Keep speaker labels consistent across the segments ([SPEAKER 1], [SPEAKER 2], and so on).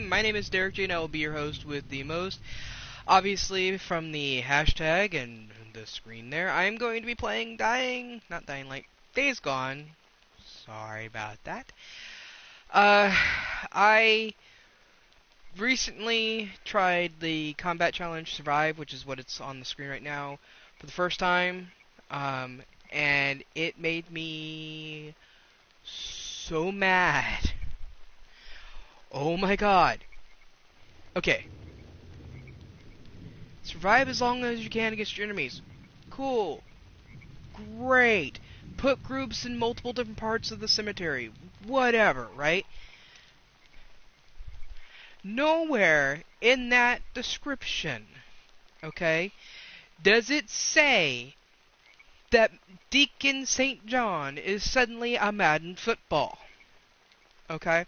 [SPEAKER 1] My name is Derek J, and I will be your host with the most. Obviously, from the hashtag and the screen there, I am going to be playing not Dying Light, Days Gone. Sorry about that. Uh, I recently tried the Combat Challenge Survive, which is what it's on the screen right now, for the first time. Um, and it made me so mad. Oh my god. Okay, survive as long as you can against your enemies. Cool. Great. Put groups in multiple different parts of the cemetery. Whatever, right? Nowhere in that description, okay, does it say that Deacon St. John is suddenly a Madden football. Okay?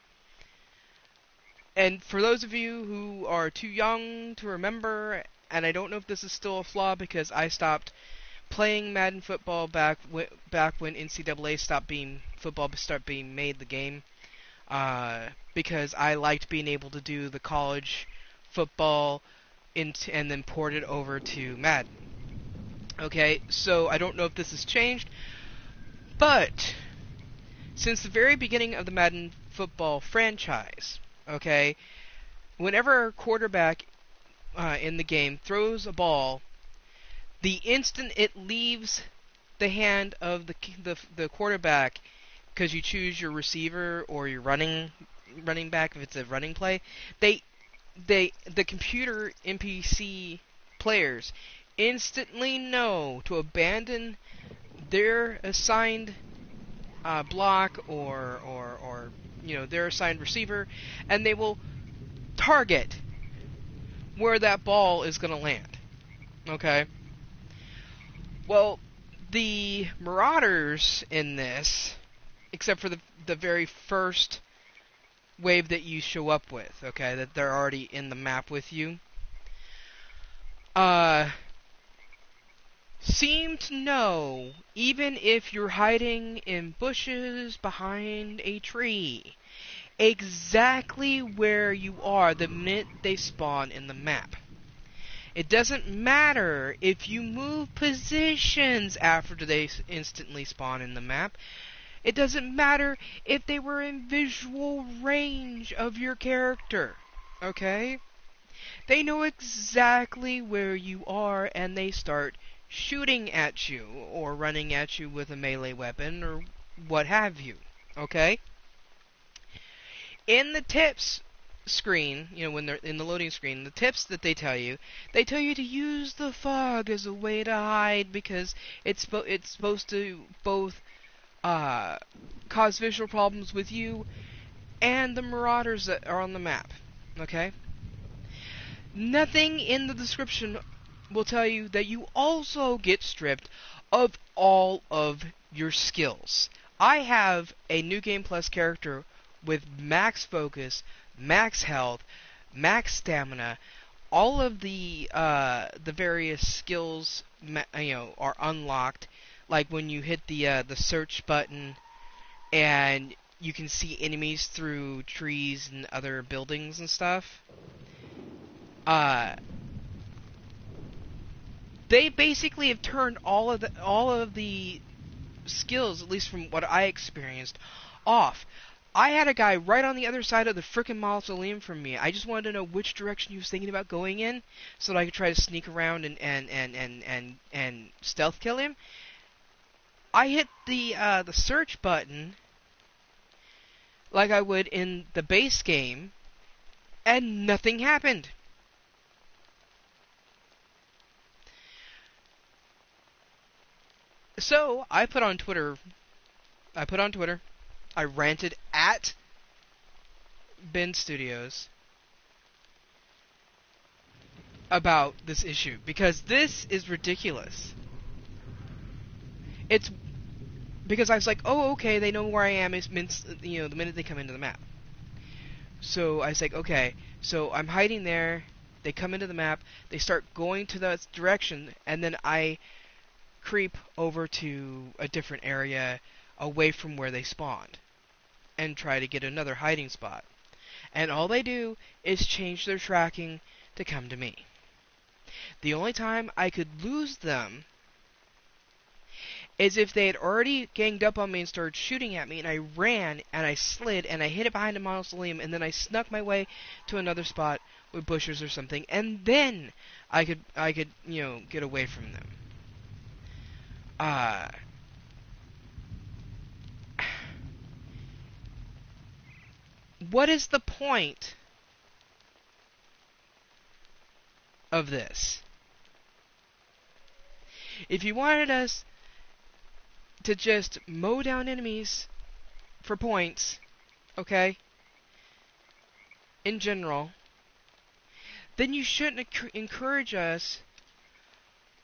[SPEAKER 1] And for those of you who are too young to remember, and I don't know if this is still a flaw because I stopped playing Madden football back when NCAA started being made the game, because I liked being able to do the college football and then port it over to Madden. Okay, so I don't know if this has changed, but since the very beginning of the Madden football franchise, okay, whenever a quarterback in the game throws a ball, the instant it leaves the hand of the quarterback, because you choose your receiver or your running back if it's a running play, the computer NPC players instantly know to abandon their assigned block or their assigned receiver, and they will target where that ball is going to land. Okay. Well, the Marauders in this, except for the very first wave that you show up with, okay, that they're already in the map with you, seem to know, even if you're hiding in bushes behind a tree, exactly where you are the minute they spawn in the map. It doesn't matter if you move positions after they instantly spawn in the map. It doesn't matter if they were in visual range of your character. Okay? They know exactly where you are, and they start shooting at you or running at you with a melee weapon or what have you. Okay? In the tips screen, when they're in the loading screen, the tips that they tell you to use the fog as a way to hide because it's supposed to both cause visual problems with you and the marauders that are on the map. Okay? Nothing in the description will tell you that you also get stripped of all of your skills. I have a New Game Plus character with max focus, max health, max stamina. All of the various skills are unlocked. Like when you hit the search button, and you can see enemies through trees and other buildings and stuff. They basically have turned all of the skills, at least from what I experienced, off. I had a guy right on the other side of the frickin' mausoleum from me. I just wanted to know which direction he was thinking about going in, so that I could try to sneak around and stealth kill him. I hit the search button like I would in the base game, and nothing happened. So I put on Twitter. I ranted at Ben Studios about this issue because this is ridiculous. It's because I was like, oh, okay, they know where I am the minute they come into the map. So I was like, okay, so I'm hiding there. They come into the map. They start going to that direction, and then I creep over to a different area away from where they spawned and try to get another hiding spot. And all they do is change their tracking to come to me. The only time I could lose them is if they had already ganged up on me and started shooting at me, and I ran, and I slid, and I hid it behind a mausoleum, and then I snuck my way to another spot with bushes or something, and then I could, get away from them. What is the point of this? If you wanted us to just mow down enemies for points, okay, in general, then you shouldn't encourage us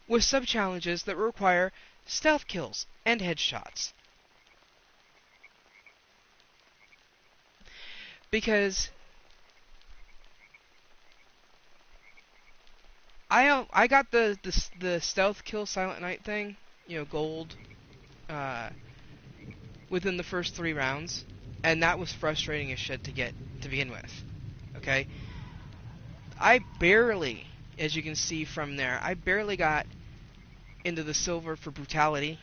[SPEAKER 1] with sub-challenges that require stealth kills and headshots. Because I got the stealth kill Silent Night thing, gold, within the first 3 rounds, and that was frustrating as shit to get to begin with. Okay, I barely, as you can see from there, I barely got into the silver for brutality.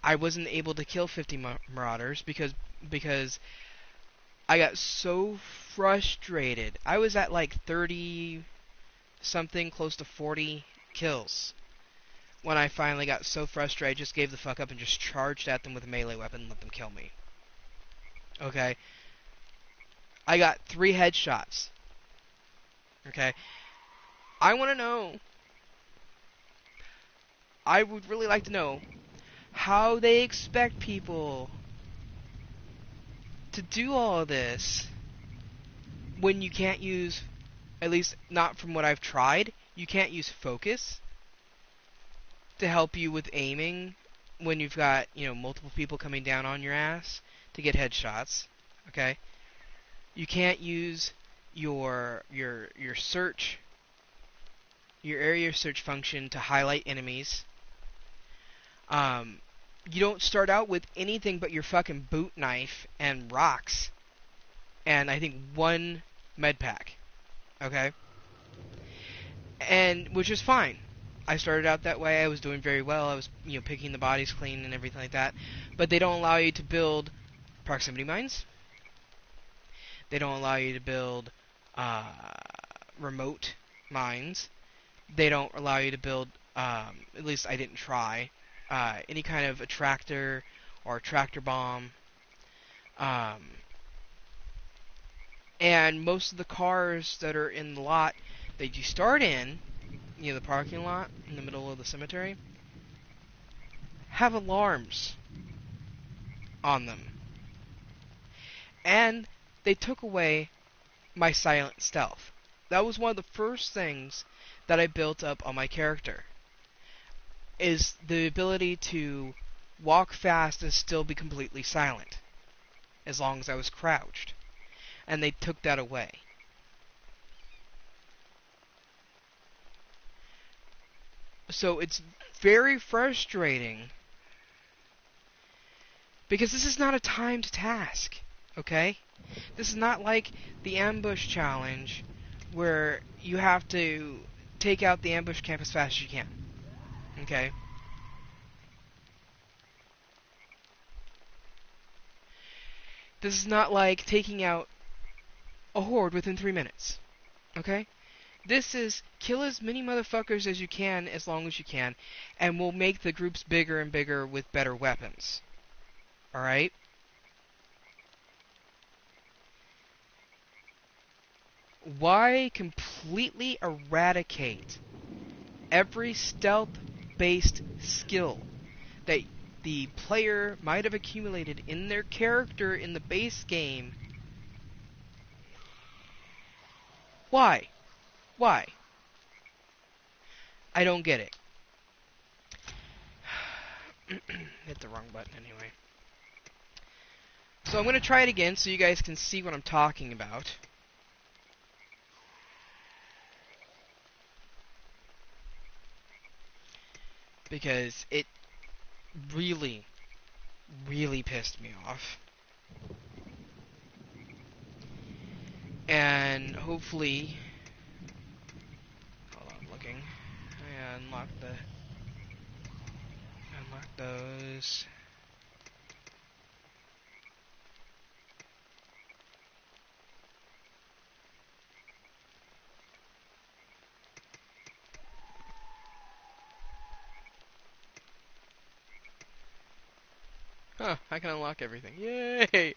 [SPEAKER 1] I wasn't able to kill 50 marauders because I got so frustrated. I was at like 30 something, close to 40 kills when I finally got so frustrated I just gave the fuck up and just charged at them with a melee weapon and let them kill me. Okay? I got 3 headshots. Okay? I want to know, I would really like to know how they expect people to do all of this when you can't use, at least not from what I've tried, you can't use focus to help you with aiming when you've got, multiple people coming down on your ass to get headshots. Okay? You can't use your search, your area search function to highlight enemies. You don't start out with anything but your fucking boot knife and rocks, and I think 1 med pack. Okay? And which is fine. I started out that way. I was doing very well. I was, picking the bodies clean and everything like that. But they don't allow you to build proximity mines. They don't allow you to build remote mines. They don't allow you to build, at least I didn't try, any kind of attractor or tractor bomb. And most of the cars that are in the lot that you start in, the parking lot in the middle of the cemetery, have alarms on them. And they took away my silent stealth. That was one of the first things that I built up on my character, is the ability to walk fast and still be completely silent, as long as I was crouched. And they took that away. So it's very frustrating, because this is not a timed task, okay? This is not like the ambush challenge, where you have to take out the ambush camp as fast as you can, okay? This is not like taking out a horde within 3 minutes, okay? This is kill as many motherfuckers as you can, as long as you can, and we'll make the groups bigger and bigger with better weapons. Alright? Why completely eradicate every stealth-based skill that the player might have accumulated in their character in the base game? Why? Why? I don't get it. Hit the wrong button anyway. So I'm going to try it again so you guys can see what I'm talking about. Because it really, really pissed me off. And hopefully, hold on, looking. Yeah, unlock those. Huh, I can unlock everything. Yay!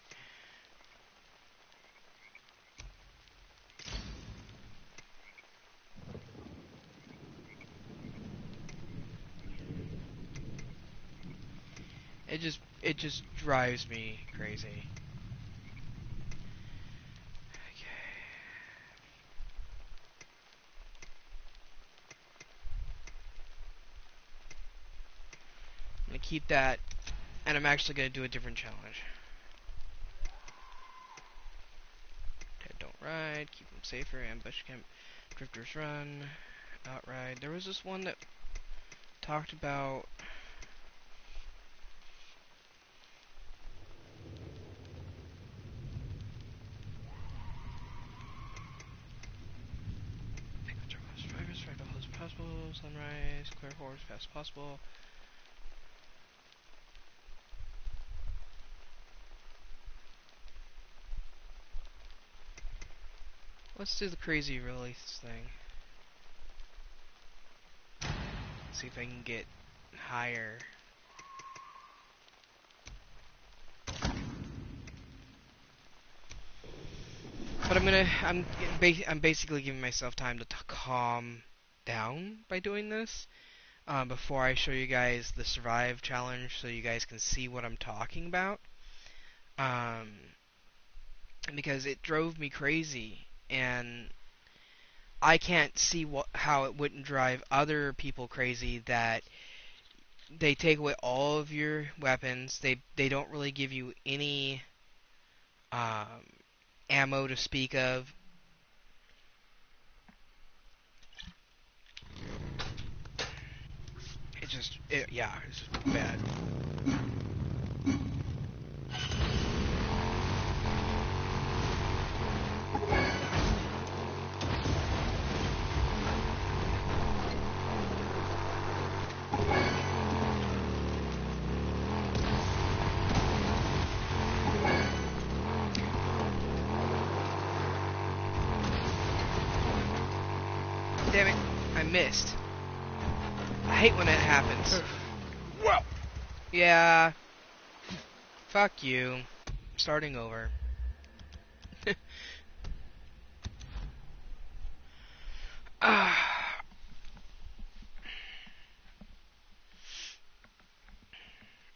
[SPEAKER 1] It just drives me crazy. Okay. I'm gonna keep that, and I'm actually gonna do a different challenge. Dead don't ride, keep them safer, ambush camp, drifters run, outride. There was this one that talked about drivers, ride the close as possible, sunrise, clear forward as fast as possible. Let's do the crazy release thing. See if I can get higher. But I'm basically giving myself time to calm down by doing this. Before I show you guys the survive challenge, so you guys can see what I'm talking about. Because it drove me crazy, and I can't see how it wouldn't drive other people crazy that they take away all of your weapons. They don't really give you any ammo to speak of. Yeah, it's just bad. Damn it, I missed. I hate when that happens.
[SPEAKER 2] Well,
[SPEAKER 1] yeah. Fuck you. Starting over. I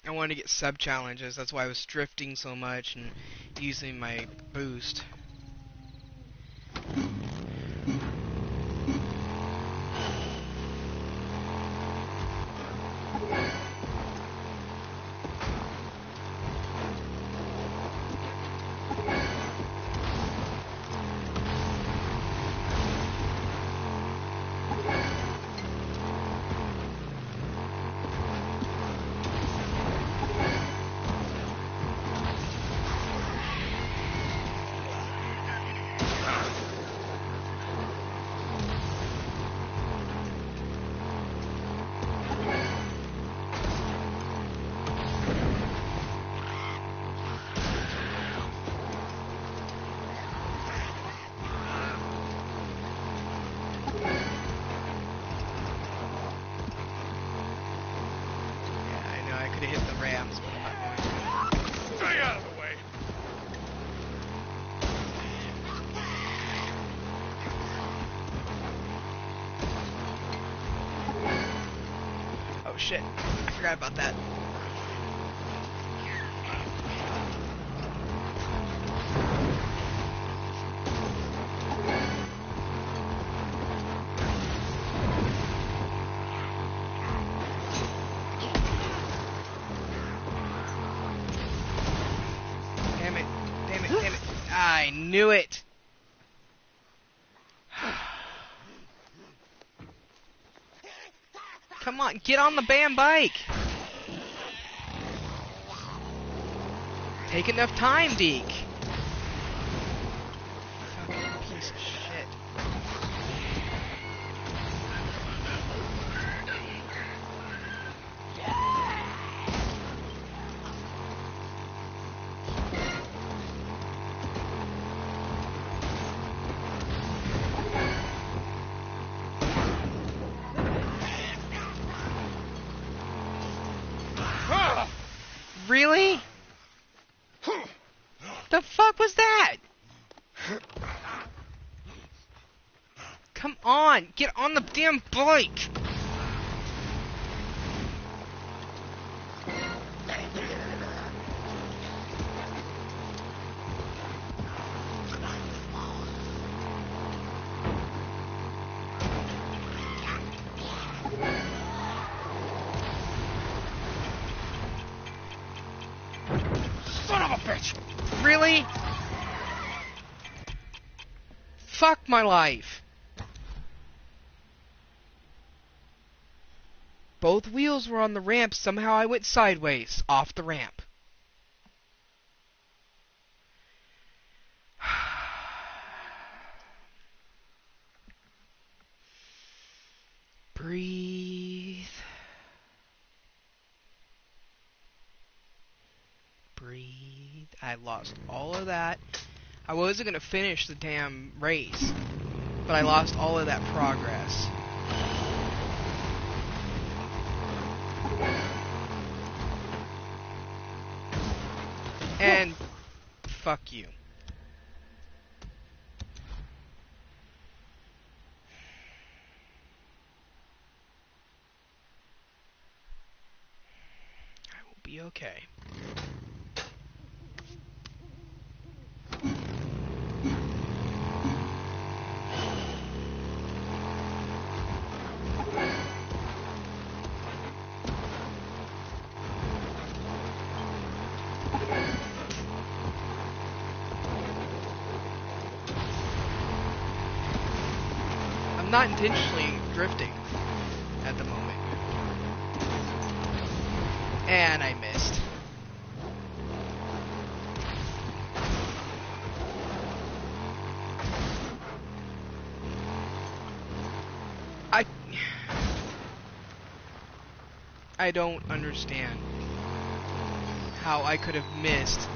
[SPEAKER 1] wanted to get sub challenges. That's why I was drifting so much and using my boost. Oh shit, I forgot about that. Damn it, damn it, damn it. I knew it! Come on, get on the damn bike! Take enough time, Deke! piece of shit. Really? The fuck was that? Come on, get on the damn bike!
[SPEAKER 2] Son of a bitch!
[SPEAKER 1] Really? Fuck my life. Both wheels were on the ramp, somehow I went sideways, off the ramp. Breathe. Breathe. I lost all of that. I wasn't gonna finish the damn race, but I lost all of that progress. And fuck you. I will be okay. I'm not intentionally drifting at the moment. And I missed. I don't understand how I could have missed.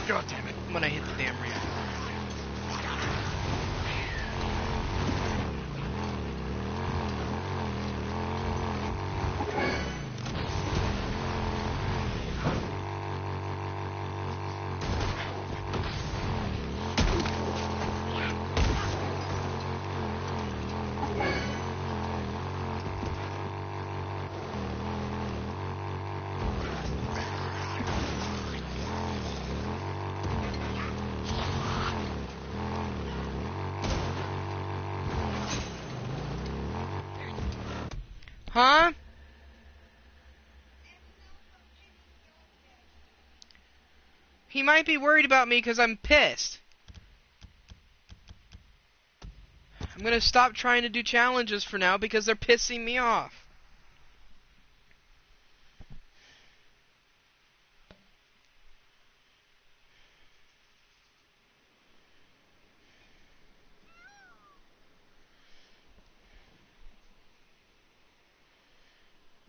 [SPEAKER 2] God damn it.
[SPEAKER 1] When I hit the damn ramp. Huh? He might be worried about me because I'm pissed. I'm gonna stop trying to do challenges for now because they're pissing me off.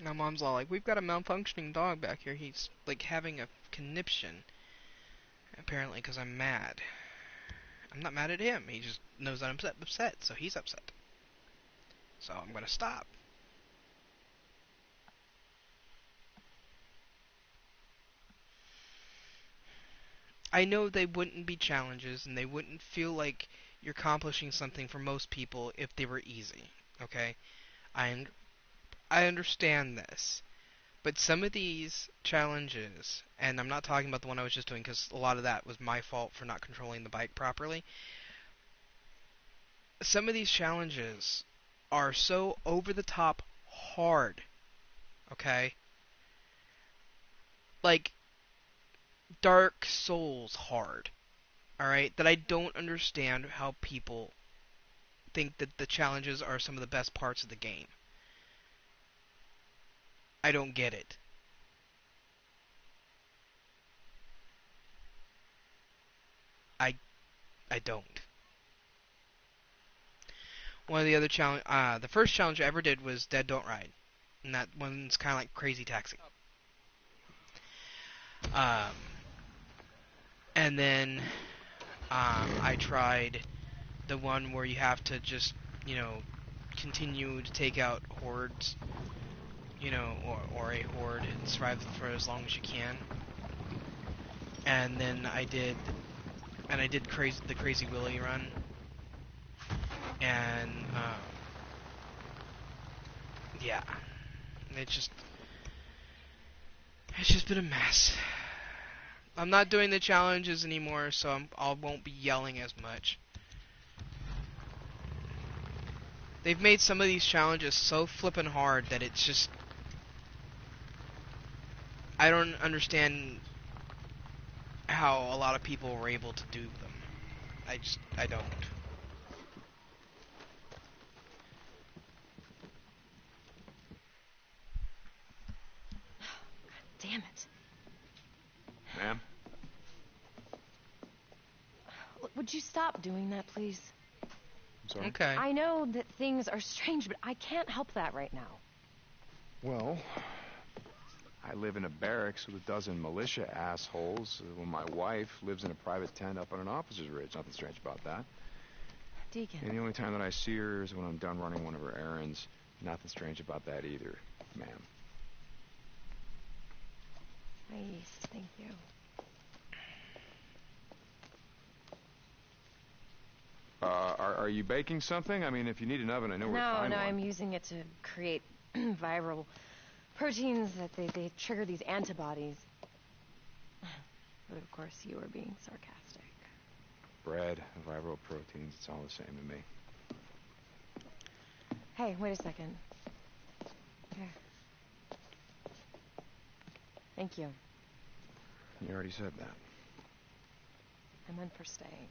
[SPEAKER 1] My mom's all like, we've got a malfunctioning dog back here. He's like having a conniption. Apparently because I'm mad. I'm not mad at him. He just knows I'm upset, so he's upset. So I'm gonna stop. I know they wouldn't be challenges, and they wouldn't feel like you're accomplishing something for most people if they were easy. Okay? I understand this. But some of these challenges, and I'm not talking about the one I was just doing because a lot of that was my fault for not controlling the bike properly. Some of these challenges are so over the top hard, okay? Like Dark Souls hard, alright? That I don't understand how people think that the challenges are some of the best parts of the game. I don't get it. I I don't. One of the other challenge, the first challenge I ever did was Dead Don't Ride, and that one's kind of like Crazy Taxi. And then I tried the one where you have to just, continue to take out hordes, or a horde and survive for as long as you can. And then I did the Crazy Willy run. And yeah, it's just been a mess. I'm not doing the challenges anymore, so I won't be yelling as much. They've made some of these challenges so flippin' hard that it's just... I don't understand how a lot of people were able to do them. I don't.
[SPEAKER 3] Damn it.
[SPEAKER 2] Ma'am?
[SPEAKER 3] Would you stop doing that, please?
[SPEAKER 2] I'm sorry?
[SPEAKER 1] Okay.
[SPEAKER 3] I know that things are strange, but I can't help that right now.
[SPEAKER 2] Well, I live in a barracks with a dozen militia assholes, while my wife lives in a private tent up on an officer's ridge. Nothing strange about that.
[SPEAKER 3] Deacon.
[SPEAKER 2] And the only time that I see her is when I'm done running one of her errands. Nothing strange about that either, ma'am.
[SPEAKER 3] Nice, thank you.
[SPEAKER 2] Are you baking something? I mean, if you need an oven, I know where to find
[SPEAKER 3] No,
[SPEAKER 2] one.
[SPEAKER 3] I'm using it to create viral proteins that they trigger these antibodies. But of course, you were being sarcastic.
[SPEAKER 2] Bread, viral proteins, it's all the same to me.
[SPEAKER 3] Hey, wait a second. Here. Thank you.
[SPEAKER 2] You already said that.
[SPEAKER 3] I meant for staying.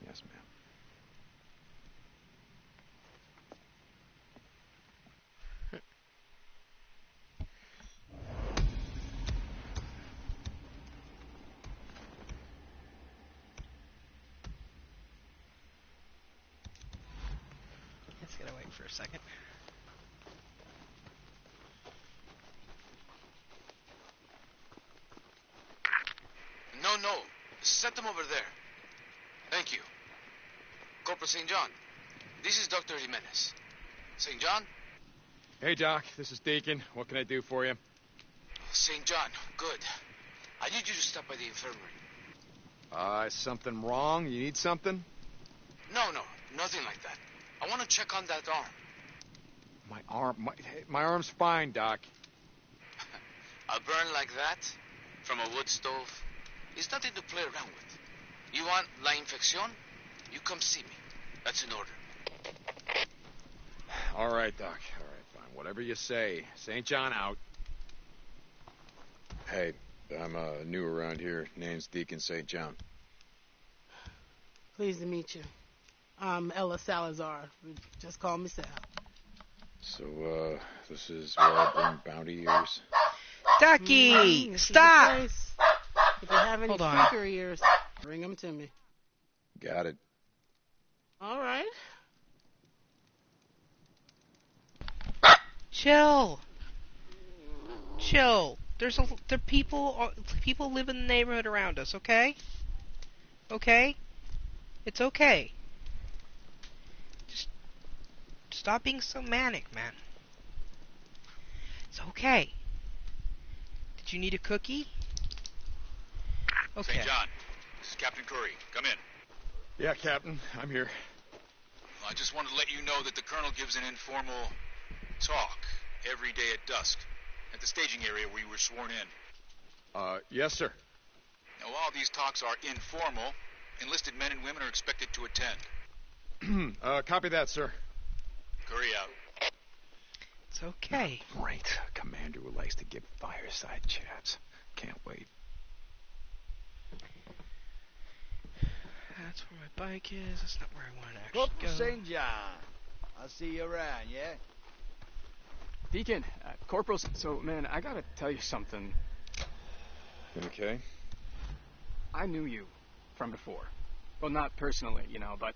[SPEAKER 2] Yes, ma'am.
[SPEAKER 1] Just gotta wait for a second.
[SPEAKER 4] No. Set them over there. Thank you. Corporal St. John, this is Dr. Jimenez. St. John?
[SPEAKER 5] Hey, Doc, this is Deacon. What can I do for you?
[SPEAKER 4] St. John, good. I need you to stop by the infirmary.
[SPEAKER 5] Is something wrong? You need something?
[SPEAKER 4] No, nothing like that. I want to check on that arm.
[SPEAKER 5] My arm's fine, Doc.
[SPEAKER 4] A burn like that? From a wood stove? It's nothing to play around with. You want la infección? You come see me. That's an order.
[SPEAKER 5] All right, Doc. All right, fine. Whatever you say. St. John out.
[SPEAKER 6] Hey, I'm new around here. Name's Deacon St. John.
[SPEAKER 7] Pleased to meet you. I'm Ella Salazar. Just call me Sal.
[SPEAKER 6] So, this is where I bring bounty ears?
[SPEAKER 1] Ducky!
[SPEAKER 7] This is the
[SPEAKER 1] Stop!
[SPEAKER 7] place. If you have any
[SPEAKER 1] Hold on.
[SPEAKER 7] speaker ears, bring them to me.
[SPEAKER 6] Got it.
[SPEAKER 7] All right.
[SPEAKER 1] Chill. There people live in the neighborhood around us, okay? Okay? It's okay. Just stop being so manic, man. It's okay. Did you need a cookie? Okay.
[SPEAKER 8] St. John, this is Captain Curry. Come in.
[SPEAKER 5] Yeah, Captain, I'm here.
[SPEAKER 8] Well, I just wanted to let you know that the Colonel gives an informal talk every day at dusk at the staging area where you were sworn in.
[SPEAKER 5] Yes, sir.
[SPEAKER 8] Now, while these talks are informal, enlisted men and women are expected to attend.
[SPEAKER 5] Copy that, sir.
[SPEAKER 8] Curry out.
[SPEAKER 1] It's okay.
[SPEAKER 2] Right. A commander who likes to give fireside chats. Can't wait.
[SPEAKER 1] That's where my bike is. That's not where I want to actually
[SPEAKER 9] Corporal
[SPEAKER 1] go.
[SPEAKER 9] St. John. I'll see you around, yeah?
[SPEAKER 10] Deacon, Corporal, so, man, I gotta tell you something.
[SPEAKER 6] Okay.
[SPEAKER 10] I knew you. from before. Well, not personally, you know, but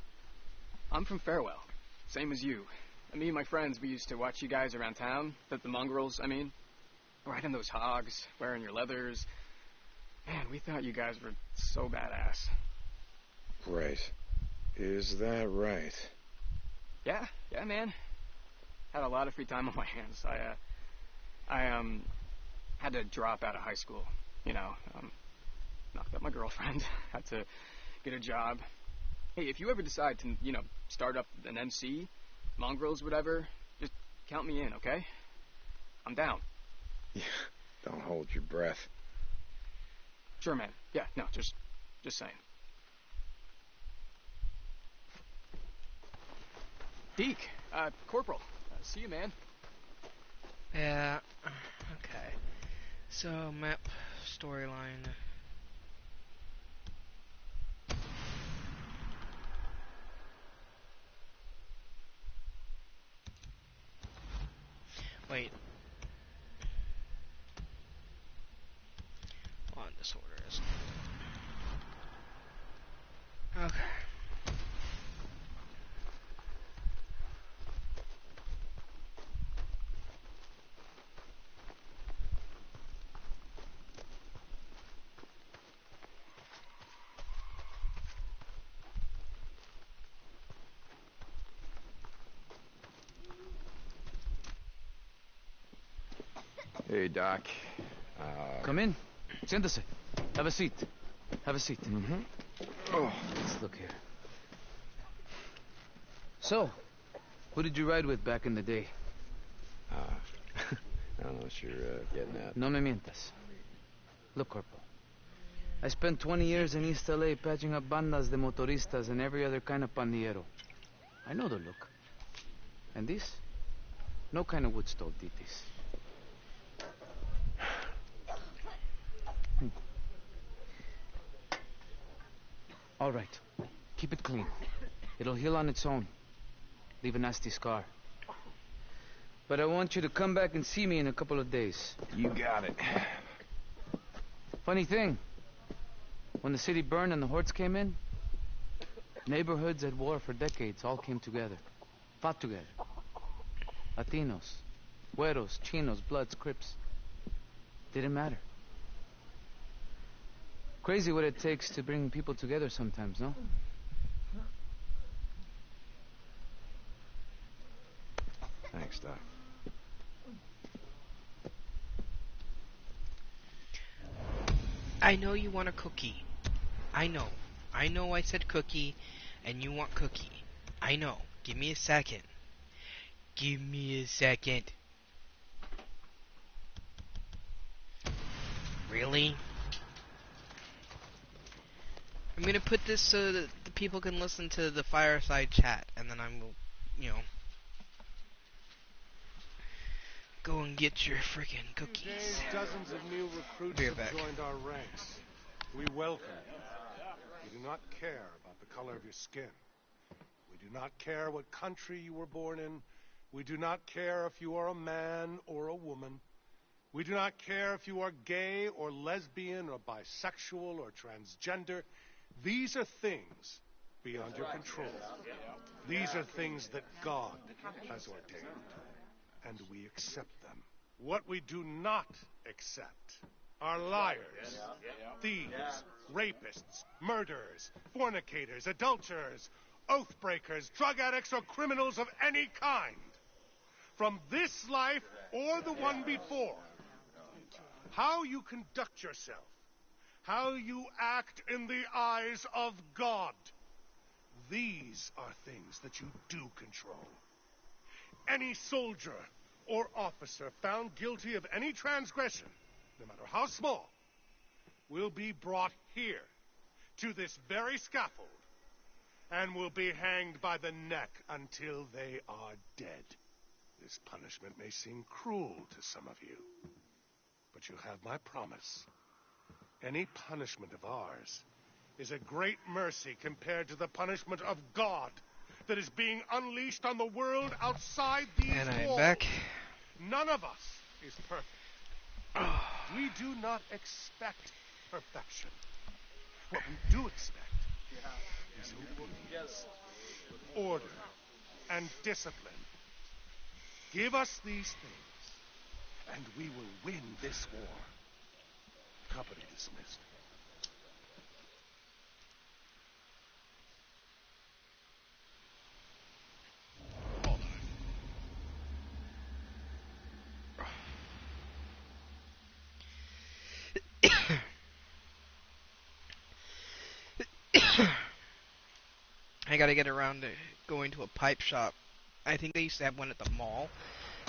[SPEAKER 10] I'm from Farewell. Same as you. And me and my friends, we used to watch you guys around town, the mongrels, I mean. Riding those hogs, wearing your leathers. Man, we thought you guys were so badass.
[SPEAKER 6] Right. Is that right?
[SPEAKER 10] Yeah, man. Had a lot of free time on my hands. I had to drop out of high school, you know. Knocked up my girlfriend. Had to get a job. Hey, if you ever decide to, you know, start up an MC, mongrels, whatever, just count me in, okay? I'm down.
[SPEAKER 6] Yeah, don't hold your breath.
[SPEAKER 10] Sure, man. Yeah, no, just saying. Deke, Corporal, see you, man.
[SPEAKER 1] Yeah, okay. So, map, storyline. Wait. On disorders. Okay.
[SPEAKER 2] Hey, Doc.
[SPEAKER 11] Come in. Siéntese. Have a seat. Have a seat.
[SPEAKER 2] Mm-hmm. Oh.
[SPEAKER 11] Let's look here. So, who did you ride with back in the day?
[SPEAKER 2] I don't know what you're getting at.
[SPEAKER 11] No me mientas. Look, Corporal. I spent 20 years in East LA patching up bandas de motoristas and every other kind of pandillero. I know the look. And this? No kind of wood stove titis. All right. Keep it clean. It'll heal on its own. Leave a nasty scar. But I want you to come back and see me in a couple of days.
[SPEAKER 2] You got it.
[SPEAKER 11] Funny thing. When the city burned and the hordes came in, neighborhoods at war for decades all came together. Fought together. Latinos, Güeros, Chinos, Bloods, Crips. Didn't matter. Crazy what it takes to bring people together sometimes, no?
[SPEAKER 2] Thanks, Doc.
[SPEAKER 1] I know you want a cookie. I know. I know I said cookie, and you want cookie. I know. Give me a second. Give me a second. Really? I'm gonna put this so that the people can listen to the fireside chat, and then I'm, you know, go and get your freaking cookies.
[SPEAKER 12] Days, dozens of new recruits
[SPEAKER 1] Be
[SPEAKER 12] have
[SPEAKER 1] back.
[SPEAKER 12] joined our ranks. We welcome you. We do not care about the color of your skin. We do not care what country you were born in. We do not care if you are a man or a woman. We do not care if you are gay or lesbian or bisexual or transgender. These are things beyond your control. These are things that God has ordained, and we accept them. What we do not accept are liars, thieves, rapists, murderers, fornicators, adulterers, oath breakers, drug addicts, or criminals of any kind. From this life or the one before, how you conduct yourself, how you act in the eyes of God, these are things that you do control. Any soldier or officer found guilty of any transgression, no matter how small, will be brought here to this very scaffold and will be hanged by the neck until they are dead. This punishment may seem cruel to some of you, but you have my promise. Any punishment of ours is a great mercy compared to the punishment of God that is being unleashed on the world outside these
[SPEAKER 1] And I'm
[SPEAKER 12] walls.
[SPEAKER 1] back.
[SPEAKER 12] None of us is perfect. We do not expect perfection. What we do expect is obedience, order, and discipline. Give us these things, and we will win this war. Company dismissed.
[SPEAKER 1] I gotta get around to going to a pipe shop. I think they used to have one at the mall,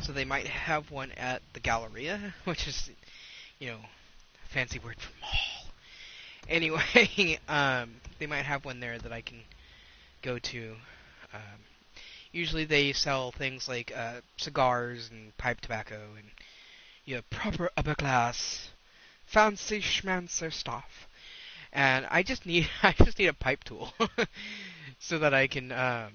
[SPEAKER 1] so they might have one at the Galleria, which is, you know, a fancy word for mall. Anyway, they might have one there that I can go to. Usually they sell things like cigars and pipe tobacco and, you know, proper upper class, fancy schmancy stuff. And I just need a pipe tool so that I can have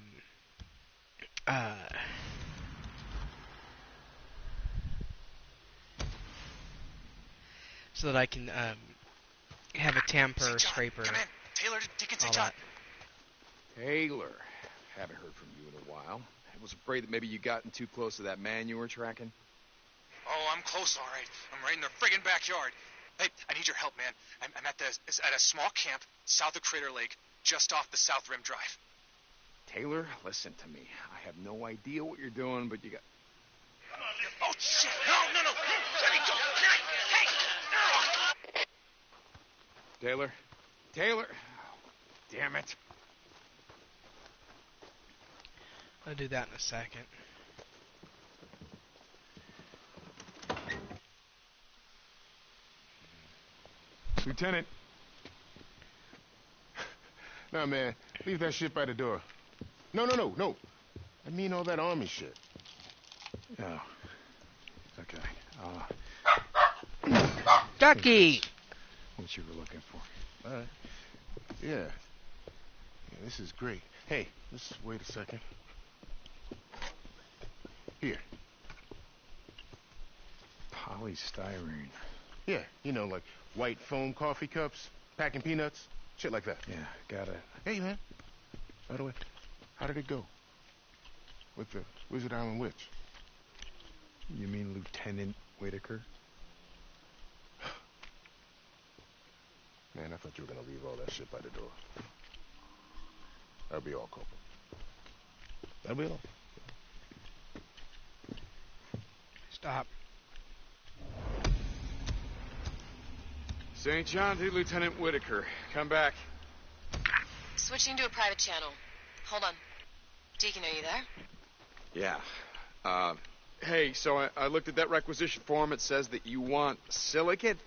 [SPEAKER 1] a tamper, scraper,
[SPEAKER 2] come in. Taylor, Dick and St. John. Taylor, haven't heard from you in a while. I was afraid that maybe you gotten too close to that man you were tracking.
[SPEAKER 8] Oh, I'm close, all right. I'm right in their friggin' backyard. Hey, I need your help, man. I'm at a small camp south of Crater Lake, just off the South Rim Drive.
[SPEAKER 2] Taylor, listen to me. I have no idea what you're doing, but you got...
[SPEAKER 8] Oh, shit! No! Let me go! Hey!
[SPEAKER 2] Taylor? Oh, damn it.
[SPEAKER 1] I'll do that in a second.
[SPEAKER 13] Lieutenant. Nah, man. Leave that shit by the door. No. I mean all that army shit.
[SPEAKER 2] Oh. Okay.
[SPEAKER 1] Ducky!
[SPEAKER 2] What you were looking for.
[SPEAKER 13] All right. Yeah, this is great. Hey, let's wait a second. Here.
[SPEAKER 2] Polystyrene.
[SPEAKER 13] Yeah, you know, like white foam coffee cups, packing peanuts, shit like that.
[SPEAKER 2] Yeah, got it.
[SPEAKER 13] Hey, man. By the way, how did it go? With the Wizard Island Witch?
[SPEAKER 2] You mean Lieutenant Whitaker?
[SPEAKER 13] Man, I thought you were gonna leave all that shit by the door. That'll be all, Corporal. That'll be all.
[SPEAKER 1] Stop.
[SPEAKER 2] St. John to Lieutenant Whitaker. Come back.
[SPEAKER 3] Switching to a private channel. Hold on. Deacon, are you there?
[SPEAKER 2] Yeah. Hey, so I looked at that requisition form. It says that you want silicate?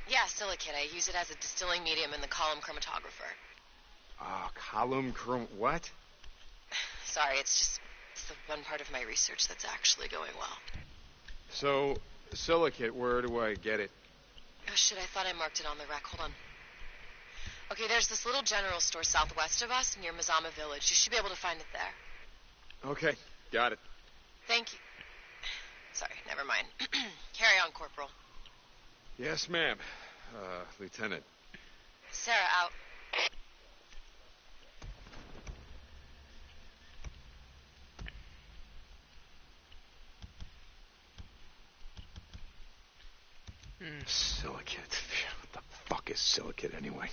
[SPEAKER 3] Yeah, silicate. I use it as a distilling medium in the column chromatographer.
[SPEAKER 2] Column what?
[SPEAKER 3] Sorry, it's the one part of my research that's actually going well.
[SPEAKER 2] So, silicate, where do I get it?
[SPEAKER 3] Oh, shit, I thought I marked it on the rec. Hold on. Okay, there's this little general store southwest of us near Mazama Village. You should be able to find it there.
[SPEAKER 2] Okay, got it.
[SPEAKER 3] Thank you. Sorry, never mind. Carry on, Corporal.
[SPEAKER 2] Yes, ma'am. Lieutenant.
[SPEAKER 3] Sarah, out.
[SPEAKER 2] Silicate. What the fuck is silicate, anyway?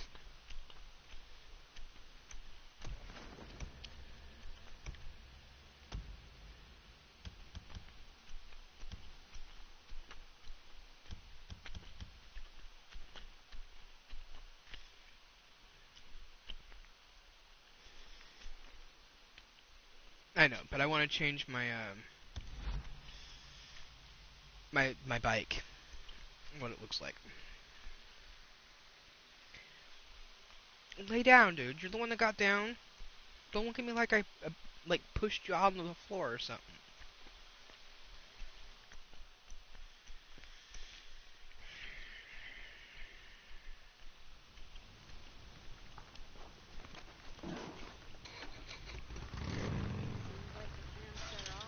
[SPEAKER 1] I know, but I want to change my my bike. What it looks like. Lay down, dude. You're the one that got down. Don't look at me like I like pushed you out onto the floor or something.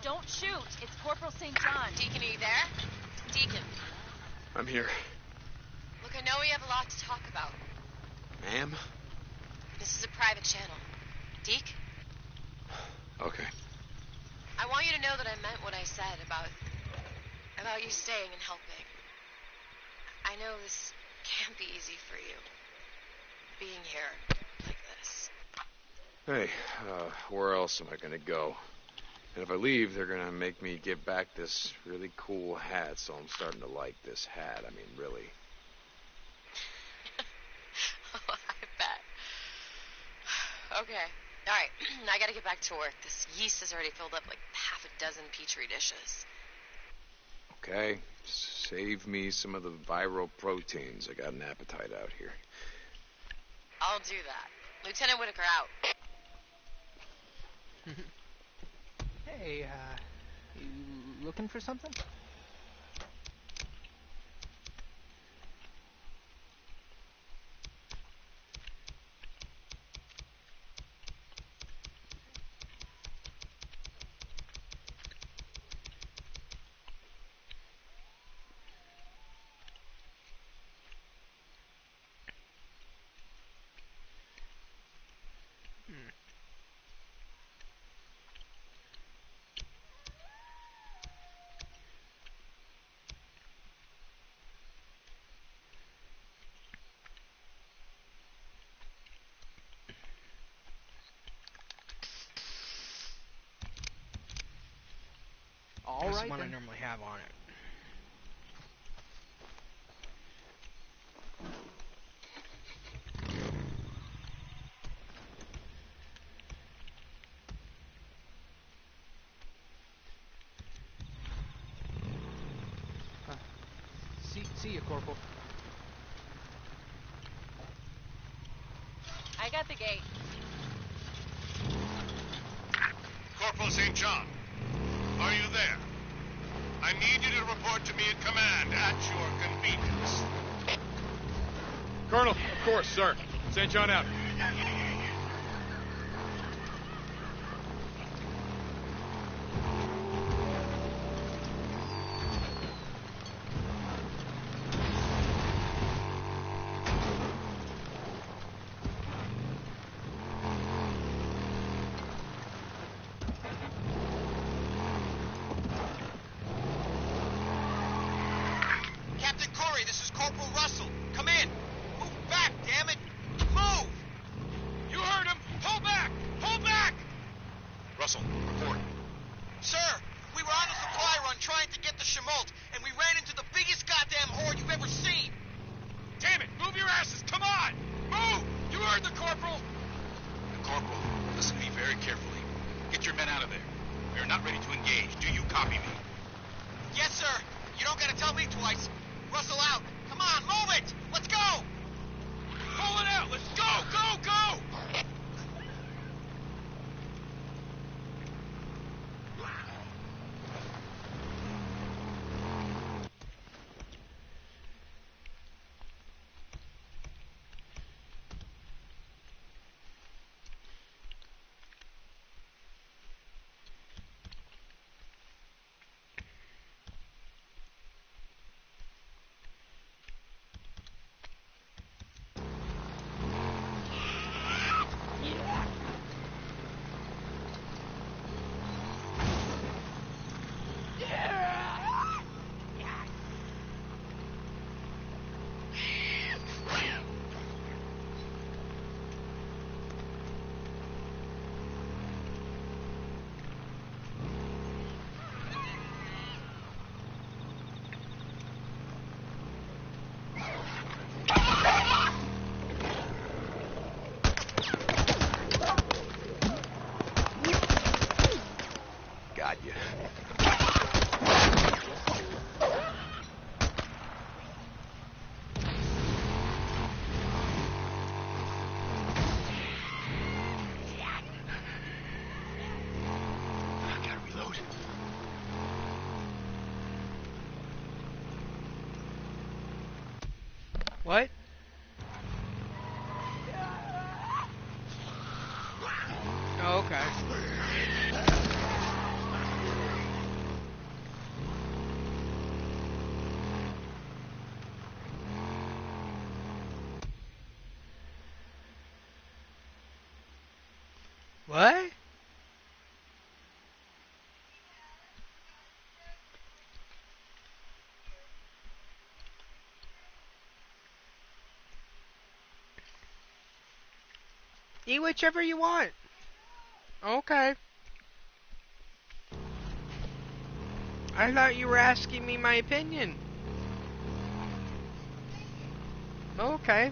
[SPEAKER 14] Don't shoot. It's Corporal St. John.
[SPEAKER 3] Deacon, are you there? Deacon.
[SPEAKER 2] I'm here.
[SPEAKER 3] Look, I know we have a lot to talk about.
[SPEAKER 5] Ma'am?
[SPEAKER 3] This is a private channel. Deke,
[SPEAKER 5] Okay.
[SPEAKER 3] I want you to know that I meant what I said about you staying and helping. I know this can't be easy for you, being here like this.
[SPEAKER 5] Hey, where else am I gonna go? And if I leave, they're gonna make me give back this really cool hat, so I'm starting to like this hat. I mean, really.
[SPEAKER 3] Oh, I bet. Okay. All right. I gotta get back to work. This yeast has already filled up like half a dozen Petri dishes.
[SPEAKER 5] Okay? Save me some of the viral proteins. I got an appetite out here.
[SPEAKER 3] I'll do that. Lieutenant Whitaker out.
[SPEAKER 15] Hey, you looking for something? All
[SPEAKER 1] That's
[SPEAKER 15] right,
[SPEAKER 1] the one
[SPEAKER 15] then.
[SPEAKER 1] I normally have on it.
[SPEAKER 15] See you, Corporal.
[SPEAKER 14] I got the gate.
[SPEAKER 12] Corporal St. John, are you there? I need you to report to me at command at your convenience.
[SPEAKER 5] Colonel, of course, sir. St. John out.
[SPEAKER 9] Captain Corey, this is Corporal Russell. Come in. Move back, damn it. Move!
[SPEAKER 8] You heard him! Pull back! Pull back! Russell, report.
[SPEAKER 9] Sir, we were on a supply run trying to get the Chemolt, and we ran into the biggest goddamn horde you've ever seen.
[SPEAKER 8] Damn it! Move your asses! Come on! Move! You heard the corporal! The corporal, listen to me very carefully. Get your men out of there. We are not ready to engage. Do you copy me?
[SPEAKER 9] Yes, sir. You don't gotta tell me twice. Russell out. Come on, move it! Let's go!
[SPEAKER 8] Pull it out! Let's go! Go! Go!
[SPEAKER 2] Got you. Gotta reload.
[SPEAKER 1] What? Oh, okay. What? Eat whichever you want. Okay. I thought you were asking me my opinion. Okay.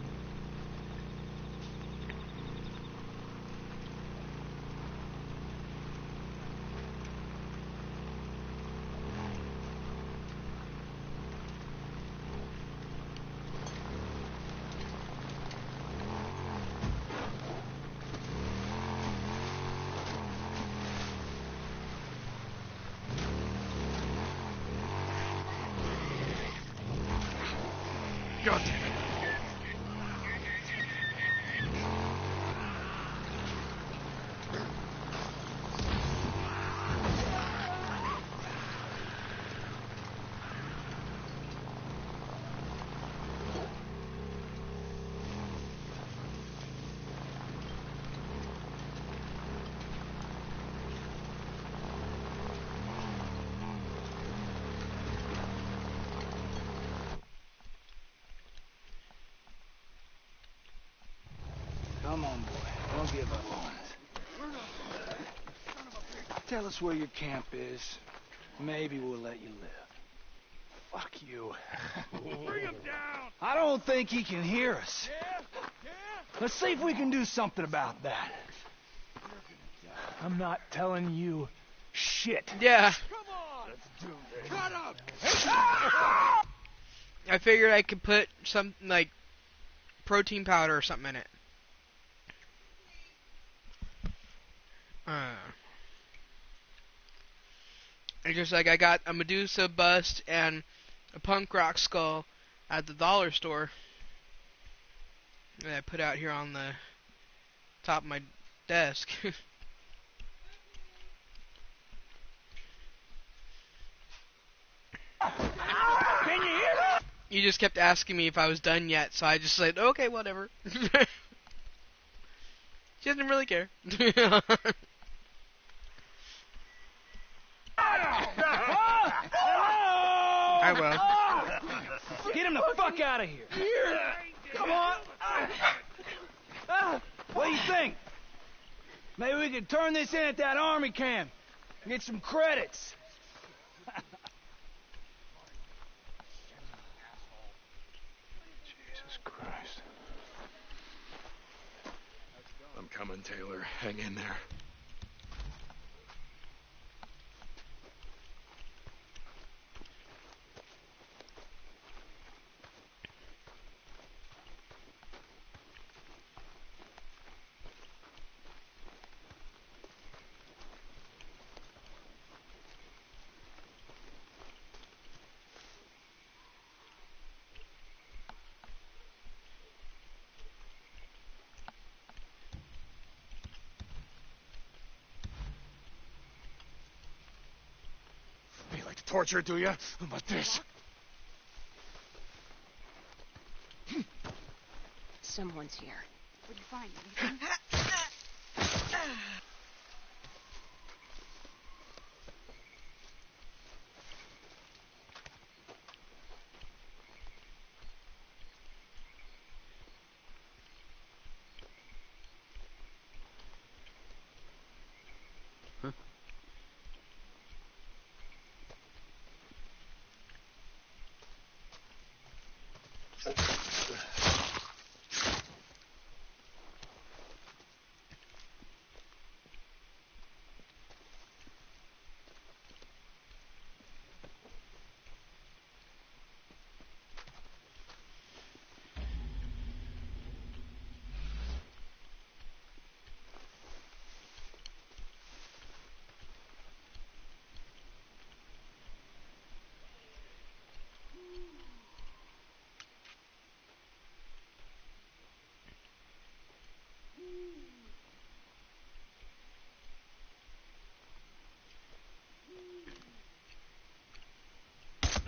[SPEAKER 1] God damn it.
[SPEAKER 16] Come on, boy. Don't give up on us. Tell us where your camp is. Maybe we'll let you live. Fuck you.
[SPEAKER 8] Bring him down!
[SPEAKER 16] I don't think he can hear us. Let's see if we can do something about that. I'm not telling you shit.
[SPEAKER 1] Yeah.
[SPEAKER 8] Come on! Let's do this. Cut up!
[SPEAKER 1] I figured I could put some, like, protein powder or something in it. It's just like I got a Medusa bust and a punk rock skull at the dollar store that I put out here on the top of my desk.
[SPEAKER 16] Can you hear that?
[SPEAKER 1] You just kept asking me if I was done yet, so I just said, okay, whatever. She doesn't really care. I will.
[SPEAKER 16] Get him the fuck out of here. Come on. What do you think? Maybe we could turn this in at that army camp. Get some credits.
[SPEAKER 2] Jesus Christ. I'm coming, Taylor. Hang in there. You like to torture, do you? How about this?
[SPEAKER 17] Someone's here. What'd you find? Anything?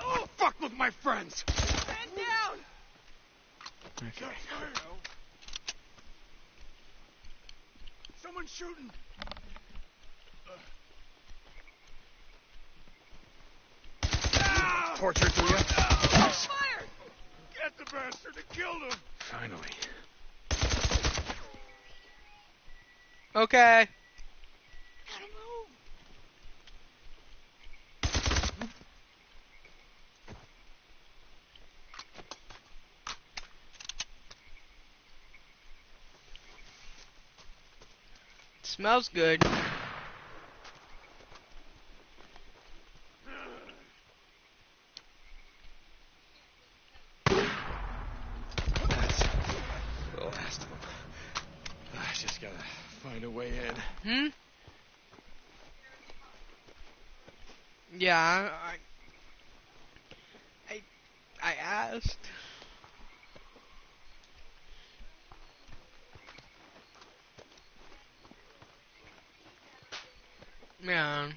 [SPEAKER 8] Oh, fuck with my friends!
[SPEAKER 14] Man down!
[SPEAKER 1] Okay.
[SPEAKER 8] Some Someone's shooting.
[SPEAKER 2] Torture to you?
[SPEAKER 8] Fire! Get the bastard that killed him.
[SPEAKER 2] Finally.
[SPEAKER 1] Okay.
[SPEAKER 8] Gotta move.
[SPEAKER 1] Smells good.
[SPEAKER 2] The last of them. I just gotta find a way in.
[SPEAKER 1] Hmm? Yeah, I asked. Yeah.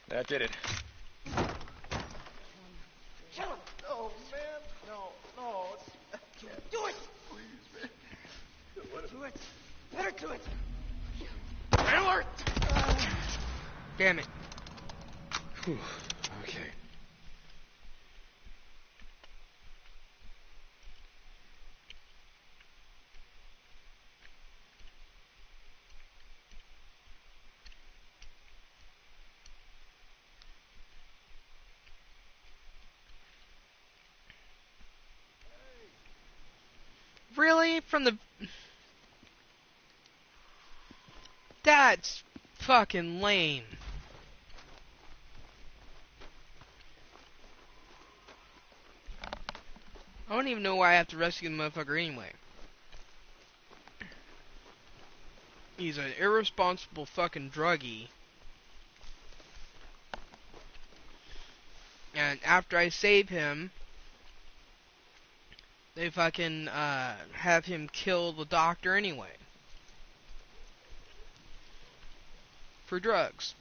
[SPEAKER 2] That did it.
[SPEAKER 9] Kill him! No, man. No. Do it! Please, man. Do it. Better do it.
[SPEAKER 8] Taylor!
[SPEAKER 1] Damn it.
[SPEAKER 2] Whew. Okay.
[SPEAKER 1] Really? From the... That's fucking lame. I don't even know why I have to rescue the motherfucker anyway. He's an irresponsible fucking druggie. And after I save him, they fucking have him kill the doctor anyway. For drugs.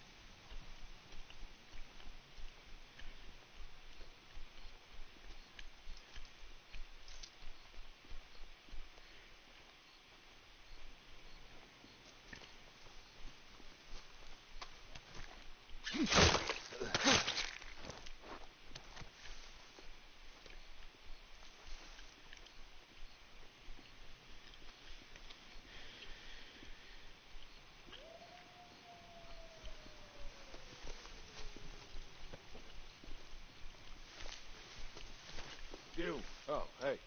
[SPEAKER 2] You. Oh, hey.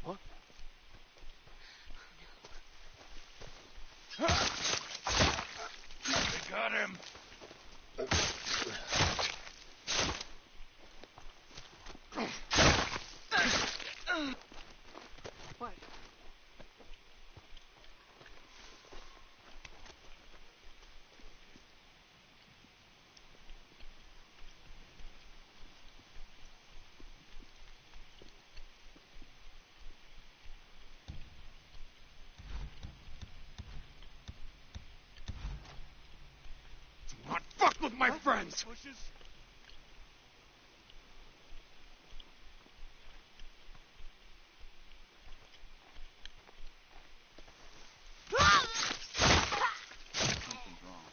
[SPEAKER 2] What?
[SPEAKER 8] They got him.
[SPEAKER 7] What?
[SPEAKER 8] Do not fuck with my friends. Bushes. Something's wrong.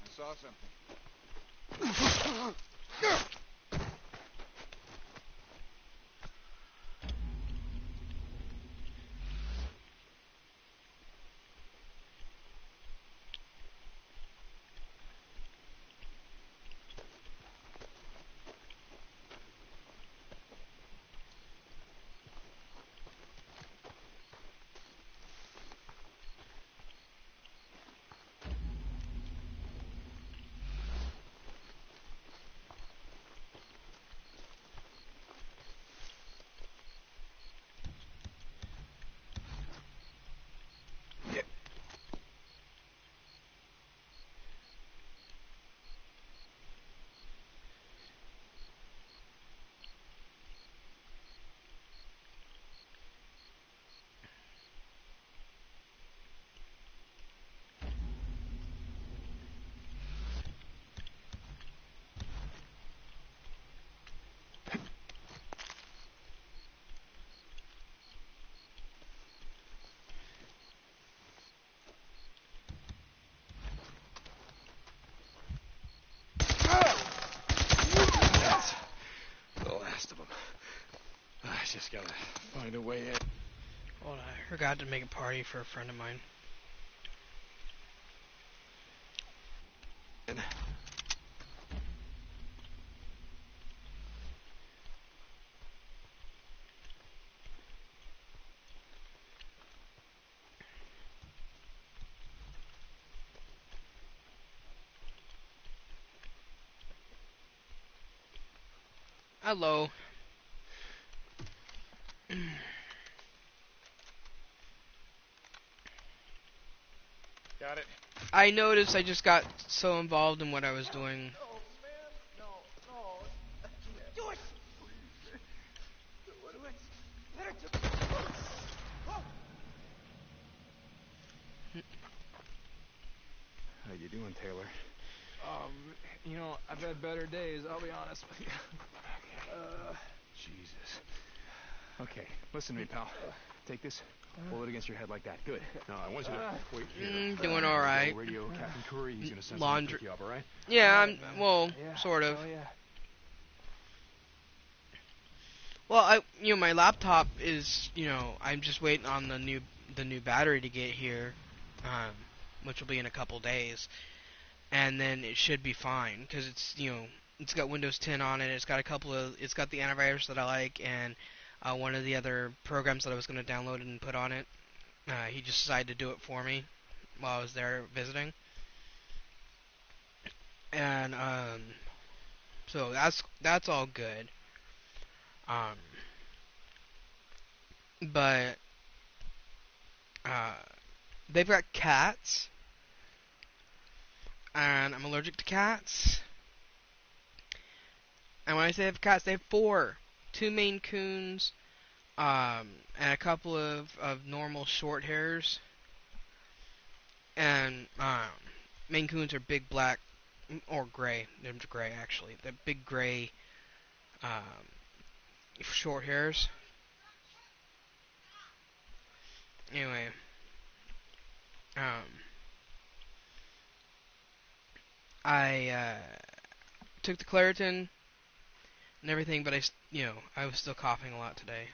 [SPEAKER 8] I saw something.
[SPEAKER 1] forgot to make a party for a friend of mine. Hello.
[SPEAKER 12] Got it.
[SPEAKER 1] I noticed I just got so involved in what I was doing.
[SPEAKER 9] Do it! Do it! Better do it!
[SPEAKER 2] How you doing, Taylor?
[SPEAKER 15] You know, I've had better days, I'll be honest with you.
[SPEAKER 2] Jesus. Okay, listen to me, pal. Take this. Hold it against your head like that. Good. No, I want you to wait here.
[SPEAKER 1] Doing all right.
[SPEAKER 2] Radio, Captain Curry. He's gonna send someone to
[SPEAKER 1] Laundry.
[SPEAKER 2] pick you up. All right?
[SPEAKER 1] Yeah, well, sort of.
[SPEAKER 15] Oh, yeah.
[SPEAKER 1] Well, my laptop is, I'm just waiting on the new battery to get here, which will be in a couple days, and then it should be fine because it's got Windows 10 on it. It's got the antivirus that I like, and one of the other programs that I was going to download and put on it. He just decided to do it for me while I was there visiting, and so that's all good. But they've got cats, and I'm allergic to cats. And when I say they have cats, they have 4. 2 Maine Coons, and a couple of normal short hairs. And Maine Coons are big black, or gray. They're gray, actually. They're big gray short hairs. Anyway, I took the Claritin and everything, but I was still coughing a lot today.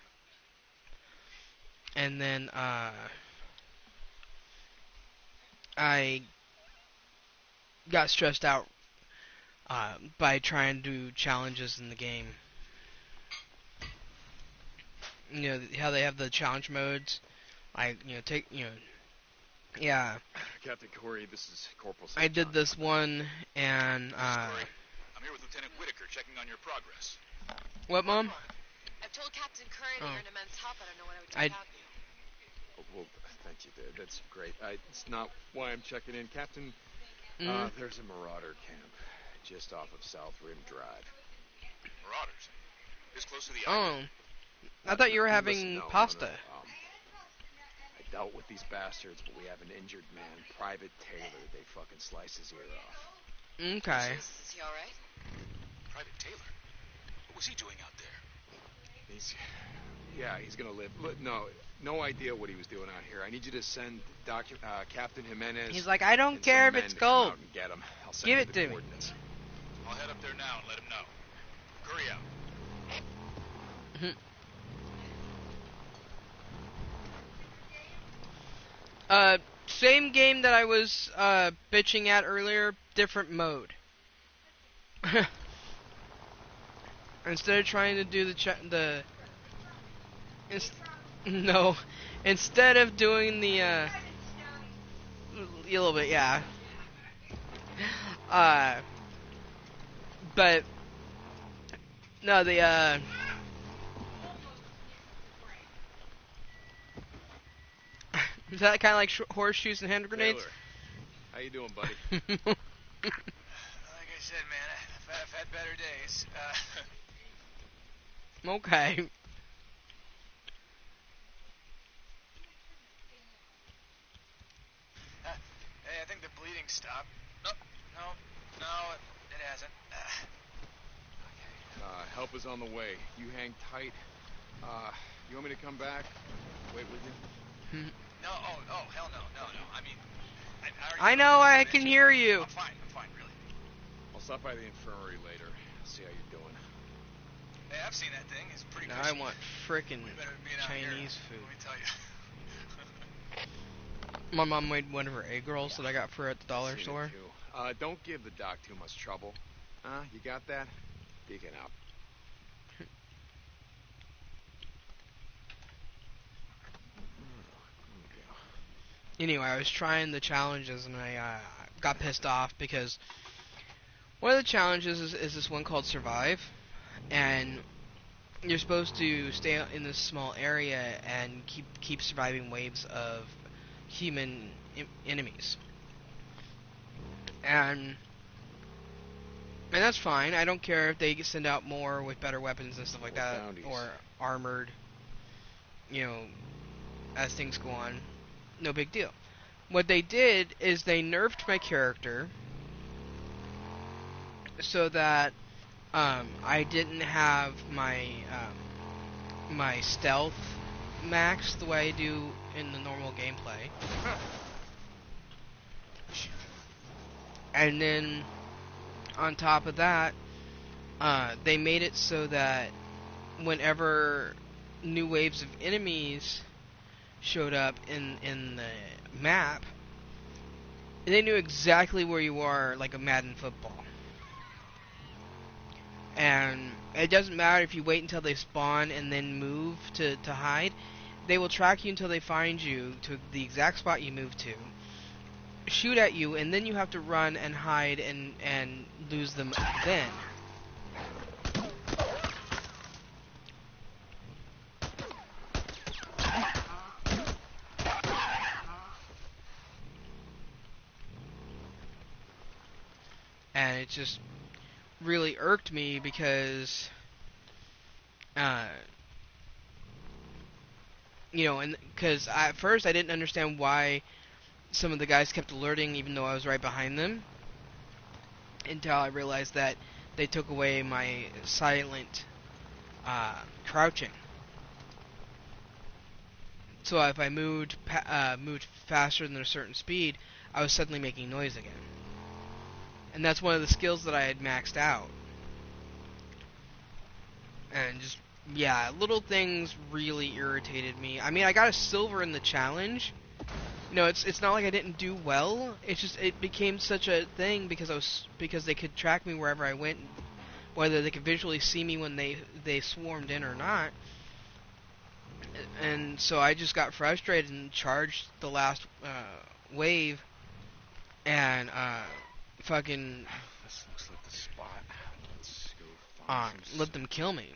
[SPEAKER 1] And then I got stressed out by trying to do challenges in the game. You know how they have the challenge modes. Yeah.
[SPEAKER 2] Captain Corey, this is Corporal
[SPEAKER 1] I did this one, and
[SPEAKER 8] I'm here with Lieutenant Whitaker, checking on your progress.
[SPEAKER 1] What, Mom?
[SPEAKER 3] I've told Captain Curry that you're an immense help. I don't know what I would do
[SPEAKER 1] I-
[SPEAKER 3] without you.
[SPEAKER 2] Well, thank you, Dad. That's great. It's not why I'm checking in, Captain. There's a marauder camp just off of South Rim Drive.
[SPEAKER 8] Marauders? This close to the
[SPEAKER 1] Oh, I thought you were having
[SPEAKER 2] Listen, no,
[SPEAKER 1] pasta.
[SPEAKER 2] I dealt with these bastards, but we have an injured man, Private Taylor. They fucking sliced his ear off.
[SPEAKER 1] Okay.
[SPEAKER 3] Is he alright?
[SPEAKER 8] Private Taylor? What was he doing out there?
[SPEAKER 2] He's gonna live. Look, no idea what he was doing out here. I need you to send Captain Jimenez.
[SPEAKER 1] He's like, I don't
[SPEAKER 2] and
[SPEAKER 1] care
[SPEAKER 2] some
[SPEAKER 1] if it's
[SPEAKER 2] men to come
[SPEAKER 1] gold.
[SPEAKER 2] out and get him. I'll send
[SPEAKER 1] Give
[SPEAKER 2] you
[SPEAKER 1] it
[SPEAKER 2] the
[SPEAKER 1] to me.
[SPEAKER 2] coordinates.
[SPEAKER 8] I'll head up there now and let him know. Curry out.
[SPEAKER 1] Same game that I was bitching at earlier, different mode. Instead of trying to do instead of doing the a little bit, yeah. But no, the is that kind of like horseshoes and hand grenades?
[SPEAKER 2] Taylor, how you doing, buddy?
[SPEAKER 15] Like I said, man, I've had better days.
[SPEAKER 1] Okay.
[SPEAKER 15] Hey, I think the bleeding stopped. No, it hasn't.
[SPEAKER 2] Help is on the way. You hang tight. You want me to come back? Wait with you?
[SPEAKER 15] No, hell no. I mean,
[SPEAKER 1] I know, I can hear you.
[SPEAKER 15] I'm fine, really.
[SPEAKER 2] I'll stop by the infirmary later. See how you're doing.
[SPEAKER 15] Hey, I've seen that thing. It's pretty
[SPEAKER 1] Now
[SPEAKER 15] cushy.
[SPEAKER 1] I want frickin'
[SPEAKER 15] Way better than being out here,
[SPEAKER 1] Chinese food.
[SPEAKER 15] Let me tell you.
[SPEAKER 1] My mom made one of her egg rolls that I got for her at the dollar store.
[SPEAKER 2] Don't give the doc too much trouble. You got that? Deacon out.
[SPEAKER 1] Anyway, I was trying the challenges and I got pissed off because one of the challenges is this one called Survive, and you're supposed to stay in this small area and keep surviving waves of human enemies. And that's fine. I don't care if they send out more with better weapons and stuff like that, or armored, as things go on. No big deal. What they did is they nerfed my character so that I didn't have my my stealth max the way I do in the normal gameplay. And then on top of that, they made it so that whenever new waves of enemies showed up in the map, they knew exactly where you are, like a Madden football. And it doesn't matter if you wait until they spawn and then move to hide. They will track you until they find you to the exact spot you moved to, shoot at you, and then you have to run and hide and lose them then. And it just really irked me because, and because at first I didn't understand why some of the guys kept alerting even though I was right behind them, until I realized that they took away my silent crouching. So if I moved faster than a certain speed, I was suddenly making noise again. And that's one of the skills that I had maxed out. And just, yeah, little things really irritated me. I mean, I got a silver in the challenge. It's not like I didn't do well. It's just it became such a thing because they could track me wherever I went, whether they could visually see me when they swarmed in or not. And so I just got frustrated and charged the last wave, and fucking
[SPEAKER 2] This looks like the spot. Let's go find
[SPEAKER 1] let them kill me.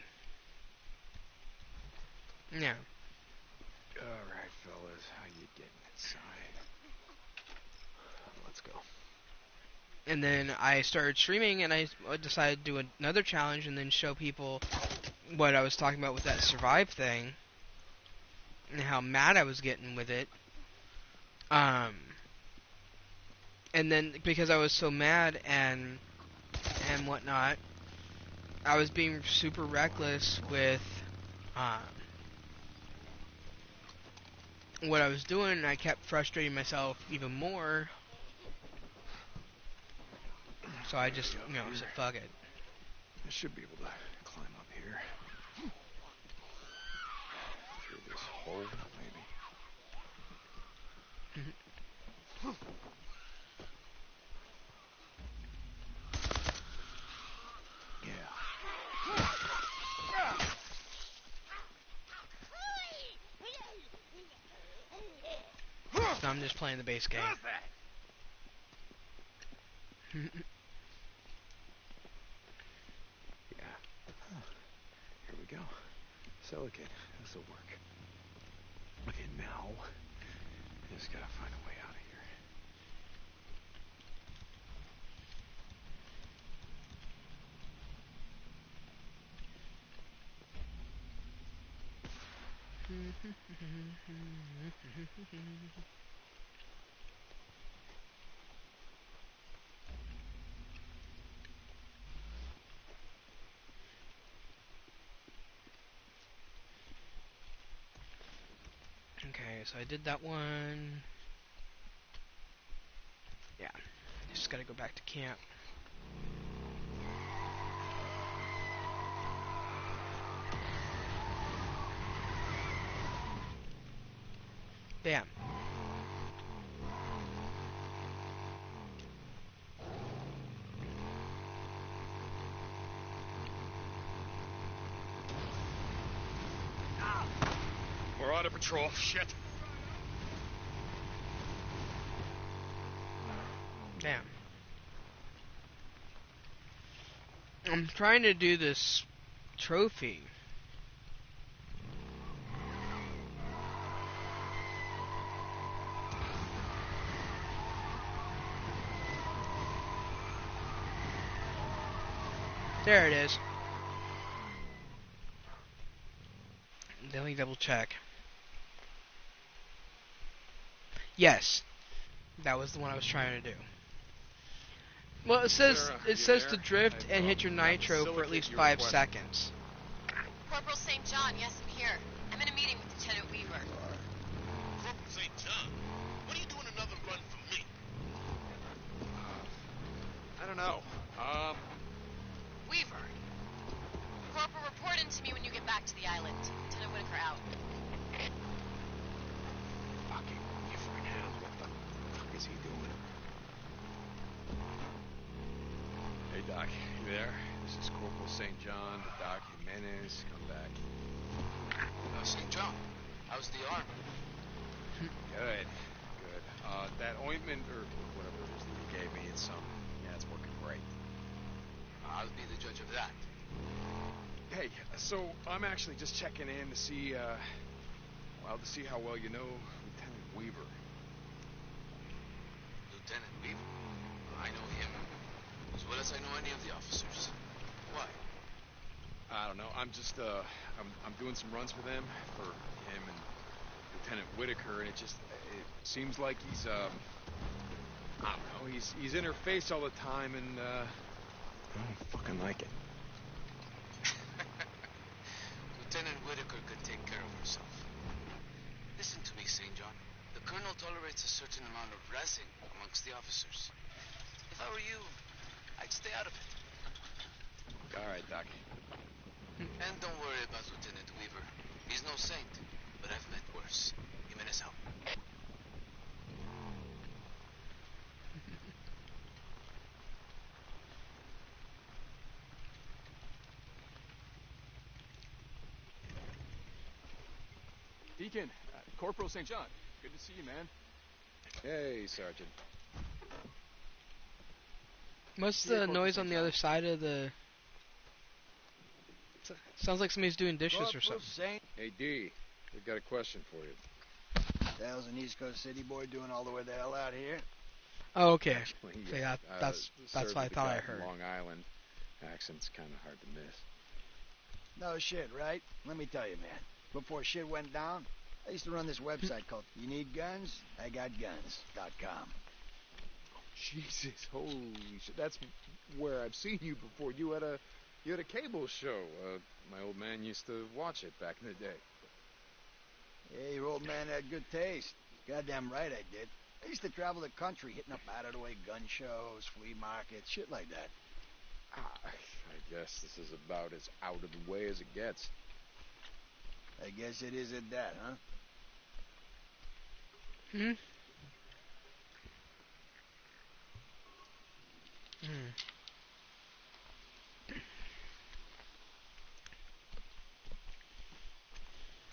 [SPEAKER 1] Yeah.
[SPEAKER 2] Alright, fellas, how you getting inside? Let's go.
[SPEAKER 1] And then I started streaming, and I decided to do another challenge and then show people what I was talking about with that Survive thing, and how mad I was getting with it. And then because I was so mad and whatnot, I was being super reckless with what I was doing, and I kept frustrating myself even more. So I just, said fuck it.
[SPEAKER 2] I should be able to climb up here. Through this hole, maybe.
[SPEAKER 1] So I'm just playing the base game.
[SPEAKER 2] Yeah. Here we go. Silicate. This'll work. Okay, now I just gotta find a way out of here.
[SPEAKER 1] Okay, so I did that one. Yeah, just gotta go back to camp. Damn.
[SPEAKER 8] of patrol. Shit.
[SPEAKER 1] Damn. I'm trying to do this trophy. There it is. Let me double check. Yes, that was the one I was trying to do. Well, it says to drift and hit your nitro for at least 5 seconds.
[SPEAKER 3] Corporal St. John, yes, I'm here. I'm in a meeting with Lieutenant Weaver.
[SPEAKER 13] Corporal St. John, what are you doing another run from me?
[SPEAKER 2] I don't know.
[SPEAKER 3] Weaver. Corporal, report in to me when you get back to the island. Lieutenant Whitaker out.
[SPEAKER 2] Fucking Weaver now. What the fuck is he doing? Hey, Doc, you there? This is Corporal St. John, the Doc Jimenez. Come back.
[SPEAKER 4] St. John, how's the arm?
[SPEAKER 2] Good, good. That ointment, or whatever it is that you gave me, it's working great.
[SPEAKER 4] I'll be the judge of that.
[SPEAKER 2] Hey, so I'm actually just checking in to see, to see how well you know Lieutenant Weaver.
[SPEAKER 4] Lieutenant Weaver? I know him as well as I know any of the officers. Why?
[SPEAKER 2] I don't know. I'm just, I'm doing some runs with him, for him and Lieutenant Whitaker, and it seems like he's, I don't know, he's in her face all the time, and, I don't fucking like it.
[SPEAKER 4] Lieutenant Whitaker can take care of herself. Listen to me, St. John. The Colonel tolerates a certain amount of razzing amongst the officers. If I were you, I'd stay out of it.
[SPEAKER 2] All right, Doc.
[SPEAKER 4] And don't worry about Lieutenant Weaver. He's no saint, but I've met worse. Jimenez out.
[SPEAKER 10] Deacon, Corporal St. John. Good to see you, man.
[SPEAKER 2] Hey, Sergeant.
[SPEAKER 1] What's the noise on the other side of the... Sounds like somebody's doing dishes or something.
[SPEAKER 5] Hey, D, we've got a question for you.
[SPEAKER 9] The hell's an East Coast city boy doing all the way the hell out here?
[SPEAKER 1] Oh, okay.
[SPEAKER 2] Actually,
[SPEAKER 1] See, that's
[SPEAKER 2] served
[SPEAKER 1] what I
[SPEAKER 2] with the
[SPEAKER 1] thought
[SPEAKER 2] guy
[SPEAKER 1] I
[SPEAKER 2] from
[SPEAKER 1] heard.
[SPEAKER 2] Long Island. Accent's kind of hard to miss.
[SPEAKER 9] No shit, right? Let me tell you, man. Before shit went down, I used to run this website called You Need Guns? I Got Guns.com.
[SPEAKER 2] Jesus, holy shit! That's where I've seen you before. You had a cable show. My old man used to watch it back in the day.
[SPEAKER 9] Yeah, your old man had good taste. Goddamn right I did. I used to travel the country hitting up out-of-the-way gun shows, flea markets, shit like that.
[SPEAKER 2] I guess this is about as out of the way as it gets.
[SPEAKER 9] I guess it is at that, huh?
[SPEAKER 1] Hmm?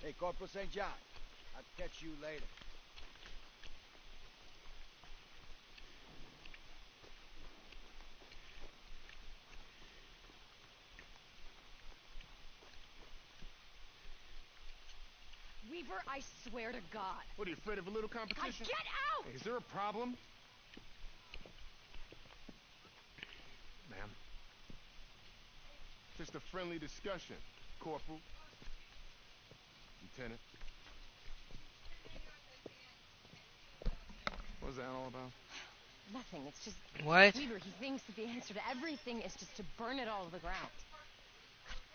[SPEAKER 9] Hey, Corporal St. John. I'll catch you later.
[SPEAKER 17] Weaver, I swear to God.
[SPEAKER 13] What, are you afraid of a little competition?
[SPEAKER 17] Get out!
[SPEAKER 13] Hey, is there a problem? Ma'am. Just a friendly discussion, Corporal. Lieutenant. What was that all about?
[SPEAKER 17] Nothing. It's just...
[SPEAKER 1] What?
[SPEAKER 17] Weaver, he thinks that the answer to everything is just to burn it all to the ground.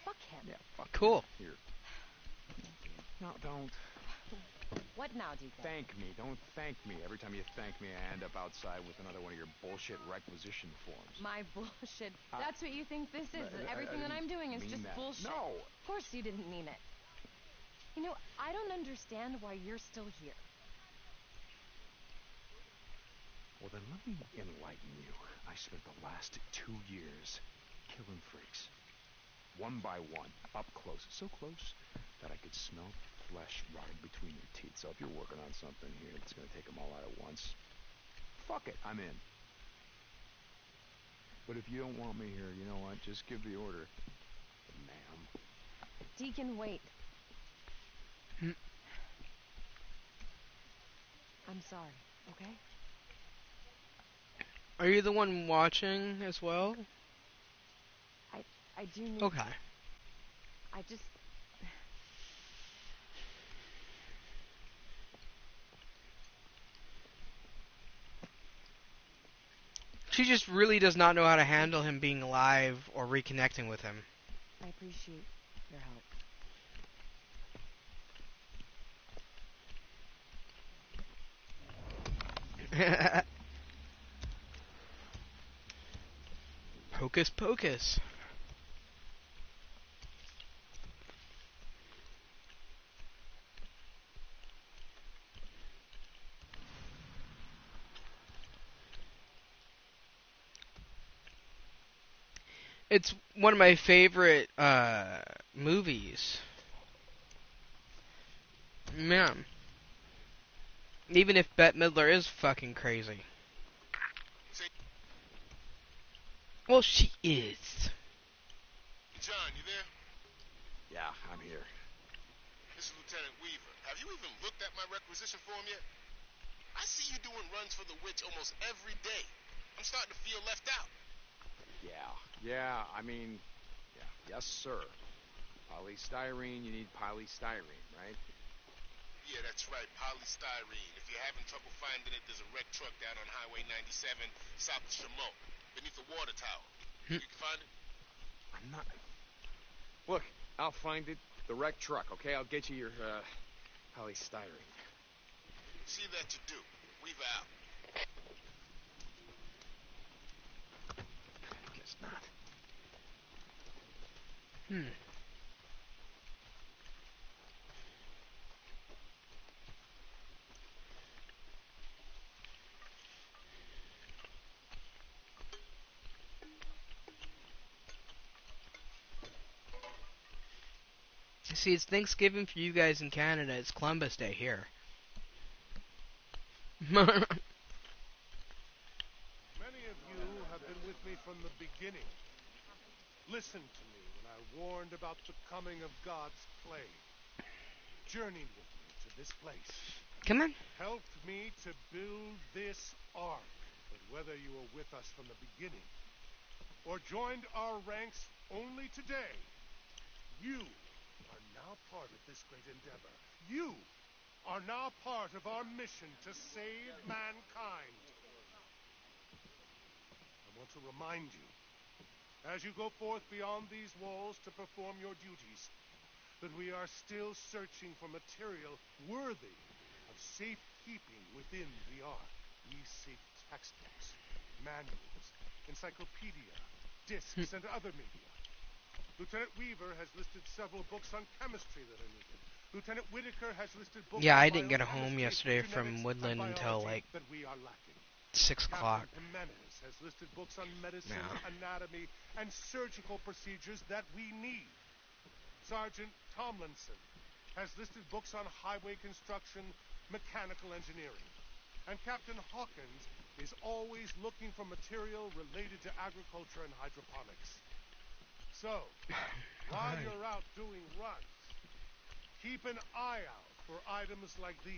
[SPEAKER 17] Fuck him.
[SPEAKER 2] Yeah, fuck
[SPEAKER 1] Cool.
[SPEAKER 2] him. Here. No, don't.
[SPEAKER 17] What now, Deacon?
[SPEAKER 2] Thank me. Don't thank me. Every time you thank me, I end up outside with another one of your bullshit requisition forms.
[SPEAKER 17] My bullshit. That's what you think this is. Everything that I'm doing is just
[SPEAKER 2] that.
[SPEAKER 17] bullshit.
[SPEAKER 2] No.
[SPEAKER 17] Of course you didn't mean it. You know, I don't understand why you're still here.
[SPEAKER 2] Well, then let me enlighten you. I spent the last 2 years killing freaks. One by one, up close. So close that I could smell
[SPEAKER 5] flesh rotting between your teeth. So if you're working on something here that's going to take them all out at once, fuck it, I'm in. But if you don't want me here, you know what? Just give the order, ma'am.
[SPEAKER 17] Deacon, wait.
[SPEAKER 1] Hmm.
[SPEAKER 17] I'm sorry, okay?
[SPEAKER 1] Are you the one watching as well?
[SPEAKER 17] I do need...
[SPEAKER 1] Okay.
[SPEAKER 17] I just...
[SPEAKER 1] She just really does not know how to handle him being alive or reconnecting with him.
[SPEAKER 17] I appreciate your help.
[SPEAKER 1] Hocus pocus. It's one of my favorite movies. Man. Even if Bette Midler is fucking crazy. Well, she is.
[SPEAKER 13] John, you there?
[SPEAKER 5] Yeah, I'm here.
[SPEAKER 13] This is Lieutenant Weaver. Have you even looked at my requisition form yet? I see you doing runs for the witch almost every day. I'm starting to feel left out.
[SPEAKER 5] Yeah, I mean, yes, sir. Polystyrene, you need polystyrene, right?
[SPEAKER 13] Yeah, that's right, polystyrene. If you're having trouble finding it, there's a wrecked truck down on Highway 97, south of Chamont, beneath the water tower. You can find it?
[SPEAKER 5] I'm not... Look, I'll find it. The wrecked truck, okay? I'll get you your, polystyrene.
[SPEAKER 13] See that you do. Weaver out.
[SPEAKER 5] Guess not.
[SPEAKER 1] See, it's Thanksgiving for you guys in Canada. It's Columbus Day here.
[SPEAKER 12] Many of you have been with me from the beginning. Listened to me when I warned about the coming of God's plague. Journeyed with me to this place.
[SPEAKER 1] Come on.
[SPEAKER 12] Helped me to build this ark. But whether you were with us from the beginning or joined our ranks only today, you are now part of this great endeavor. You are now part of our mission to save mankind. I want to remind you, as you go forth beyond these walls to perform your duties, that we are still searching for material worthy of safekeeping within the ark. We seek textbooks, manuals, encyclopedia, discs, and other media. Lieutenant Weaver has listed several books on chemistry that are needed. Lieutenant Whitaker has listed books
[SPEAKER 1] Yeah,
[SPEAKER 12] on
[SPEAKER 1] I didn't get home
[SPEAKER 12] biochemistry,
[SPEAKER 1] yesterday
[SPEAKER 12] genetics,
[SPEAKER 1] from
[SPEAKER 12] and
[SPEAKER 1] Woodland until
[SPEAKER 12] biology
[SPEAKER 1] like
[SPEAKER 12] that we are lacking.
[SPEAKER 1] 6 o'clock.
[SPEAKER 12] Captain Jimenez has listed books on medicine,
[SPEAKER 1] Yeah.
[SPEAKER 12] anatomy, and surgical procedures that we need. Sergeant Tomlinson has listed books on highway construction, mechanical engineering. And Captain Hawkins is always looking for material related to agriculture and hydroponics. So, while you're out doing runs, keep an eye out for items like these.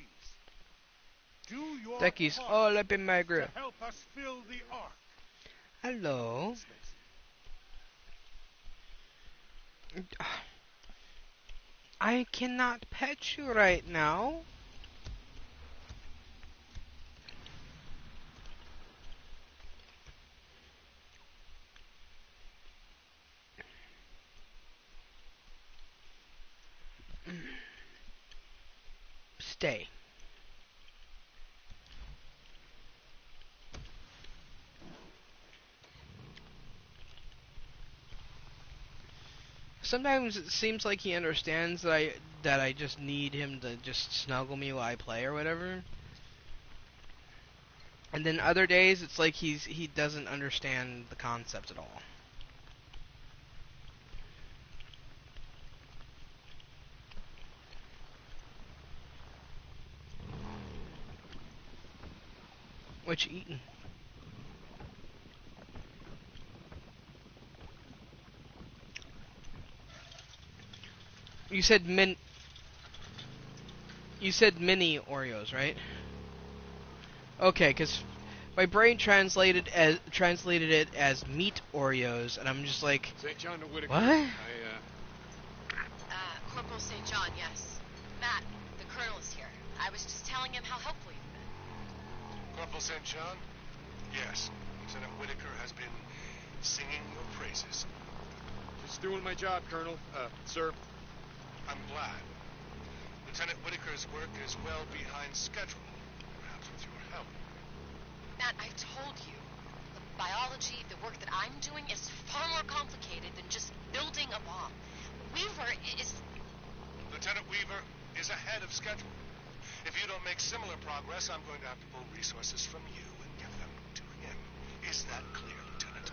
[SPEAKER 12] Do your
[SPEAKER 1] Ducky's
[SPEAKER 12] part
[SPEAKER 1] all up in my grill.
[SPEAKER 12] to help us fill the ark.
[SPEAKER 1] Hello. I cannot pet you right now. Stay. Sometimes it seems like he understands that I just need him to just snuggle me while I play or whatever. And then other days it's like he doesn't understand the concept at all. What you eating? You said You said mini Oreos, right? Okay, because my brain translated it as meat Oreos, and I'm just like,
[SPEAKER 2] St. John to Whitaker.
[SPEAKER 1] what?
[SPEAKER 3] Corporal St. John, yes. Matt, the colonel is here. I was just telling him how helpful you've been.
[SPEAKER 12] Corporal St. John? Yes. Lieutenant Whitaker has been singing your praises.
[SPEAKER 2] Just doing my job, Colonel. Sir.
[SPEAKER 12] I'm glad. Lieutenant Whitaker's work is well behind schedule. Perhaps with your help.
[SPEAKER 3] Matt, I told you. The biology, the work that I'm doing is far more complicated than just building a bomb. Weaver is...
[SPEAKER 12] Lieutenant Weaver is ahead of schedule. If you don't make similar progress, I'm going to have to pull resources from you and give them to him. Is that clear, Lieutenant?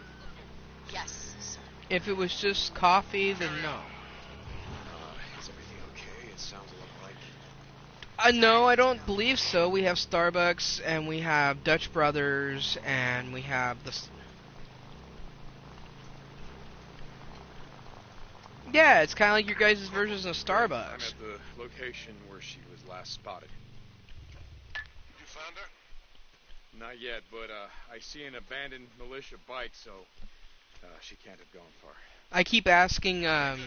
[SPEAKER 3] Yes, sir.
[SPEAKER 1] If it was just coffee, then no.
[SPEAKER 2] Is everything okay? It sounds a lot like...
[SPEAKER 1] No, I don't believe so. We have Starbucks, and we have Dutch Brothers, and we have the... Yeah, it's kind of like your guys' versions of Starbucks.
[SPEAKER 2] I'm at the location where she was last spotted.
[SPEAKER 12] You found her?
[SPEAKER 2] Not yet, but I see an abandoned militia bike, so she can't have gone far.
[SPEAKER 1] I keep asking,
[SPEAKER 12] Carry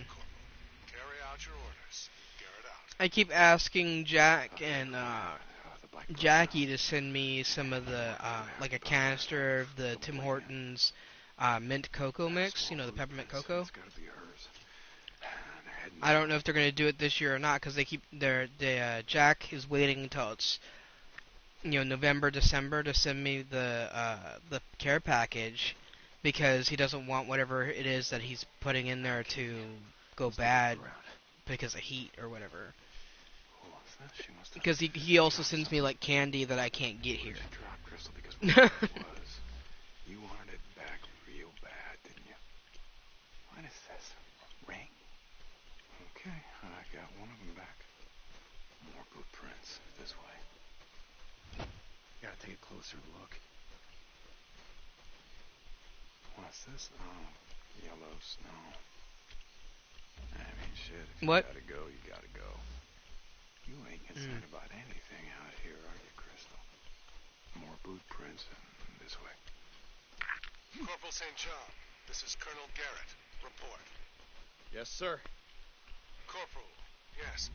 [SPEAKER 12] out your orders. Garrett out.
[SPEAKER 1] I keep asking Jack and Jackie to send me some of the, like a canister of the Tim Hortons mint cocoa mix. You know, the peppermint cocoa. I don't know if they're gonna do it this year or not, because Jack is waiting until it's, November, December to send me the care package, because he doesn't want whatever it is that he's putting in there to go bad because of heat or whatever. Because he also sends me like candy that I can't get here.
[SPEAKER 6] You wanted it back real bad, didn't you? What is this? Ring? Okay, I got one of them back. More blueprints this way. Gotta take a closer look. What's this? Oh, yellow snow. I mean, shit, if you
[SPEAKER 1] What?
[SPEAKER 6] gotta go, you gotta go. You ain't concerned about anything out here, are you, Crystal? More blueprints and this way.
[SPEAKER 12] Corporal St. John, this is Colonel Garrett. Report.
[SPEAKER 2] Yes, sir.
[SPEAKER 12] Corporal, yes.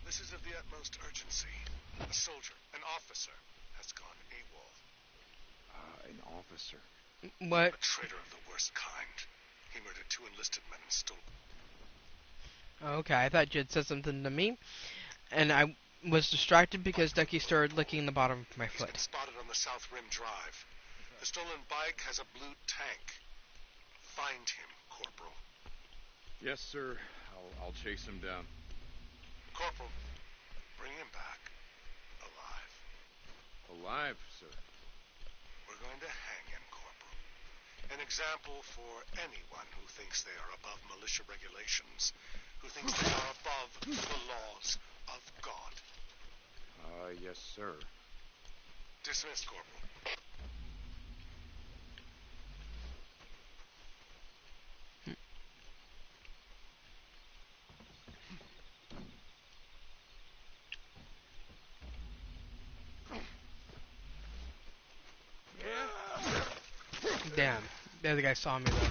[SPEAKER 12] This is of the utmost urgency. A soldier, an officer, has gone AWOL.
[SPEAKER 6] An officer?
[SPEAKER 1] What?
[SPEAKER 12] A traitor of the worst kind. He murdered 2 enlisted men and stole...
[SPEAKER 1] Okay, I thought you had said something to me, and I was distracted because Ducky started licking the bottom of my foot.
[SPEAKER 12] He's been spotted on the South Rim Drive. The stolen bike has a blue tank. Find him, Corporal.
[SPEAKER 2] Yes, sir. I'll chase him down.
[SPEAKER 12] Corporal, bring him back. Alive.
[SPEAKER 2] Alive, sir.
[SPEAKER 12] We're going to hang him, Corporal. An example for anyone who thinks they are above militia regulations, who thinks they are above the laws of God.
[SPEAKER 2] Yes, sir.
[SPEAKER 12] Dismissed, Corporal.
[SPEAKER 1] Damn, the other guy saw me though.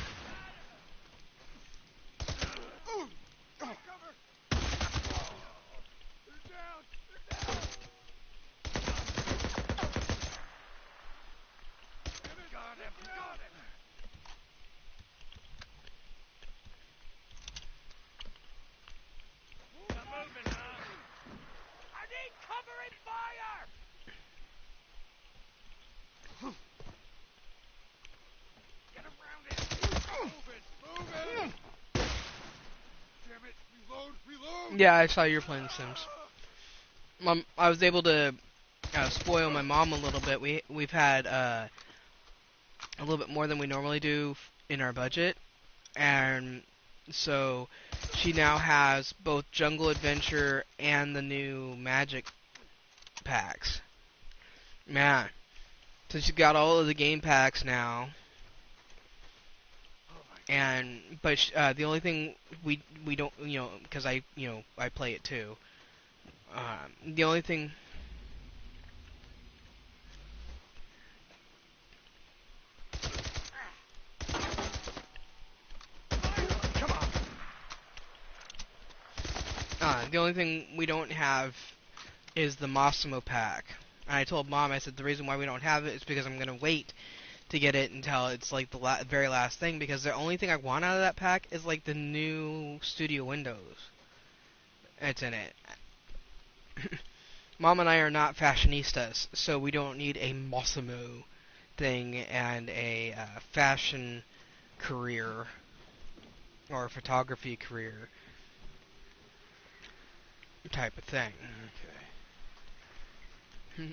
[SPEAKER 1] Yeah, I saw you were playing The Sims. I was able to spoil my mom a little bit. We've had a little bit more than we normally do in our budget, and so she now has both Jungle Adventure and the new Magic packs. Man, So she's got all of the game packs now. But the only thing we don't, because I play it too. The only thing. The only thing we don't have is the Massimo pack. And I told Mom, I said the reason why we don't have it is because I'm gonna wait to get it until it's like the very last thing, because the only thing I want out of that pack is like the new studio windows. It's in it. Mom and I are not fashionistas, so we don't need a Massimo thing and a fashion career or a photography career type of thing. Okay.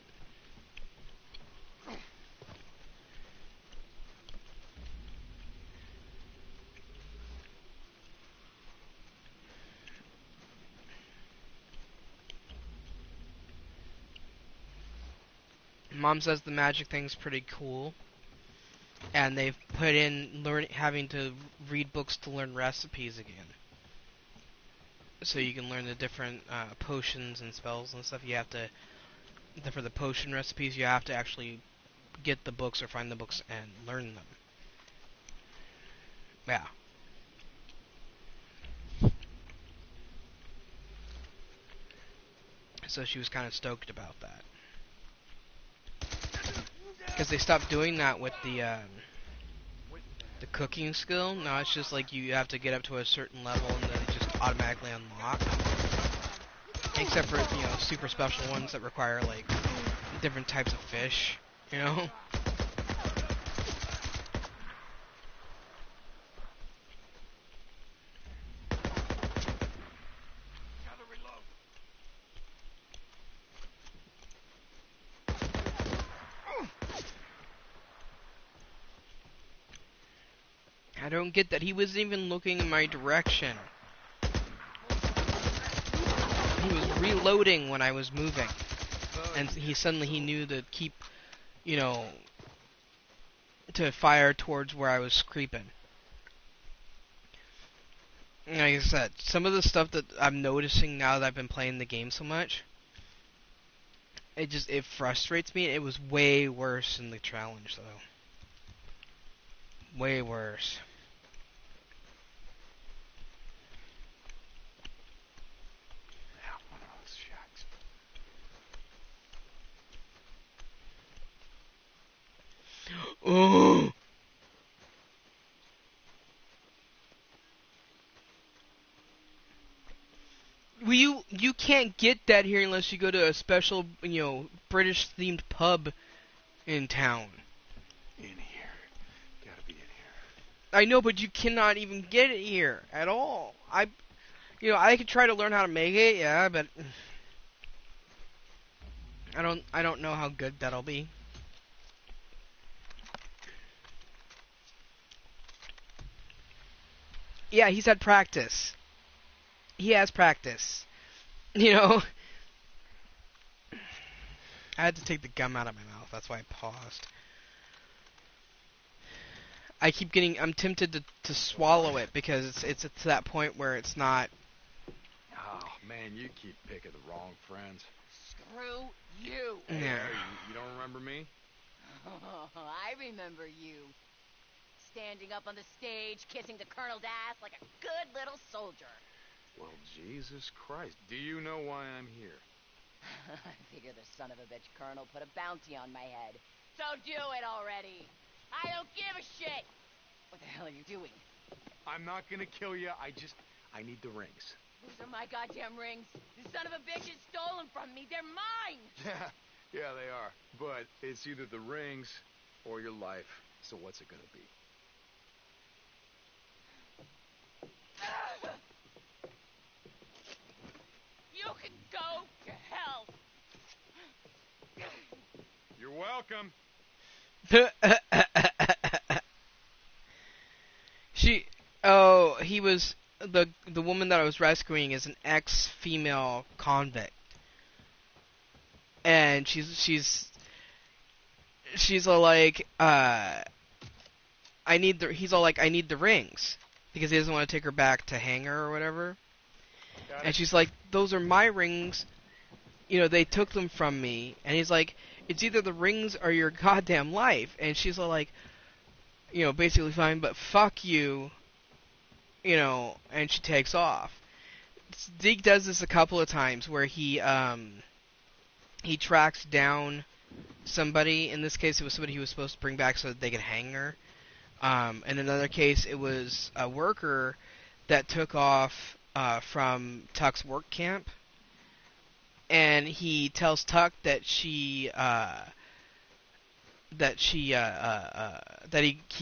[SPEAKER 1] Mom says the magic thing's pretty cool, and they've put in having to read books to learn recipes again. So you can learn the different potions and spells and stuff. You have to, for the potion recipes, you have to actually get the books or find the books and learn them. Yeah. So she was kind of stoked about that. Because they stopped doing that with the cooking skill. Now it's just like you have to get up to a certain level and then it just automatically unlock. Except for, super special ones that require, like, different types of fish, I don't get that he wasn't even looking in my direction. He was reloading when I was moving. And he knew to keep, to fire towards where I was creeping. Like I said, some of the stuff that I'm noticing now that I've been playing the game so much, it frustrates me. It was way worse in the challenge, though. Way worse. Oh! Well, you can't get that here unless you go to a special, British themed pub in town.
[SPEAKER 6] In here. Gotta be in here.
[SPEAKER 1] I know, but you cannot even get it here at all. I could try to learn how to make it, yeah, but I don't know how good that'll be. Yeah, he's had practice. He has practice. I had to take the gum out of my mouth, that's why I paused. I'm tempted to swallow it because it's to that point where it's not.
[SPEAKER 5] Oh, man, you keep picking the wrong friends.
[SPEAKER 17] Screw you.
[SPEAKER 1] Yeah.
[SPEAKER 5] You don't remember me?
[SPEAKER 17] Oh, I remember you. Standing up on the stage, kissing the colonel's ass like a good little soldier.
[SPEAKER 5] Well, Jesus Christ. Do you know why I'm here?
[SPEAKER 17] I figure the son of a bitch colonel put a bounty on my head. So do it already. I don't give a shit. What the hell are you doing?
[SPEAKER 5] I'm not gonna kill you. I need the rings.
[SPEAKER 17] Those are my goddamn rings. The son of a bitch has stolen from me. They're mine.
[SPEAKER 5] Yeah, they are. But it's either the rings or your life. So what's it gonna be?
[SPEAKER 17] You can go to hell.
[SPEAKER 5] You're welcome.
[SPEAKER 1] He was the woman that I was rescuing is an ex-female convict, and she's all like, he's all like, I need the rings. Because he doesn't want to take her back to hang her or whatever. And she's like, those are my rings. You know, they took them from me. And he's like, it's either the rings or your goddamn life. And she's all like, you know, basically fine, but fuck you. You know, and she takes off. Zeke does this a couple of times where he tracks down somebody. In this case, it was somebody he was supposed to bring back so that they could hang her. In another case, it was a worker that took off from Tuck's work camp, and he tells Tuck that he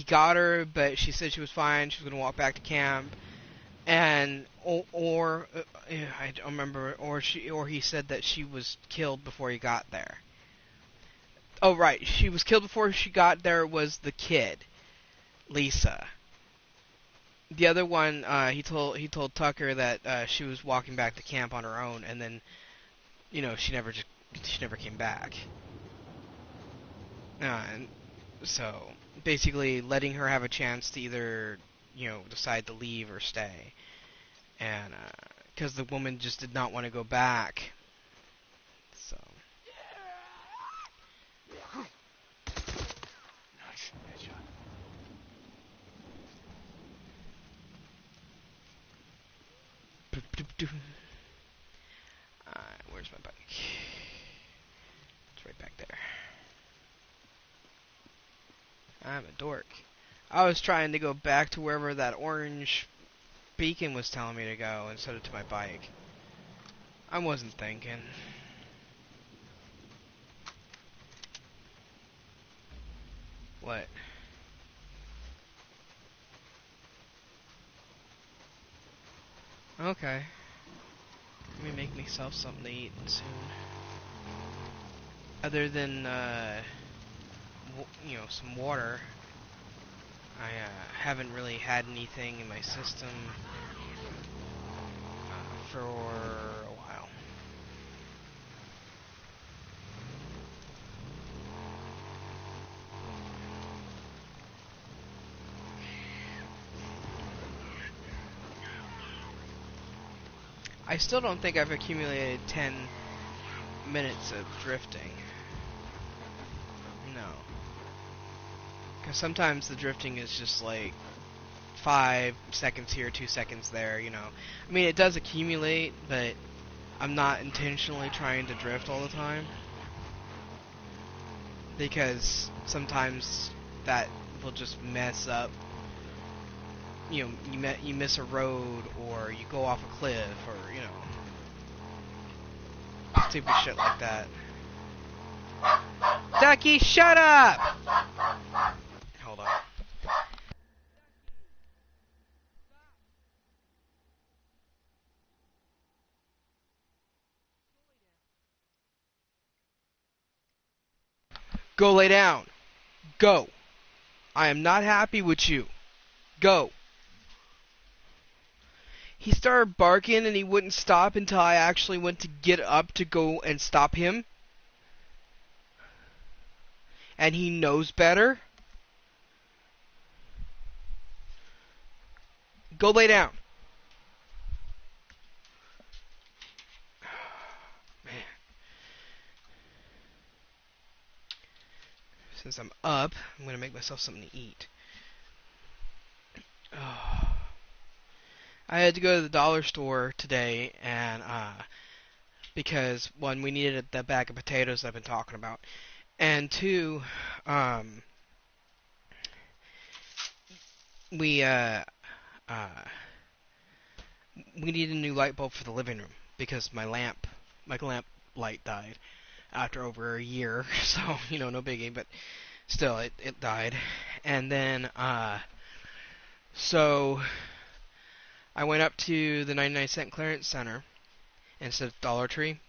[SPEAKER 1] got her, but she said she was fine. She was going to walk back to camp, and I don't remember, or he said that she was killed before he got there. Oh right, she was killed before she got there. Was the kid. Lisa. The other one, he told Tucker that she was walking back to camp on her own, and then, you know, she never came back. And so basically, letting her have a chance to either, you know, decide to leave or stay, and because the woman just did not want to go back. So. Where's my bike? It's right back there. I'm a dork. I was trying to go back to wherever that orange beacon was telling me to go instead of to my bike. I wasn't thinking. What? Okay. Let me make myself something to eat soon. Other than, you know, some water. I haven't really had anything in my system for a while. I still don't think I've accumulated 10 minutes of drifting. No. Because sometimes the drifting is just like 5 seconds here, 2 seconds there, you know. I mean, it does accumulate, but I'm not intentionally trying to drift all the time. Because sometimes that will just mess up. You know, you miss a road, or you go off a cliff, or, you know, stupid shit like that. Ducky, shut up! Hold on. Go lay down. Go. I am not happy with you. Go. He started barking and he wouldn't stop until I actually went to get up to go and stop him. And he knows better. Go lay down. Man. Since I'm up, I'm going to make myself something to eat. Oh. I had to go to the dollar store today, and because one, we needed the bag of potatoes I've been talking about, and two, we need a new light bulb for the living room because my lamp light died after over a year, so you know, no biggie, but still, it died, and then so I went up to the 99-cent clearance center instead of Dollar Tree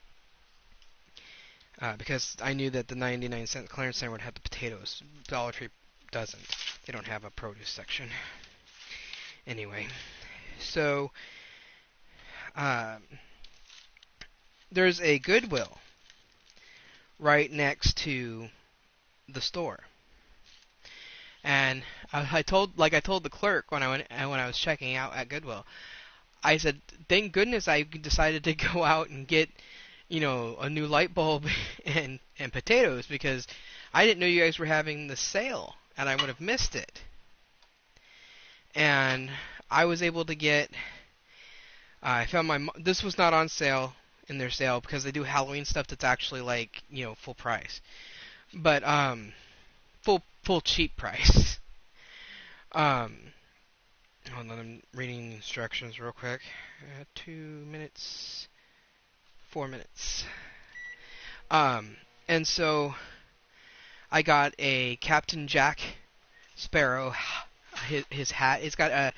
[SPEAKER 1] because I knew that the 99-cent clearance center would have the potatoes. Dollar Tree doesn't. They don't have a produce section. Anyway, so there's a Goodwill right next to the store. And I told the clerk when I was checking out at Goodwill, I said, thank goodness I decided to go out and get, a new light bulb and potatoes, because I didn't know you guys were having the sale, and I would have missed it. And I was able to get, I found this was not on sale in their sale, because they do Halloween stuff that's actually full price. But, full cheap price. Hold on, I'm reading the instructions real quick. 2 minutes, 4 minutes. And so I got a Captain Jack Sparrow, his hat. It's got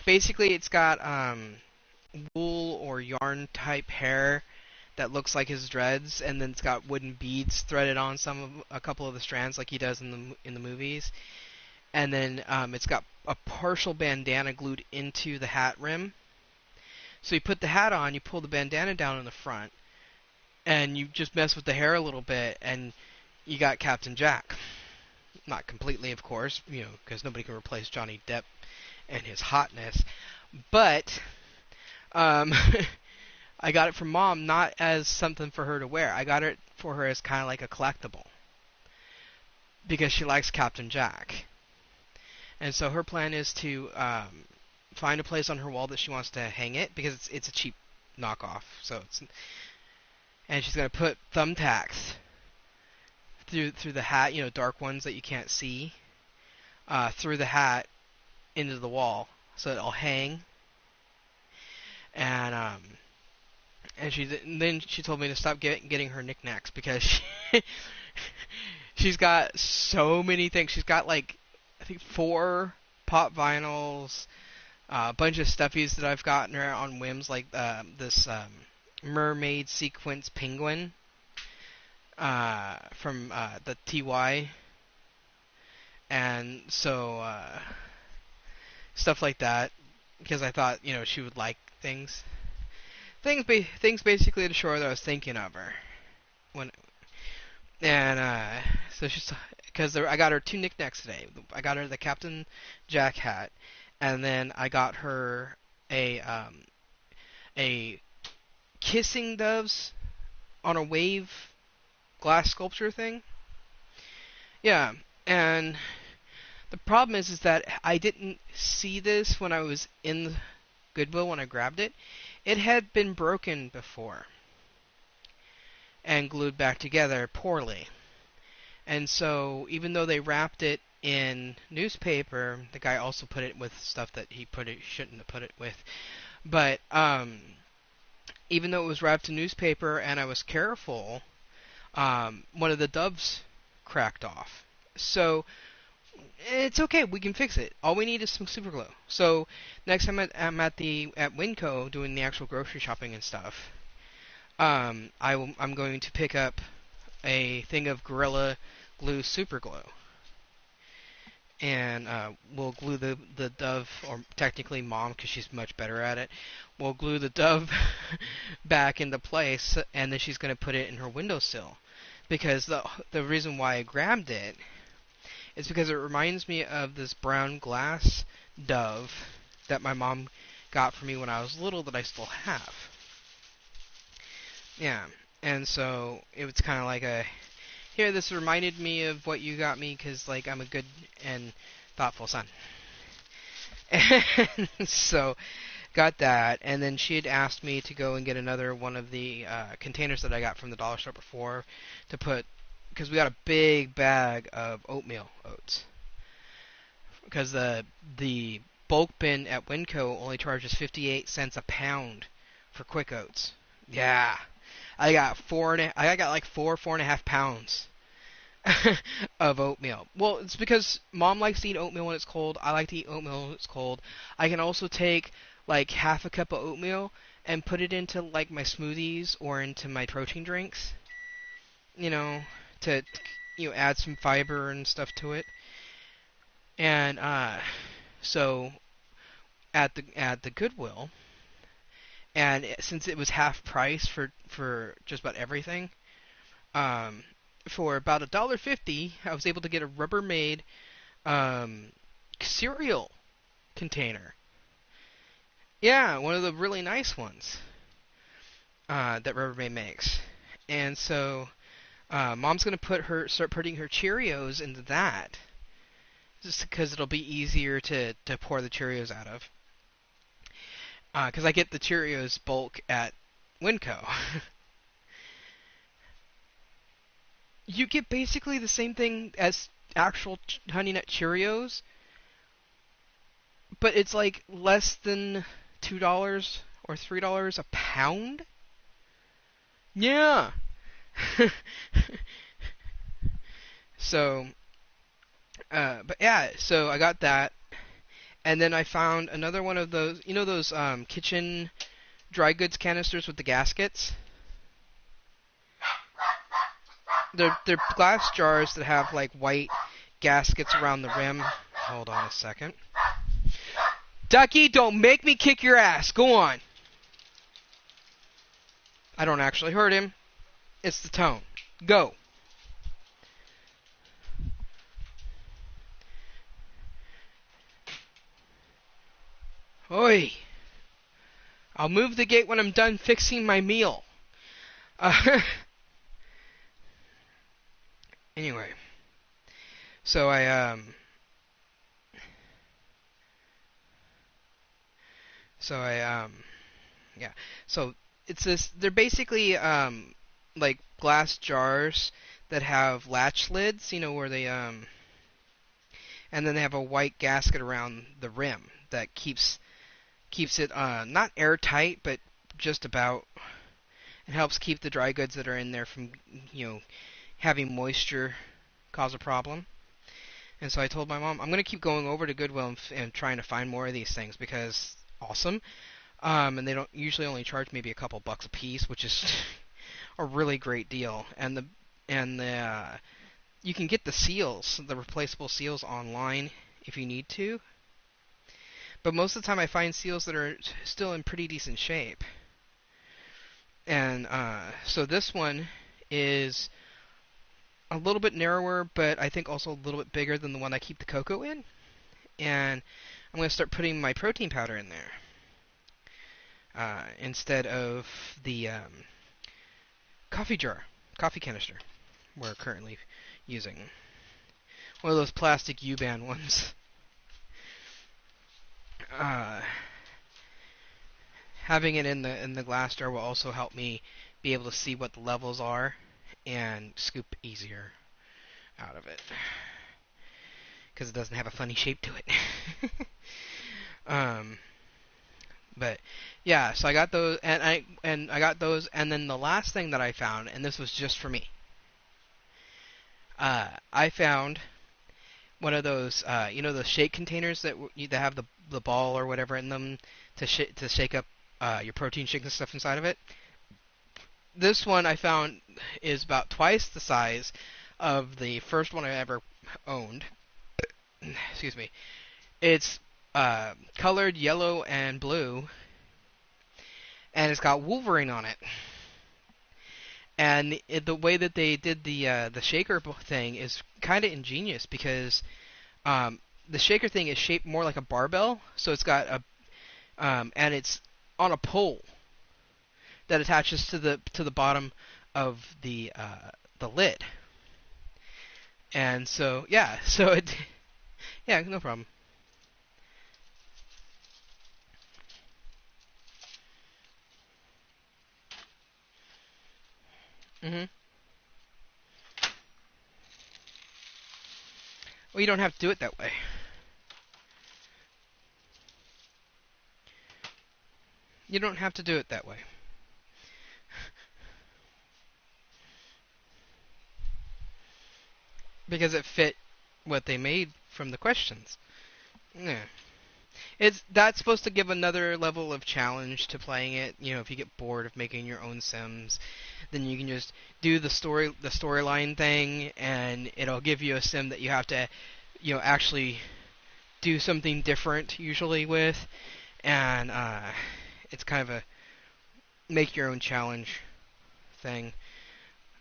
[SPEAKER 1] basically it's got wool or yarn type hair that looks like his dreads, and then it's got wooden beads threaded on a couple of the strands like he does in the movies. And then it's got a partial bandana glued into the hat rim. So you put the hat on, you pull the bandana down in the front, and you just mess with the hair a little bit, and you got Captain Jack. Not completely, of course, because nobody can replace Johnny Depp and his hotness. But I got it from Mom not as something for her to wear. I got it for her as kind of like a collectible, because she likes Captain Jack. And so her plan is to find a place on her wall that she wants to hang it, because it's a cheap knockoff. And she's going to put thumbtacks through the hat, dark ones that you can't see, through the hat into the wall, so it'll hang. And then she told me to stop getting her knickknacks, because she's got so many things. She's got I think 4 pop vinyls, a bunch of stuffies that I've gotten her on whims, like this mermaid sequence penguin from the TY, and so stuff like that, because I thought she would like things basically to show her that I was thinking of her so she's. Because I got her 2 knickknacks today. I got her the Captain Jack hat, and then I got her a kissing doves on a wave glass sculpture thing. Yeah, and the problem is that I didn't see this when I was in Goodwill when I grabbed it. It had been broken before and glued back together poorly. And so, even though they wrapped it in newspaper, the guy also put it with stuff that he shouldn't have put it with. But even though it was wrapped in newspaper and I was careful, one of the doves cracked off. So it's okay, we can fix it. All we need is some super glue. So next time I'm at Winco doing the actual grocery shopping and stuff, I'm going to pick up a thing of Gorilla Glue super glue, and we'll glue the dove, or technically Mom, because she's much better at it, we'll glue the dove back into place, and then she's going to put it in her windowsill. Because the reason why I grabbed it is because it reminds me of this brown glass dove that my mom got for me when I was little that I still have. Yeah, and so it was kind of like here, this reminded me of what you got me, because I'm a good and thoughtful son. And so got that, and then she had asked me to go and get another one of the containers that I got from the dollar store before to put, because we got a big bag of oatmeal oats. Because the bulk bin at Winco only charges 58 cents a pound for quick oats. Yeah. I got 4.5 pounds of oatmeal. Well, it's because Mom likes to eat oatmeal when it's cold. I like to eat oatmeal when it's cold. I can also take half a cup of oatmeal and put it into my smoothies or into my protein drinks. To add some fiber and stuff to it. And so at the Goodwill, and since it was half price for just about everything, for about $1.50, I was able to get a Rubbermaid cereal container. Yeah, one of the really nice ones that Rubbermaid makes. And so Mom's going to start putting her Cheerios into that, just because it'll be easier to pour the Cheerios out of. Because I get the Cheerios bulk at Winco. You get basically the same thing as actual Honey Nut Cheerios, but it's like less than $2 or $3 a pound? Yeah. So, but yeah, so I got that. And then I found another one of those, you know those kitchen dry goods canisters with the gaskets? They're glass jars that have like white gaskets around the rim. Hold on a second. Ducky, don't make me kick your ass. Go on. I don't actually hurt him. It's the tone. Go. Oi. I'll move the gate when I'm done fixing my meal. Anyway. So yeah. So it's this, they're basically like glass jars that have latch lids, you know, where they and then they have a white gasket around the rim that keeps it not airtight, but just about. It helps keep the dry goods that are in there from, you know, having moisture cause a problem. And so I told my mom, I'm going to keep going over to Goodwill and trying to find more of these things because awesome. And they don't usually only charge maybe a couple bucks a piece, which is a really great deal. And the you can get the seals, the replaceable seals online if you need to. But most of the time I find seals that are still in pretty decent shape. And so this one is a little bit narrower, but I think also a little bit bigger than the one I keep the cocoa in. And I'm going to start putting my protein powder in there instead of the coffee canister we're currently using. One of those plastic U-band ones. Having it in the glass jar will also help me be able to see what the levels are and scoop easier out of it, because it doesn't have a funny shape to it. But yeah, so I got those, and I got those, and then the last thing that I found, and this was just for me, I found one of those, you know, those shake containers that have the ball or whatever in them to shake up your protein shakes and stuff inside of it. This one I found is about twice the size of the first one I ever owned. Excuse me. It's colored yellow and blue, and it's got Wolverine on it. And the way that they did the shaker thing is kind of ingenious, because the shaker thing is shaped more like a barbell, so it's got a and it's on a pole that attaches to the bottom of the lid. And so yeah, yeah, no problem. Well, you don't have to do it that way. You don't have to do it that way. Because it fit what they made from the questions. Yeah. That's supposed to give another level of challenge to playing it. You know, if you get bored of making your own Sims, then you can just do the storyline thing, and it'll give you a Sim that you have to, you know, actually do something different usually with, and it's kind of a make your own challenge thing.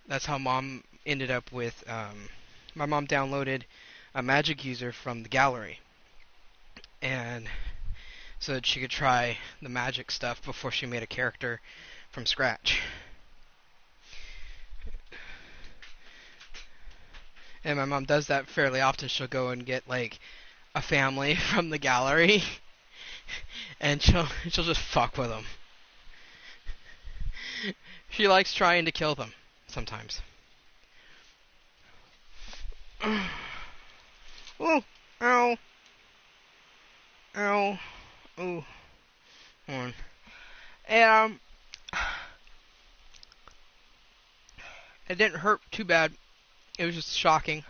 [SPEAKER 1] That's how Mom ended up with my mom downloaded a magic user from the gallery, and so that she could try the magic stuff before she made a character from scratch. And my mom does that fairly often. She'll go and get like a family from the gallery, and she'll just fuck with them. She likes trying to kill them sometimes. Ooh, ow, ow, ooh, hold on. And it didn't hurt too bad. It was just shocking.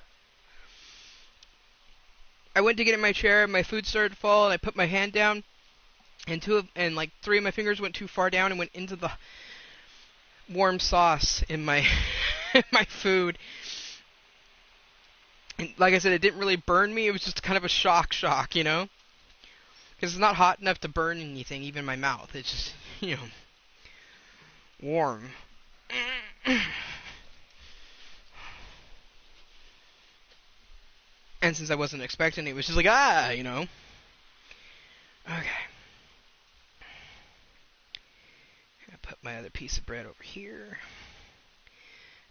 [SPEAKER 1] I went to get in my chair, and my food started to fall, and I put my hand down, and like 3 of my fingers went too far down and went into the warm sauce in my my food. And like I said, it didn't really burn me. It was just kind of a shock, you know? Because it's not hot enough to burn anything, even my mouth. It's just, you know, warm. And since I wasn't expecting it, was just like, you know. Okay. I put my other piece of bread over here.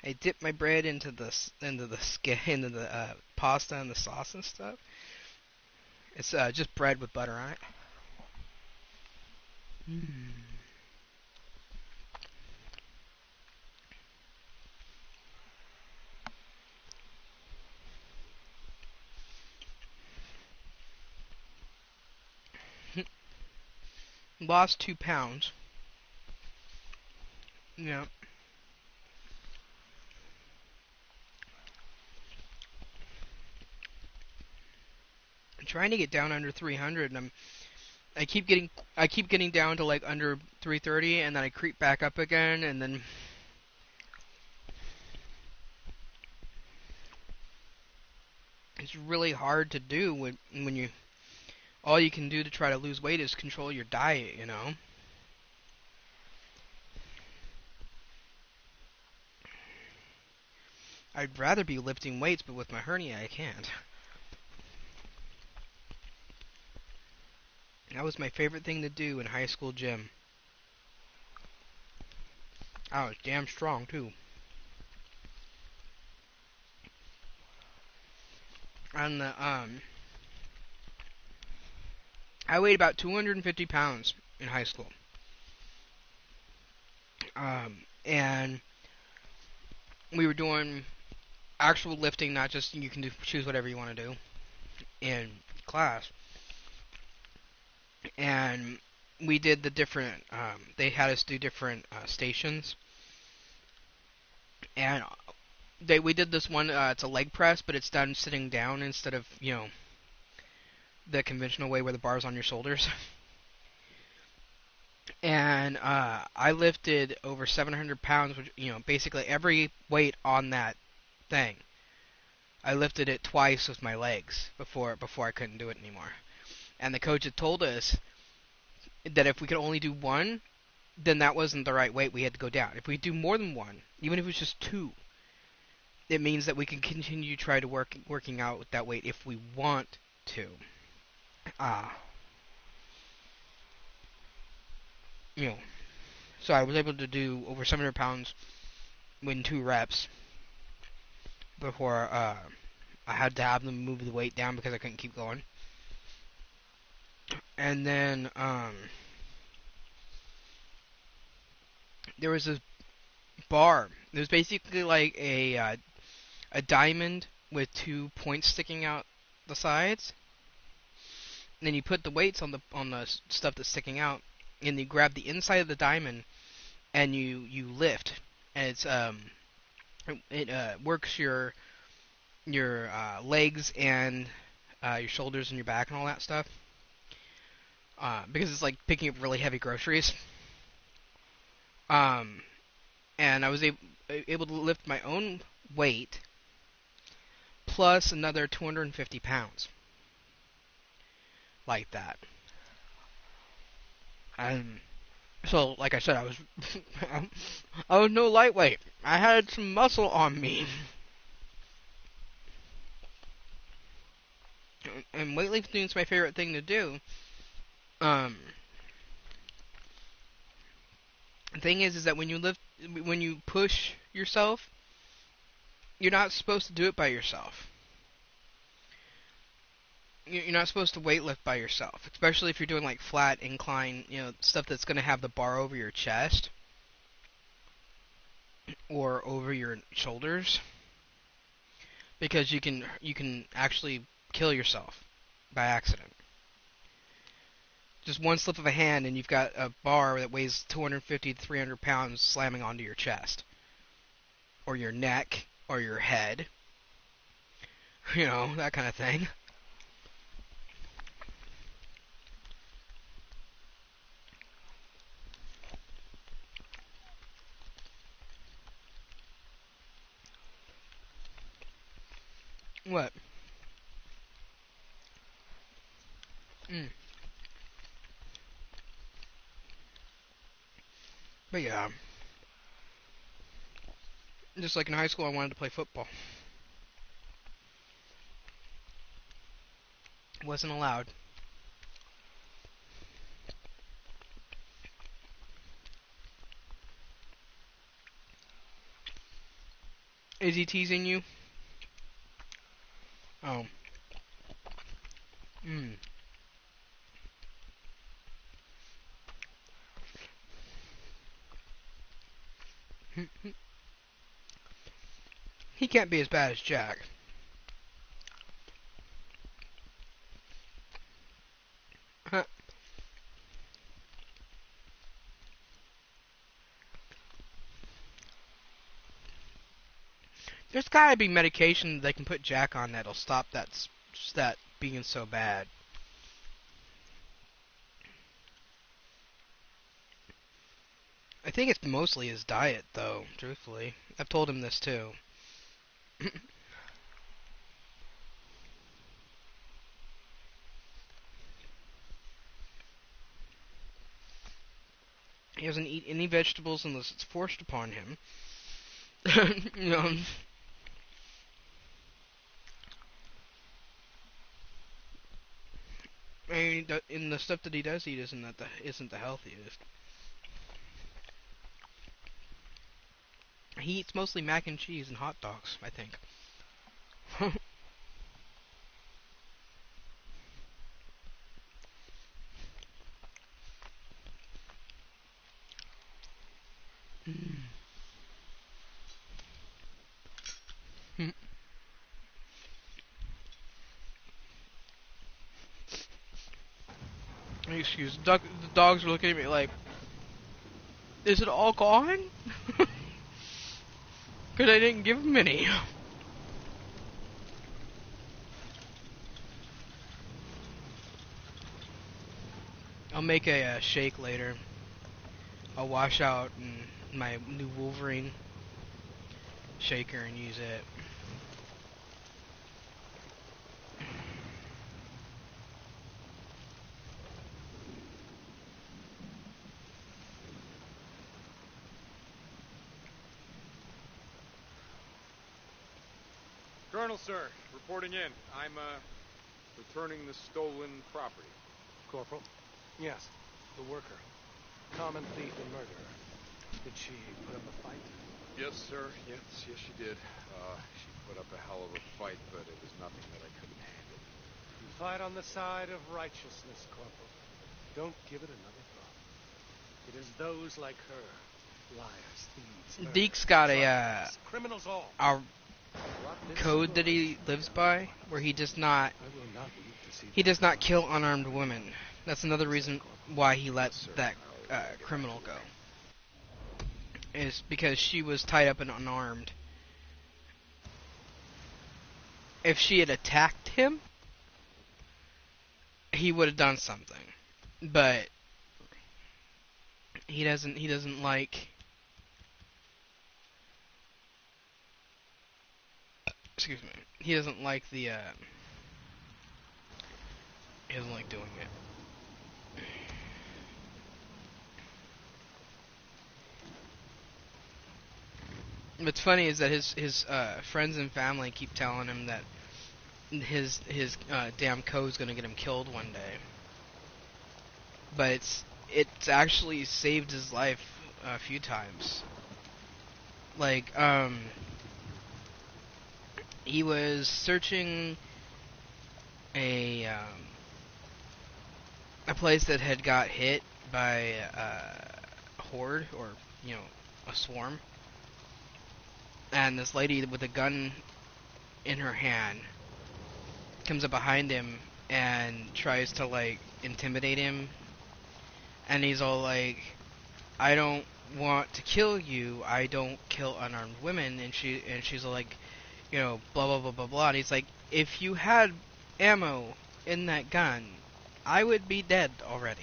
[SPEAKER 1] I dip my bread into the pasta and the sauce and stuff. It's just bread with butter on it. Lost 2 pounds. Yeah. I'm trying to get down under 300, and I keep getting down to like under 330, and then I creep back up again, and then it's really hard to do when you all you can do to try to lose weight is control your diet, you know. I'd rather be lifting weights, but with my hernia I can't. That was my favorite thing to do in high school gym. I was damn strong too. And I weighed about 250 pounds in high school. And we were doing actual lifting, not just you can choose whatever you want to do in class. And we did the different, they had us do different stations. And we did this one, it's a leg press, but it's done sitting down instead of, you know, the conventional way where the bar's on your shoulders. And I lifted over 700 pounds, which, you know, basically every weight on that thing. I lifted it twice with my legs before I couldn't do it anymore. And the coach had told us that if we could only do one, then that wasn't the right weight. We had to go down. If we do more than one, even if it was just 2, it means that we can continue to try to working out with that weight if we want to. You know, so I was able to do over 700 pounds in 2 reps before I had to have them move the weight down because I couldn't keep going. And then there was this bar. It was basically like a diamond with 2 points sticking out the sides. And then you put the weights on the stuff that's sticking out, and you grab the inside of the diamond, and you lift. And it's it works your legs and your shoulders and your back and all that stuff. Because it's like picking up really heavy groceries. And I was able to lift my own weight plus another 250 pounds. Like that. And so, like I said, I was no lightweight. I had some muscle on me. and weightlifting is my favorite thing to do. The thing is that when you push yourself, you're not supposed to do it by yourself. You're not supposed to weightlift by yourself, especially if you're doing like flat incline, stuff that's going to have the bar over your chest or over your shoulders, because you can actually kill yourself by accident. Just one slip of a hand and you've got a bar that weighs 250 to 300 pounds slamming onto your chest or your neck or your head, that kind of thing. What? But yeah. Just like in high school, I wanted to play football. Wasn't allowed. Is he teasing you? Oh. He can't be as bad as Jack. Huh. There's gotta be medication they can put Jack on that'll stop that being so bad. I think it's mostly his diet, though, truthfully. I've told him this, too. He doesn't eat any vegetables unless it's forced upon him. I mean, in the stuff that he does eat isn't the healthiest. He eats mostly mac and cheese and hot dogs, I think. Excuse me, the dogs are looking at me like, is it all gone? Because I didn't give them any. I'll make a shake later. I'll wash out my new Wolverine shaker and use it.
[SPEAKER 2] Colonel, sir, reporting in. I'm, returning the stolen property.
[SPEAKER 12] Corporal? Yes, the worker. Common thief and murderer. Did she put up a fight?
[SPEAKER 2] Yes, sir. Yes, she did. She put up a hell of a fight, but it was nothing that I couldn't handle.
[SPEAKER 12] You fight on the side of righteousness, Corporal. Don't give it another thought. It is those like her, liars, thieves,
[SPEAKER 1] Deke's got a
[SPEAKER 12] criminals all.
[SPEAKER 1] Code that he lives by, where he does not kill unarmed women. That's another reason why he let that criminal go. Is because she was tied up and unarmed. If she had attacked him, he would have done something. But he doesn't like. Excuse me. He doesn't like the. He doesn't like doing it. What's funny is that his friends and family keep telling him that his damn code's gonna get him killed one day. But it's actually saved his life a few times. Like, he was searching a place that had got hit by a horde, or, you know, a swarm. And this lady with a gun in her hand comes up behind him and tries to, like, intimidate him. And he's all like, I don't want to kill you, I don't kill unarmed women. And she's all like, you know, blah blah blah blah blah. And he's like, if you had ammo in that gun, I would be dead already.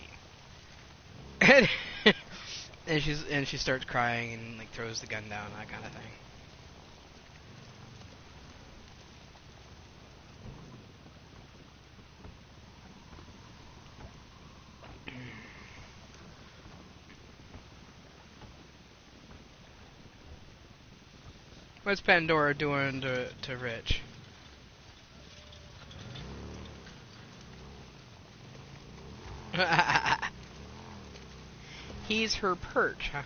[SPEAKER 1] And and she starts crying and, like, throws the gun down, that kind of thing. What's Pandora doing to Rich? He's her perch, huh?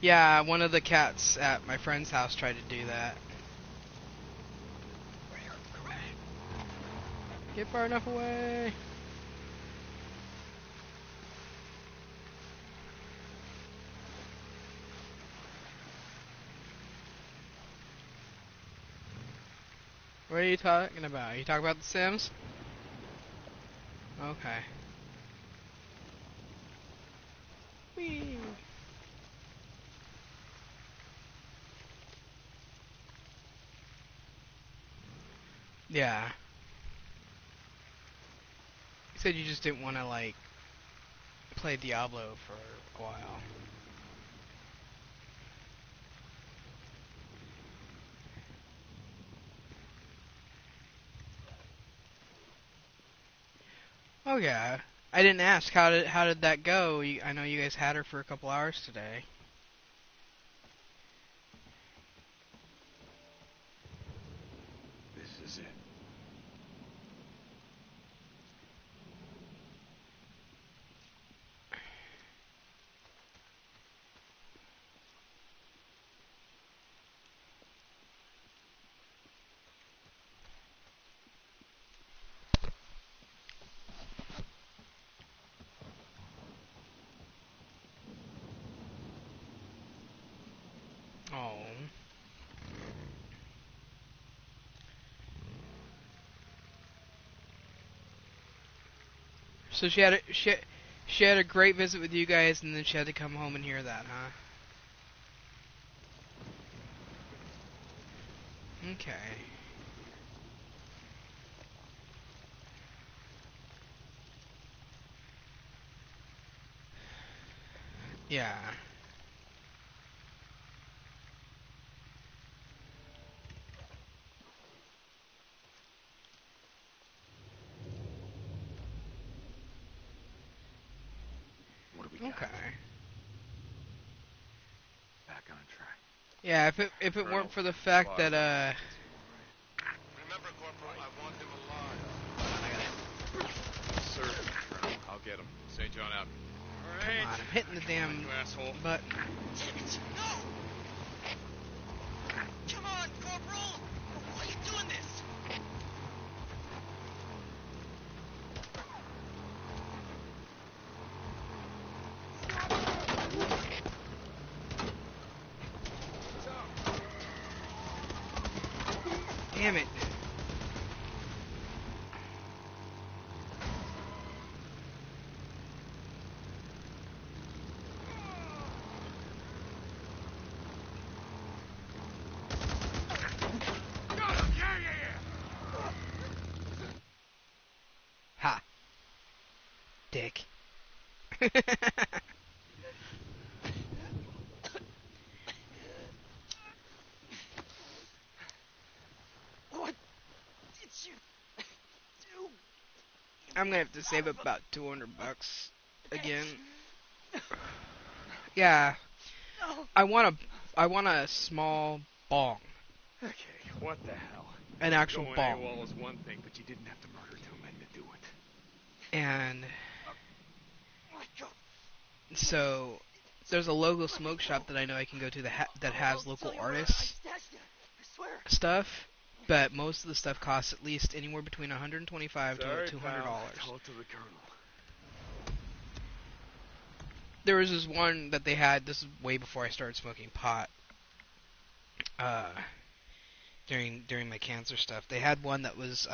[SPEAKER 1] Yeah, one of the cats at my friend's house tried to do that. Get far enough away. What are you talking about? You talking about The Sims? Okay. Whee. Yeah. You said you just didn't want to, like, play Diablo for a while. Oh yeah. I didn't ask, how did that go? I know you guys had her for a couple hours today.
[SPEAKER 6] This is it.
[SPEAKER 1] Oh. So she had a great visit with you guys, and then she had to come home and hear that, huh? Okay. Yeah.
[SPEAKER 6] What do we got?
[SPEAKER 1] Okay.
[SPEAKER 6] Back on track.
[SPEAKER 1] Yeah, if it weren't for the fact that
[SPEAKER 13] Remember, Corporal, I want him alive.
[SPEAKER 2] Sir, Colonel, I'll get him. St. John out.
[SPEAKER 1] Come on, I'm hitting the damn
[SPEAKER 2] You asshole.
[SPEAKER 1] button.
[SPEAKER 15] Damn it! No! Come on, Corporal! Why are you doing this?
[SPEAKER 1] Damn it. Ha. Dick.
[SPEAKER 15] What did you do?
[SPEAKER 1] I'm gonna have to save about $200 again. Yeah. I want a small bong.
[SPEAKER 2] Okay, what the hell?
[SPEAKER 1] An actual
[SPEAKER 2] Going
[SPEAKER 1] bong.
[SPEAKER 2] AWOL is one thing, but you didn't have to murder 2 men to do it.
[SPEAKER 1] And so there's a local smoke shop that I know I can go to that has local artists stuff, but most of the stuff costs at least anywhere between $125 to $200.
[SPEAKER 2] Tell it to the colonel.
[SPEAKER 1] There was this one that they had. This is way before I started smoking pot. During my cancer stuff, they had one that was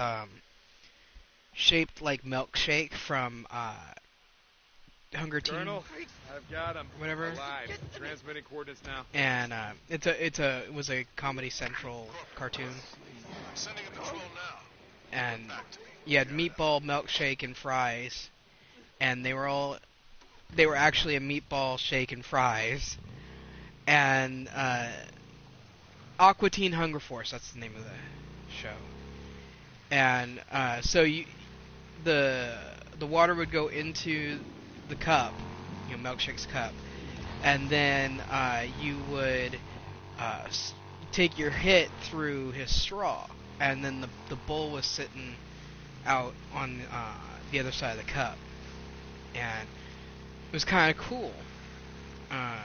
[SPEAKER 1] shaped like milkshake from Hunger Team.
[SPEAKER 2] Colonel, I've got him.
[SPEAKER 1] Whatever.
[SPEAKER 2] Alive. Transmitting coordinates now.
[SPEAKER 1] And it was a Comedy Central cartoon.
[SPEAKER 13] Sending a patrol now.
[SPEAKER 1] And you had meatball, milkshake, and fries, and they were actually a meatball, shake, and fries. And Aqua Teen Hunger Force, that's the name of the show. And so the water would go into the cup, milkshake's cup, and then you would take your hit through his straw, and then the bowl was sitting out on the other side of the cup, and it was kind of cool. I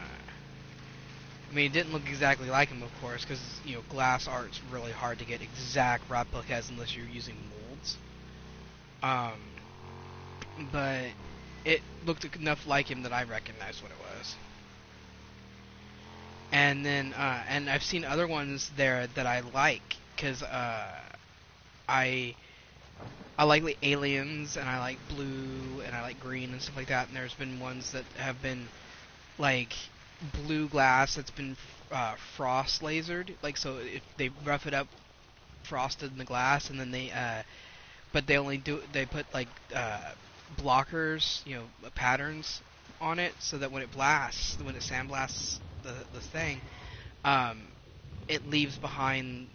[SPEAKER 1] mean, it didn't look exactly like him, of course, because glass art's really hard to get exact replicas unless you're using molds. But it looked enough like him that I recognized what it was. And then, and I've seen other ones there that I like, because I like the aliens, and I like blue, and I like green, and stuff like that. And there's been ones that have been like blue glass that's been frost lasered, like, so if they rough it up, frosted in the glass, and then but they put like blockers, patterns on it, so that when it sandblasts the thing, it leaves behind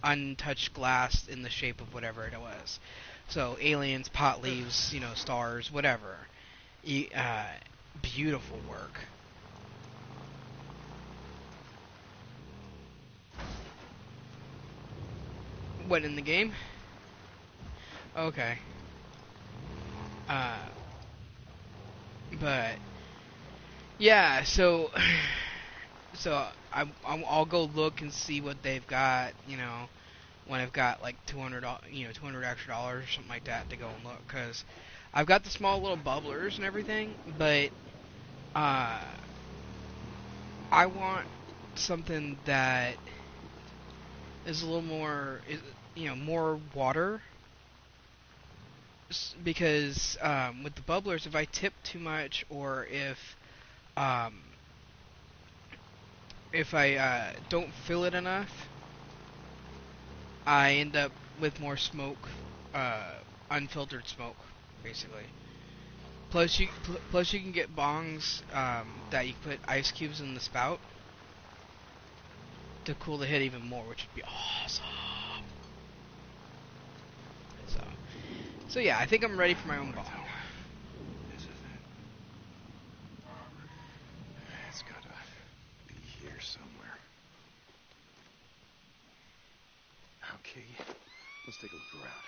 [SPEAKER 1] untouched glass in the shape of whatever it was. So aliens, pot leaves, stars, whatever. Beautiful work. What, in the game? Okay. But yeah, so I'll go look and see what they've got, when I've got like $200 extra dollars or something like that to go and look, because I've got the small little bubblers and everything, but I want something that is a little more, more water, because with the bubblers, if I tip too much, or if I don't fill it enough, I end up with more smoke, unfiltered smoke, basically. Plus you can get bongs that you put ice cubes in the spout to cool the head even more, which would be awesome. So yeah, I think I'm ready for my own bong.
[SPEAKER 5] This is it. It's gotta be here somewhere. Okay, let's take a look around.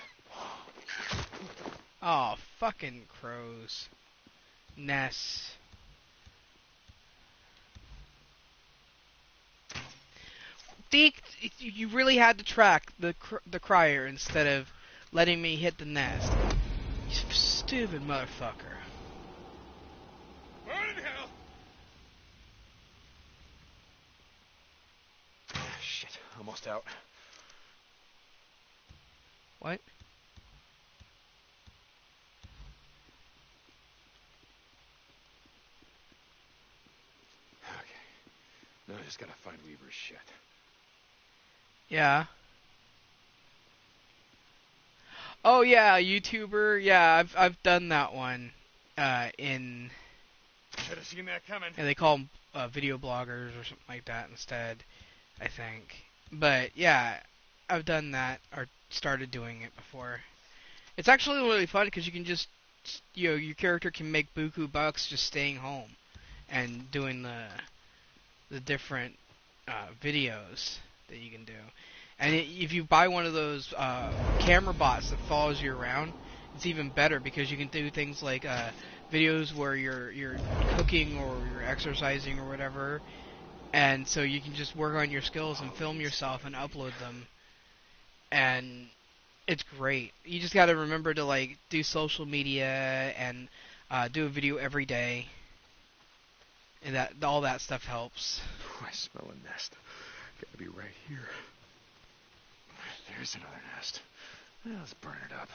[SPEAKER 1] Oh, fucking crows. Nests. You really had to track the crier instead of letting me hit the nest. You stupid motherfucker.
[SPEAKER 13] Burn in hell!
[SPEAKER 5] Shit, almost out.
[SPEAKER 1] What?
[SPEAKER 5] Okay. Now I just gotta find Weaver's shit.
[SPEAKER 1] Yeah. Oh yeah, YouTuber. Yeah, I've done that one. In.
[SPEAKER 2] Should have seen that coming.
[SPEAKER 1] Yeah, they call them video bloggers or something like that instead, I think. But yeah, I've done that or started doing it before. It's actually really fun because you can just, your character can make buku bucks just staying home and doing the different videos that you can do. And if you buy one of those camera bots that follows you around, it's even better because you can do things like videos where you're cooking or you're exercising or whatever, and so you can just work on your skills and film yourself and upload them. And it's great. You just got to remember to like do social media and do a video every day, and that all that stuff helps.
[SPEAKER 5] I smell a nest. Gotta be right here. There's another nest. Well, let's burn it up.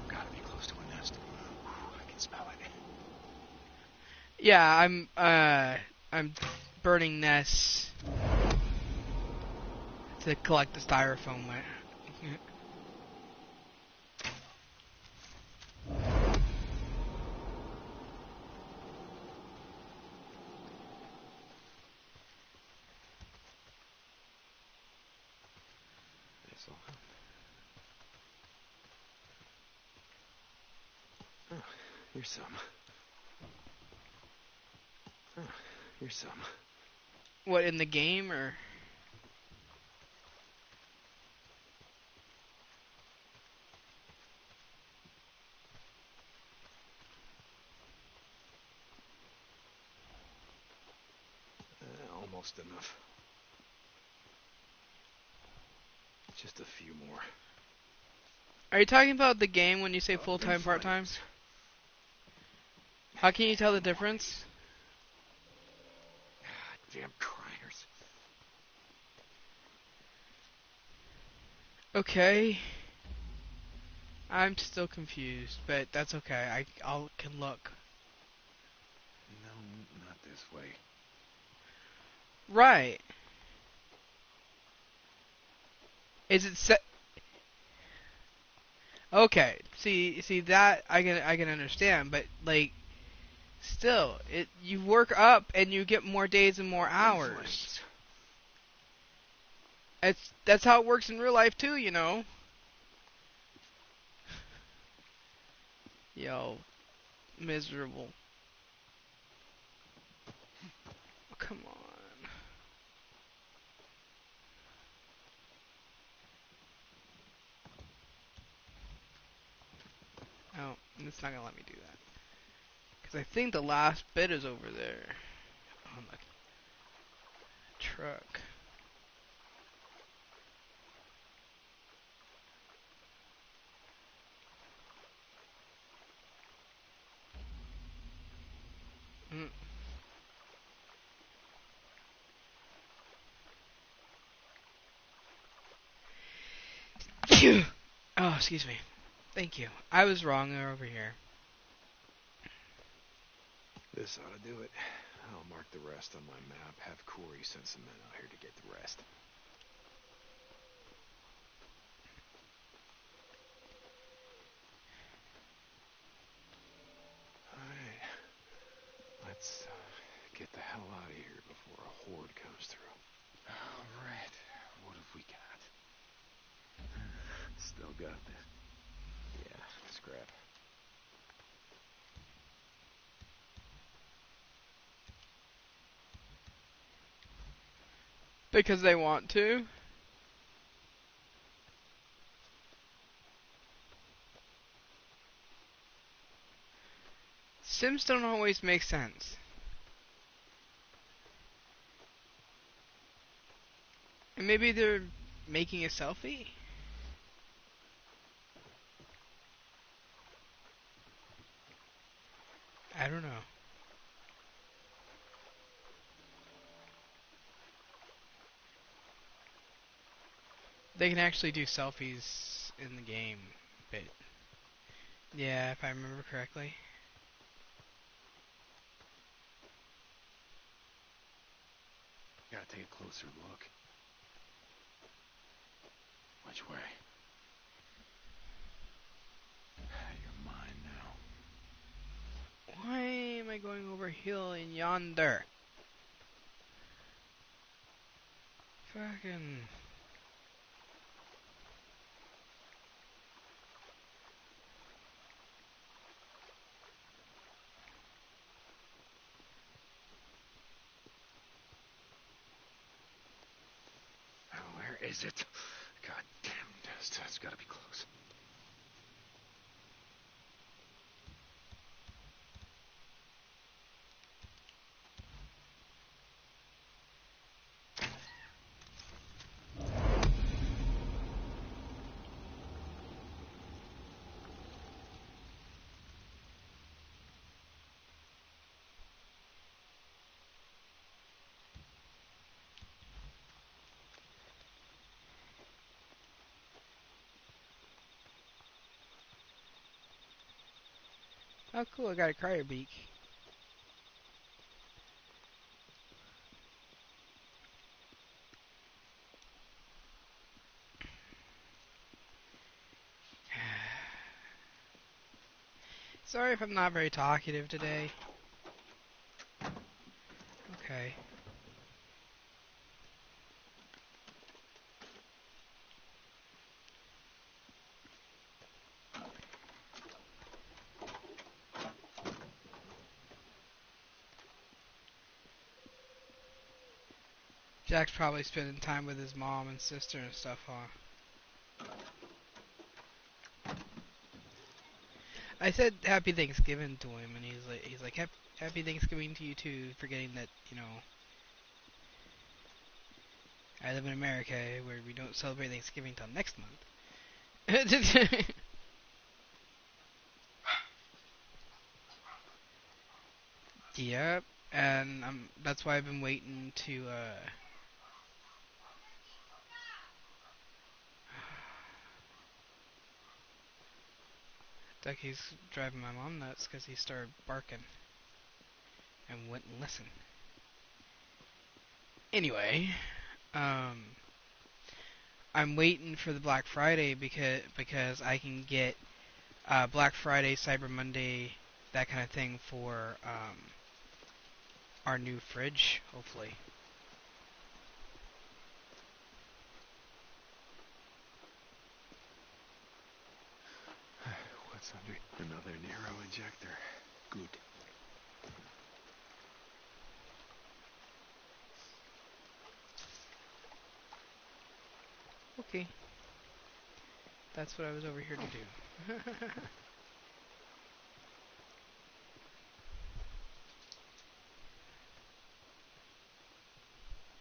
[SPEAKER 5] Gotta be close to a nest. I can smell it.
[SPEAKER 1] Yeah, I'm burning nests to collect the styrofoam.
[SPEAKER 5] Oh, here's some. Oh, here's some.
[SPEAKER 1] What, in the game, or?
[SPEAKER 5] Almost enough. Just a few more.
[SPEAKER 1] Are you talking about the game when you say full-time, part-time? How can you tell the difference?
[SPEAKER 5] Damn criers.
[SPEAKER 1] Okay. I'm still confused, but that's okay. I can look.
[SPEAKER 5] No, not this way.
[SPEAKER 1] Right. Is it set? Okay. See that I can understand, but like, still, you work up and you get more days and more hours. That's how it works in real life too, you know. Yo, miserable. Oh, come on. Oh, it's not gonna let me do that. Because I think the last bit is over there. On the truck. Mm. Phew! Oh, excuse me. Thank you. I was wrong. They're over here.
[SPEAKER 5] This ought to do it. I'll mark the rest on my map. Have Corey send some men out here to get the rest. Alright. Let's get the hell out of here before a horde comes through.
[SPEAKER 6] Alright. What have we got?
[SPEAKER 5] Still got this. Yeah, scrap.
[SPEAKER 1] Because they want to. Sims don't always make sense. And maybe they're making a selfie? I don't know. They can actually do selfies in the game, but yeah, if I remember correctly.
[SPEAKER 5] Gotta take a closer look. Which way? You're mine now.
[SPEAKER 1] Why am I going over hill in yonder? Fucking...
[SPEAKER 6] is it? God damn, that's gotta be close.
[SPEAKER 1] Oh, cool, I got a crier beak. Sorry if I'm not very talkative today. Okay. Jack's probably spending time with his mom and sister and stuff, huh? I said Happy Thanksgiving to him, and he's like Happy Thanksgiving to you too, forgetting that, you know, I live in America where we don't celebrate Thanksgiving till next month. Yep, and that's why I've been waiting to Ducky's driving my mom nuts because he started barking and wouldn't listen. Anyway, I'm waiting for the Black Friday because I can get Black Friday, Cyber Monday, that kind of thing for our new fridge, hopefully.
[SPEAKER 6] What's under another Nero injector? Good.
[SPEAKER 1] Okay. That's what I was over here to do.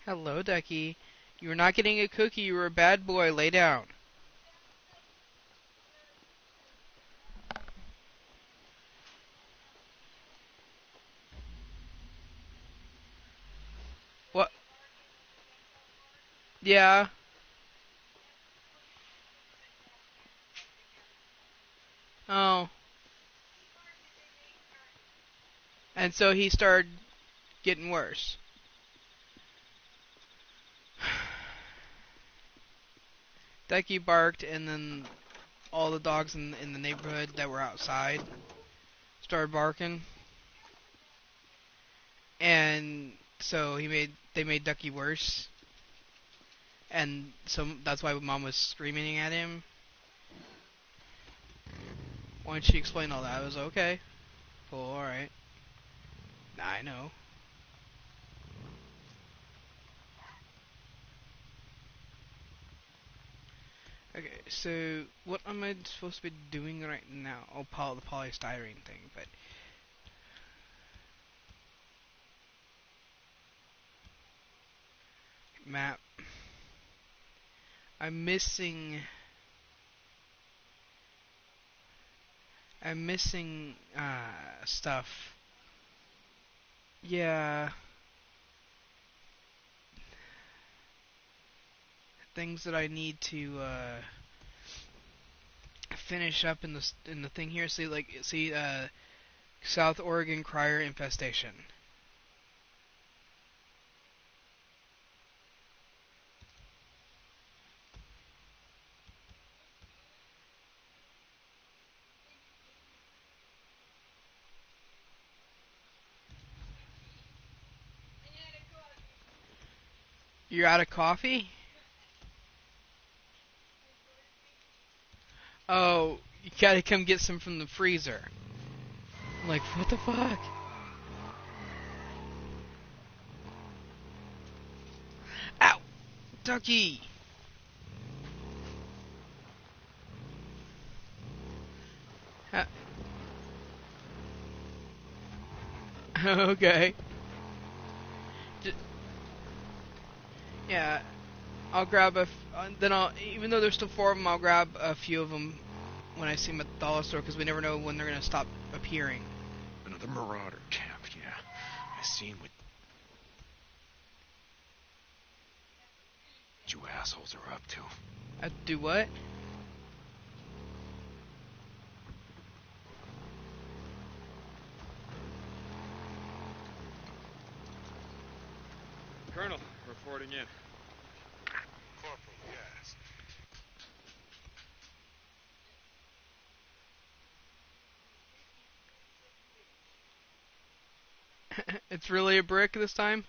[SPEAKER 1] Hello, Ducky. You were not getting a cookie. You were a bad boy. Lay down. What? Yeah. Oh. And so he started getting worse. Ducky barked, and then all the dogs in the neighborhood that were outside started barking. And so they made Ducky worse. And so that's why Mom was screaming at him. Once she explained all that, I was okay. Cool, alright. I know. Okay, so what am I supposed to be doing right now? Oh, the polystyrene thing, but... Map. I'm missing stuff. Yeah. Things that I need to finish up in the thing here. See South Oregon crier infestation. You're out of coffee? Oh, you gotta come get some from the freezer. I'm like, what the fuck? Ow! Ducky! Ha- okay. Yeah, I'll grab then I'll, even though there's still 4 of them, I'll grab a few of them when I see them at the dollar store, because we never know when they're gonna stop appearing.
[SPEAKER 6] Another marauder camp, yeah. I seen what you assholes are up to.
[SPEAKER 1] Do what?
[SPEAKER 2] Colonel, reporting in.
[SPEAKER 13] Corporal, yes.
[SPEAKER 1] It's really a brick this time?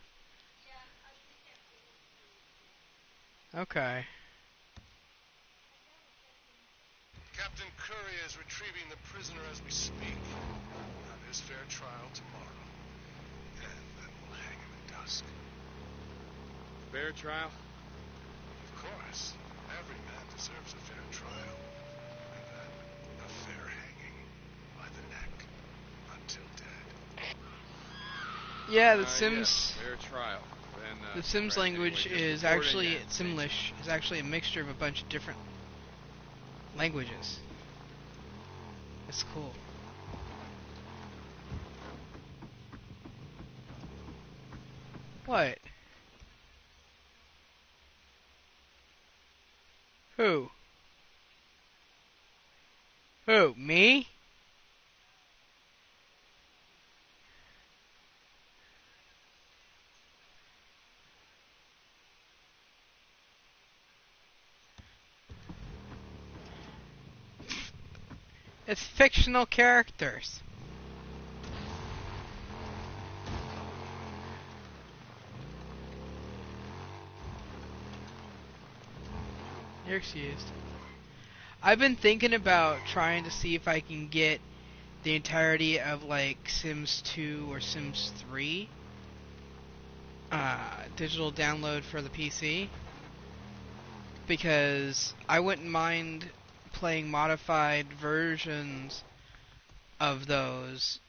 [SPEAKER 1] Okay.
[SPEAKER 13] Captain Courier is retrieving the prisoner as we speak. Now, there's fair trial tomorrow. And then we'll hang him at dusk.
[SPEAKER 2] Fair trial?
[SPEAKER 13] Of course. Every man deserves a fair trial. And then a fair hanging by the neck until dead.
[SPEAKER 1] Yeah, the Sims.
[SPEAKER 2] Yeah, fair trial. Then,
[SPEAKER 1] the Sims
[SPEAKER 2] right,
[SPEAKER 1] language
[SPEAKER 2] anyway,
[SPEAKER 1] is actually Simlish. Is actually a mixture of a bunch of different languages. It's cool. What? Who? Who? Me? It's fictional characters. You're excused. I've been thinking about trying to see if I can get the entirety of like Sims 2 or Sims 3 digital download for the PC, because I wouldn't mind playing modified versions of those.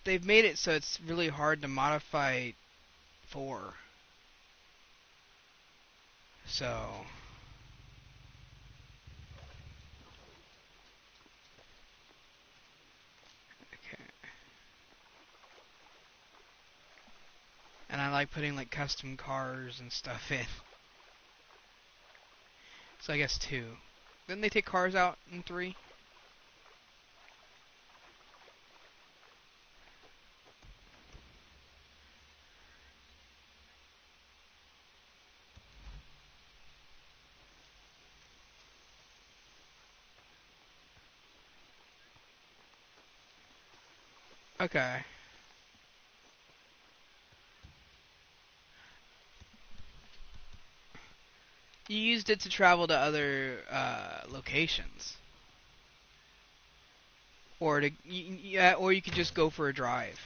[SPEAKER 1] They've made it so it's really hard to modify 4. So okay. And I like putting like custom cars and stuff in. So I guess 2. Didn't they take cars out in 3? Okay. You used it to travel to other locations, or to or you could just go for a drive,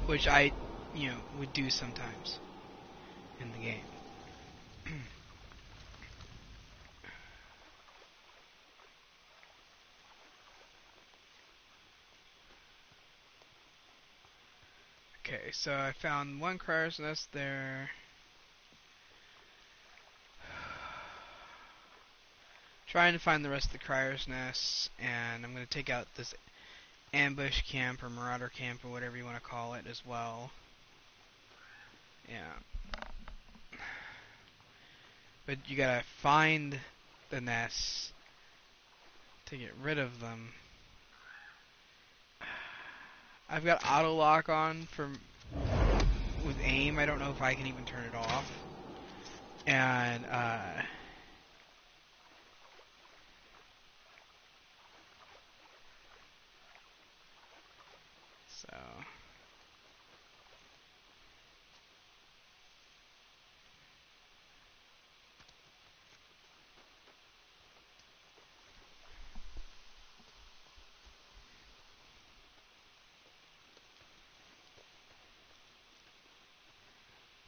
[SPEAKER 1] which I, would do sometimes in the game. Okay, so I found 1 crow's nest there. Trying to find the rest of the crow's nests, and I'm going to take out this ambush camp or marauder camp or whatever you want to call it as well. Yeah. But you gotta find the nests to get rid of them. I've got auto lock on with aim. I don't know if I can even turn it off. And so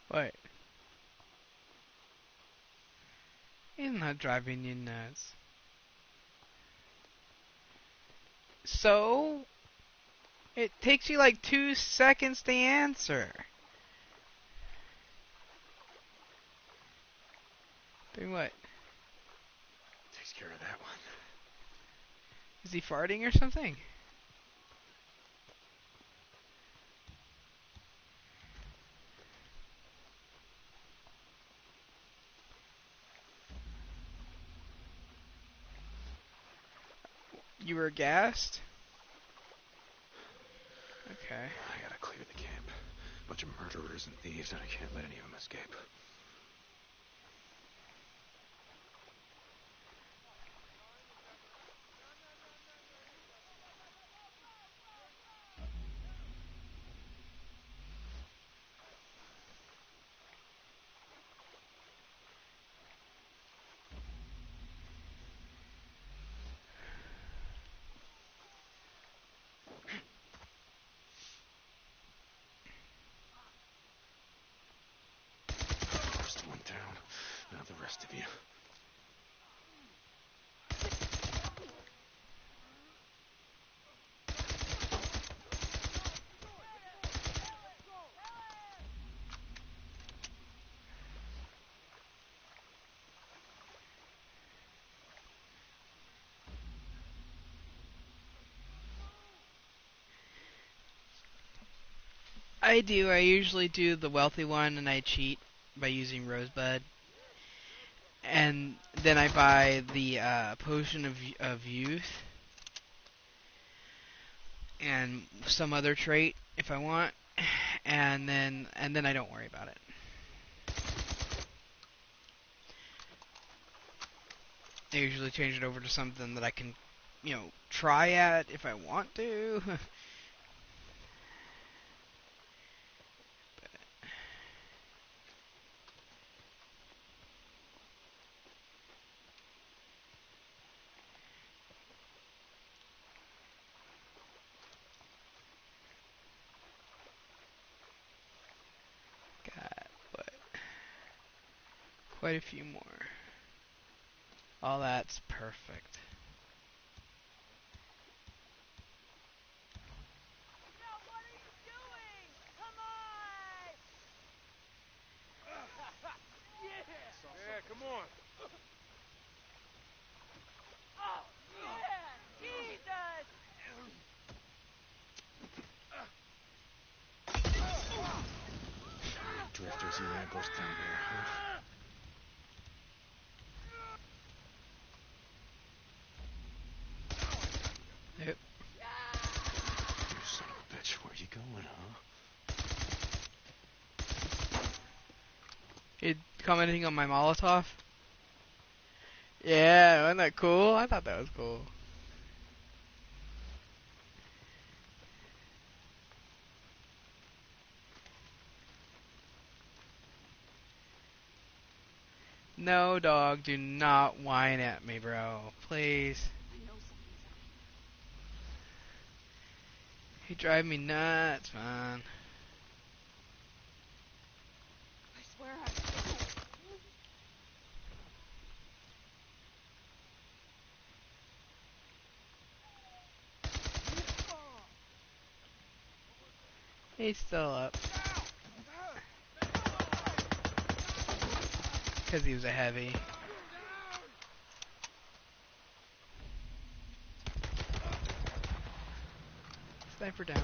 [SPEAKER 1] what? He's not driving you nuts. So? It takes you like 2 seconds to answer. Doing what?
[SPEAKER 6] Takes care of that one.
[SPEAKER 1] Is he farting or something? You were gassed? Okay.
[SPEAKER 6] I gotta clear the camp. Bunch of murderers and thieves, and I can't let any of them escape. First one down, now the rest of you.
[SPEAKER 1] I do. I usually do the wealthy one, and I cheat by using Rosebud. And then I buy the potion of youth and some other trait if I want, and then I don't worry about it. I usually change it over to something that I can, try at if I want to. Quite a few more. Oh, that's perfect.
[SPEAKER 12] Yeah, come on.
[SPEAKER 14] Oh, yeah! Jesus!
[SPEAKER 6] Drifters and ramblers down there, huh?
[SPEAKER 1] Yep.
[SPEAKER 6] You son of a bitch, where you going, huh?
[SPEAKER 1] You commenting on my Molotov? Yeah, wasn't that cool? I thought that was cool. No, dog, do not whine at me, bro. Please. You drive me nuts, man.
[SPEAKER 14] I swear I...
[SPEAKER 1] He's still up. Because he was a heavy. Sniper down.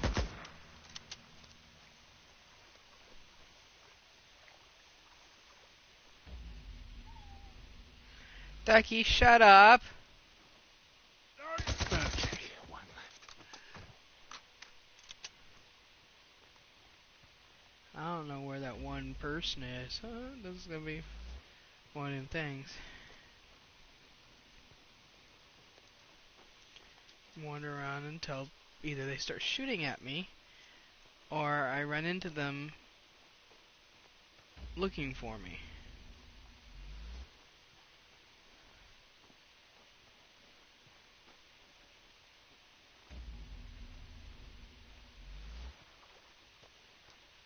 [SPEAKER 1] Ducky, shut up!
[SPEAKER 6] Okay, one left.
[SPEAKER 1] I don't know where that one person is. This is gonna be one of them things. Wander around until either they start shooting at me, or I run into them looking for me.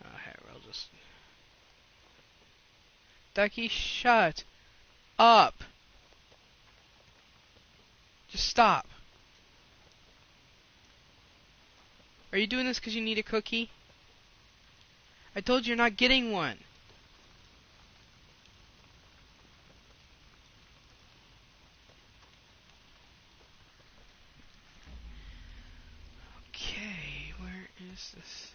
[SPEAKER 1] Oh, hey, we'll just... Ducky, shut up! Just stop. Are you doing this because you need a cookie? I told you you're not getting one. Okay, where is this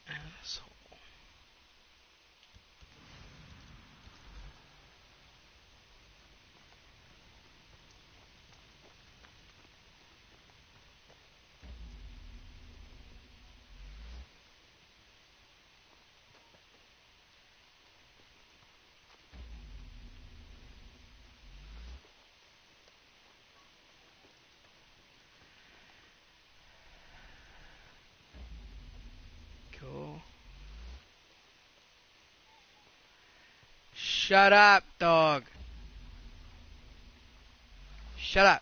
[SPEAKER 1] asshole? Cool. Shut up, dog. Shut up.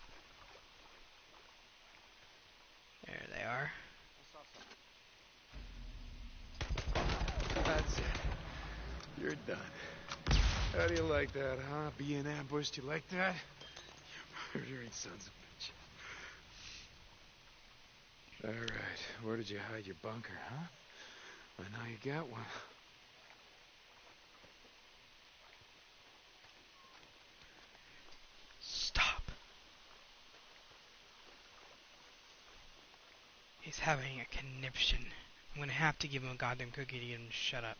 [SPEAKER 1] There they are.
[SPEAKER 5] That's it. You're done. How do you like that, huh? Being ambushed, you like that? You murdering sons of bitch. All right, where did you hide your bunker, huh? Well, now you got one.
[SPEAKER 1] Stop. He's having a conniption. I'm gonna have to give him a goddamn cookie to get him to shut up.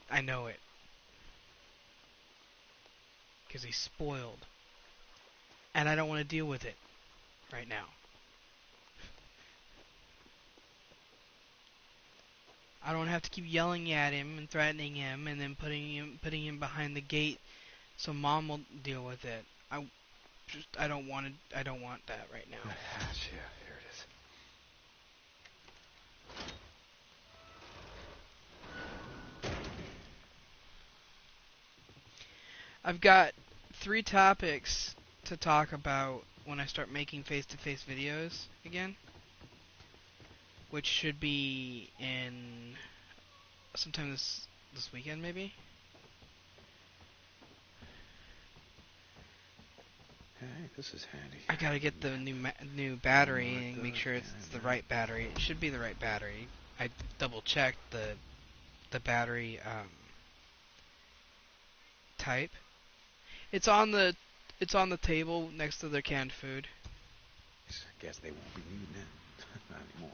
[SPEAKER 1] I know it. Because he's spoiled. And I don't want to deal with it right now. I don't have to keep yelling at him and threatening him and then putting him behind the gate so Mom will deal with it. I don't want that right now.
[SPEAKER 5] Yeah, here it is.
[SPEAKER 1] I've got 3 topics to talk about when I start making face-to-face videos again, which should be in sometime this weekend, maybe.
[SPEAKER 5] Hey, this is handy.
[SPEAKER 1] I gotta get the new battery and make sure it's the right battery. It should be the right battery. I double-checked the battery type. It's on the table next to their canned food.
[SPEAKER 5] I guess they won't be needing it. Not anymore.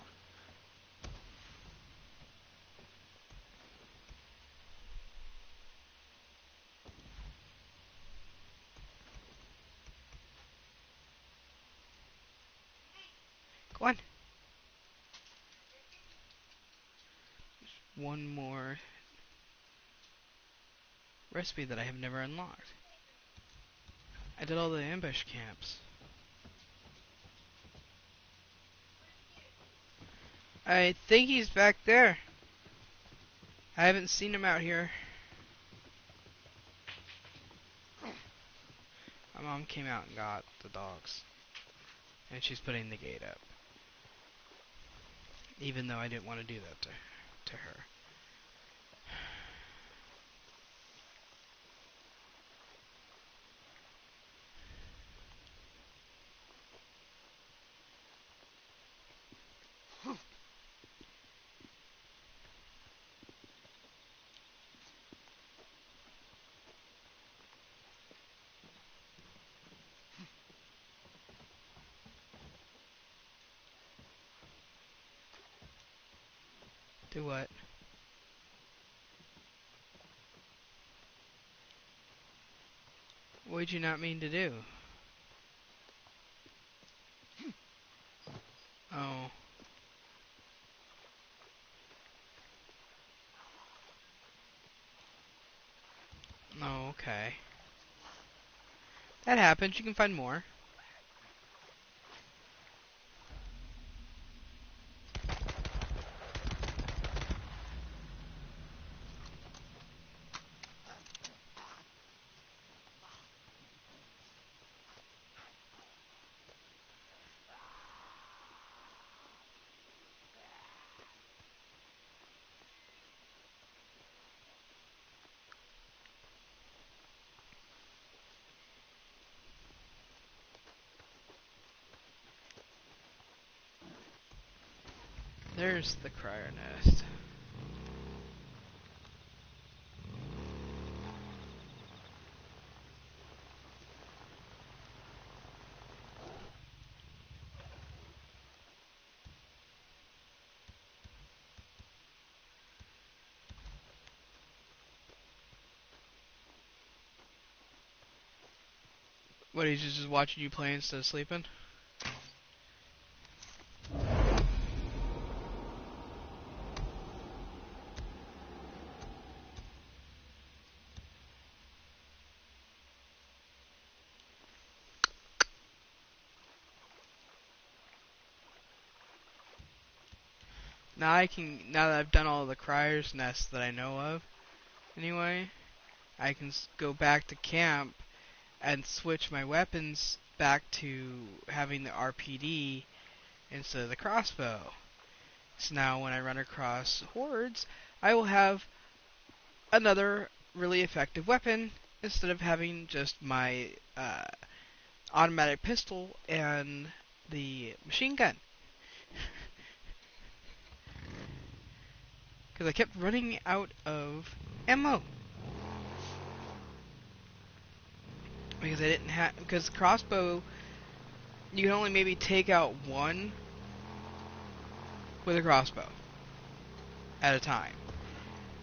[SPEAKER 1] Go on. Just one more recipe that I have never unlocked. I did all the ambush camps. I think he's back there. I haven't seen him out here. My mom came out and got the dogs. And she's putting the gate up. Even though I didn't want to do that to her. Do what? What did you not mean to do? Oh. Oh, okay. That happens. You can find more. there's the crier nest. What, he's just watching you play instead of sleeping? Now that I've done all the crier's nests that I know of, anyway, I can go back to camp and switch my weapons back to having the RPD instead of the crossbow. So now when I run across hordes, I will have another really effective weapon instead of having just my automatic pistol and the machine gun. Because I kept running out of ammo. Because I didn't have... Because crossbow, you can only maybe take out one with a crossbow at a time.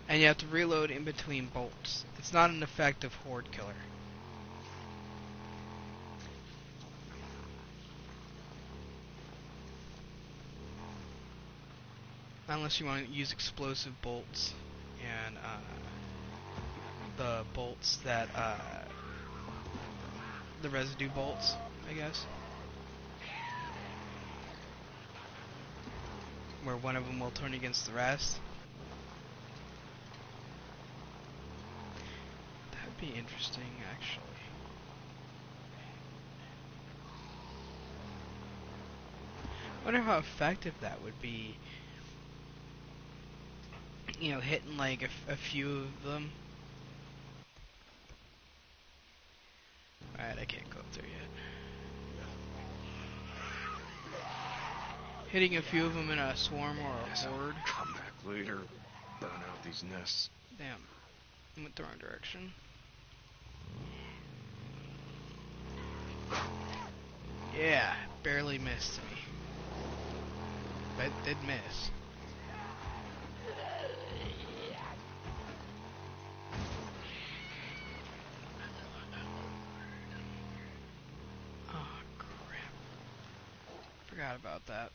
[SPEAKER 1] And you have to reload in between bolts. It's not an effective horde killer. Unless you want to use explosive bolts and the bolts that the residue bolts, I guess, where one of them will turn against the rest. That would be interesting, actually. I wonder how effective that would be. You know, hitting like a few of them. Alright, I can't go up there yet. Hitting a few of them in a swarm or a horde.
[SPEAKER 5] Come back later. Burn out these nests.
[SPEAKER 1] Damn. I went the wrong direction. Yeah, barely missed me. But it did miss. Oh, crap. Forgot about that.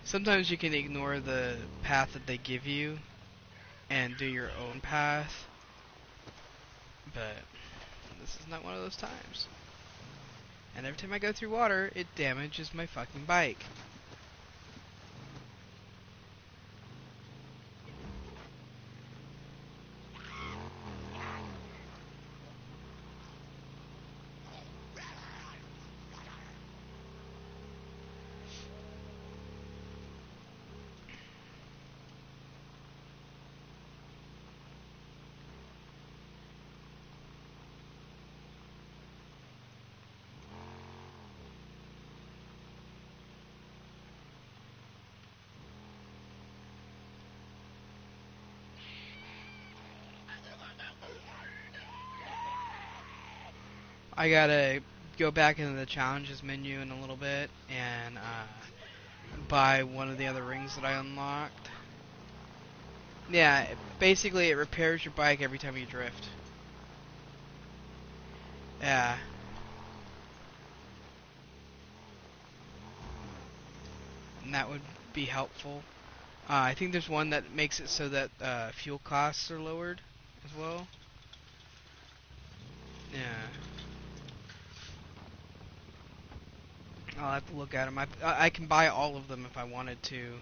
[SPEAKER 1] Sometimes you can ignore the path that they give you and do your own path, but this is not one of those times. And every time I go through water, it damages my fucking bike. I gotta go back into the challenges menu in a little bit and buy one of the other rings that I unlocked. Yeah, basically it repairs your bike every time you drift. Yeah. And that would be helpful. I think there's one that makes it so that fuel costs are lowered as well. Yeah. I'll have to look at them. I can buy all of them if I wanted to.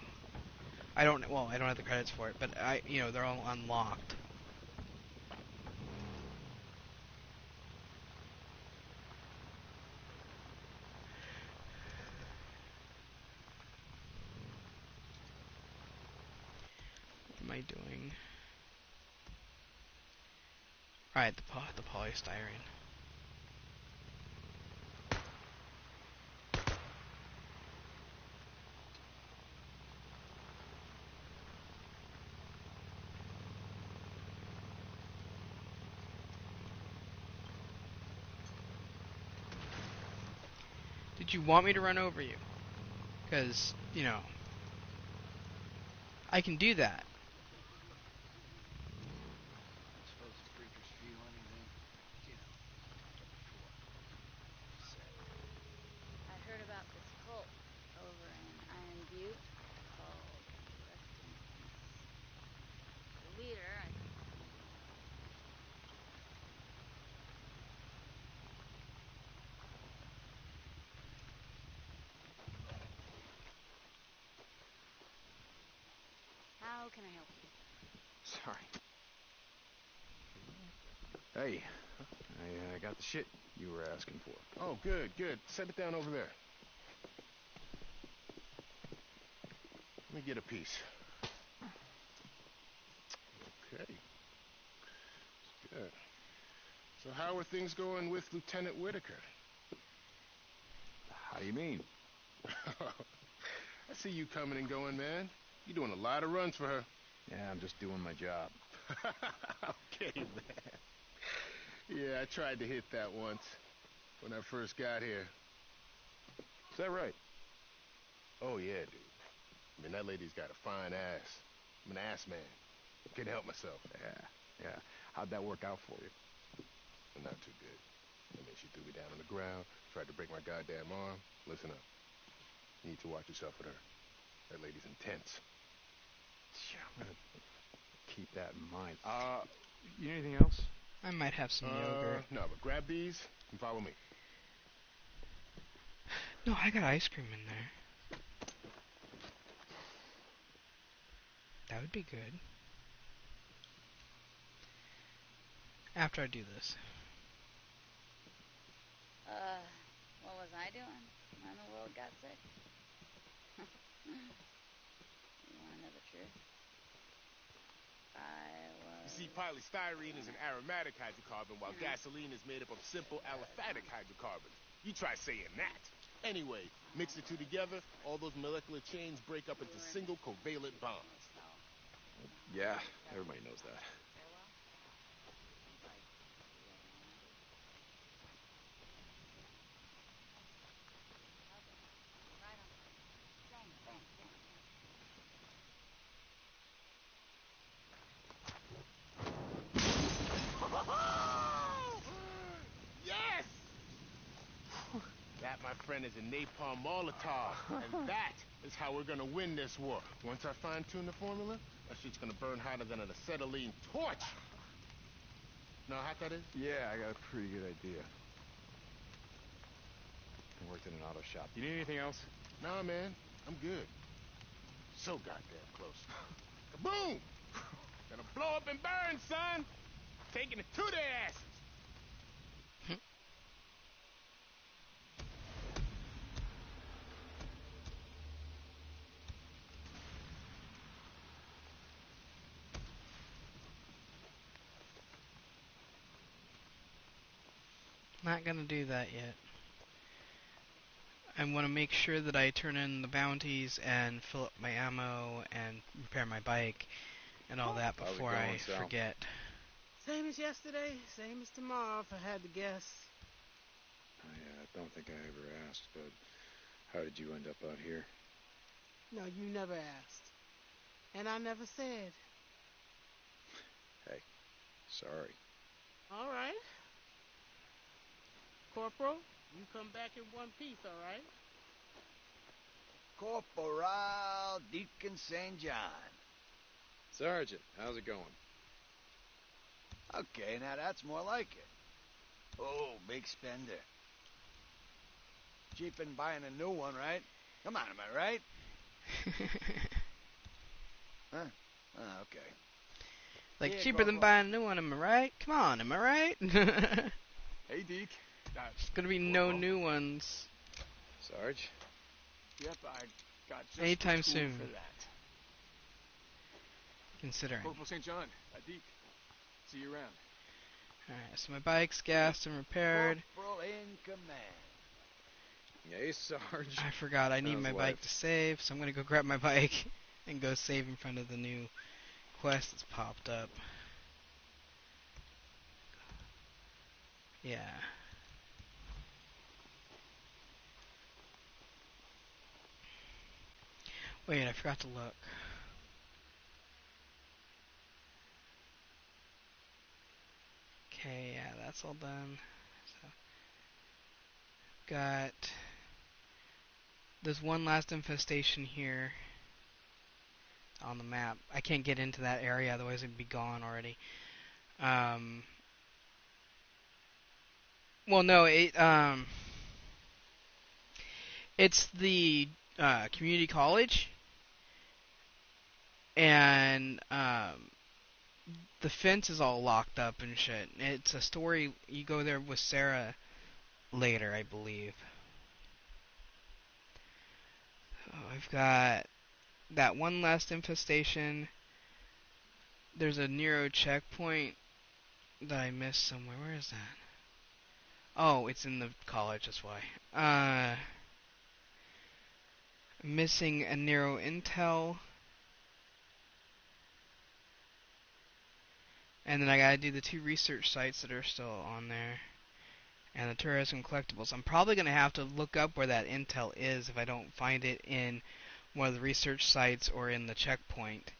[SPEAKER 1] I don't have the credits for it, but they're all unlocked. What am I doing? Alright, the polystyrene. Did you want me to run over you? Because, you know, I can do that.
[SPEAKER 13] I suppose the freakers feel anything, you know, before.
[SPEAKER 17] I heard about this cult over in Iron Butte called Rest in Peace. The leader, I think. How can I help you?
[SPEAKER 2] Sorry. Hey, I got the shit you were asking for.
[SPEAKER 13] Oh, good, good. Set it down over there. Let me get a piece. Okay. Good. So how are things going with Lieutenant Whitaker?
[SPEAKER 2] How do you mean?
[SPEAKER 13] I see you coming and going, man. You're doing a lot of runs for her.
[SPEAKER 2] Yeah, I'm just doing my job.
[SPEAKER 13] Okay, man. Yeah, I tried to hit that once when I first got here.
[SPEAKER 2] Is that right?
[SPEAKER 13] Oh, yeah, dude. I mean, that lady's got a fine ass. I'm an ass man. Can't help myself.
[SPEAKER 2] Yeah. How'd that work out for you?
[SPEAKER 13] Not too good. I mean, she threw me down on the ground, tried to break my goddamn arm. Listen up. You need to watch yourself with her. That lady's intense.
[SPEAKER 2] Yeah, I'm gonna keep that in mind.
[SPEAKER 1] You need anything else? I might have some yogurt.
[SPEAKER 13] No, but grab these and follow me.
[SPEAKER 1] No, I got ice cream in there. That would be good. After I do this.
[SPEAKER 17] What was I doing when the world got sick? You wanna know the truth? I was...
[SPEAKER 13] You see, polystyrene is an aromatic hydrocarbon, while gasoline is made up of simple aliphatic hydrocarbons. You try saying that. Anyway, mix the two together, all those molecular chains break up into single covalent bonds.
[SPEAKER 2] Yeah, everybody knows that.
[SPEAKER 13] Yes! That, my friend, is a napalm Molotov, and that is how we're gonna win this war. Once I fine-tune the formula, that shit's gonna burn hotter than an acetylene torch. Know how hot that is?
[SPEAKER 2] Yeah, I got a pretty good idea. I worked in an auto shop. You need anything else?
[SPEAKER 13] Nah, man, I'm good. So goddamn close. Kaboom! Gonna blow up and burn, son! Taking it to their asses!
[SPEAKER 1] Not gonna do that yet. I want to make sure that I turn in the bounties and fill up my ammo and repair my bike and all that before I forget.
[SPEAKER 7] Same as yesterday, same as tomorrow, if I had to guess.
[SPEAKER 5] I don't think I ever asked, but how did you end up out here?
[SPEAKER 7] No, you never asked. And I never said.
[SPEAKER 5] Hey, sorry.
[SPEAKER 7] All right. Corporal, you come back in one piece, all right?
[SPEAKER 9] Corporal Deacon St. John.
[SPEAKER 5] Sergeant, how's it going?
[SPEAKER 9] Okay, now that's more like it. Oh, big spender. Cheap in buying a new one, right? Come on, am I right? Huh? Oh, okay.
[SPEAKER 1] Like
[SPEAKER 9] Yeah,
[SPEAKER 1] cheaper than
[SPEAKER 9] Corporal.
[SPEAKER 1] buying a new one, am I right? Come on, am I right?
[SPEAKER 2] Hey, Deke.
[SPEAKER 1] There's gonna be no new ones.
[SPEAKER 5] Sarge?
[SPEAKER 10] Yep, I got just
[SPEAKER 1] Anytime
[SPEAKER 10] the tool
[SPEAKER 1] soon.
[SPEAKER 10] for that.
[SPEAKER 1] Considering.
[SPEAKER 10] Corporal St. John, Deke. See you around.
[SPEAKER 1] Alright, so my bike's gassed and repaired.
[SPEAKER 9] Corporal in command.
[SPEAKER 5] Yay, Sarge.
[SPEAKER 1] I forgot I need
[SPEAKER 5] How's
[SPEAKER 1] my
[SPEAKER 5] life?
[SPEAKER 1] bike to save, so I'm gonna go grab my bike and go save in front of the new quest that's popped up. Yeah. Wait, I forgot to look. Okay, yeah, that's all done. So, got... There's one last infestation here on the map. I can't get into that area, otherwise it'd be gone already. Well, no, it's the community college, and the fence is all locked up and shit. It's a story. You go there with Sarah later, I believe. So I've got that one last infestation. There's a Nero checkpoint that I missed somewhere. Where is that? Oh, it's in the college, that's why. Missing a Nero intel. And then I gotta do the 2 research sites that are still on there. And the tourism collectibles. I'm probably gonna have to look up where that intel is if I don't find it in one of the research sites or in the checkpoint.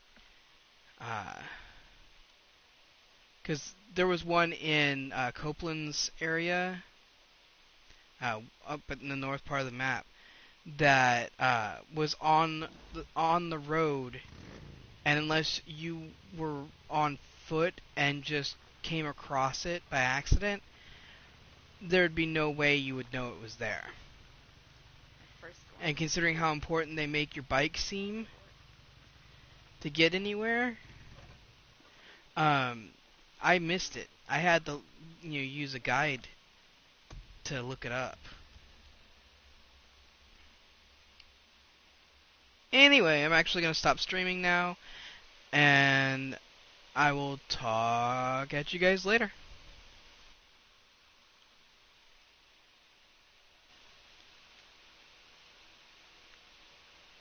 [SPEAKER 1] Because there was one in Copeland's area, up in the north part of the map, that was on the road, and unless you were on foot and just came across it by accident, there'd be no way you would know it was there. And considering how important they make your bike seem to get anywhere, I missed it. I had to use a guide to look it up. Anyway, I'm actually going to stop streaming now, and I will talk at you guys later.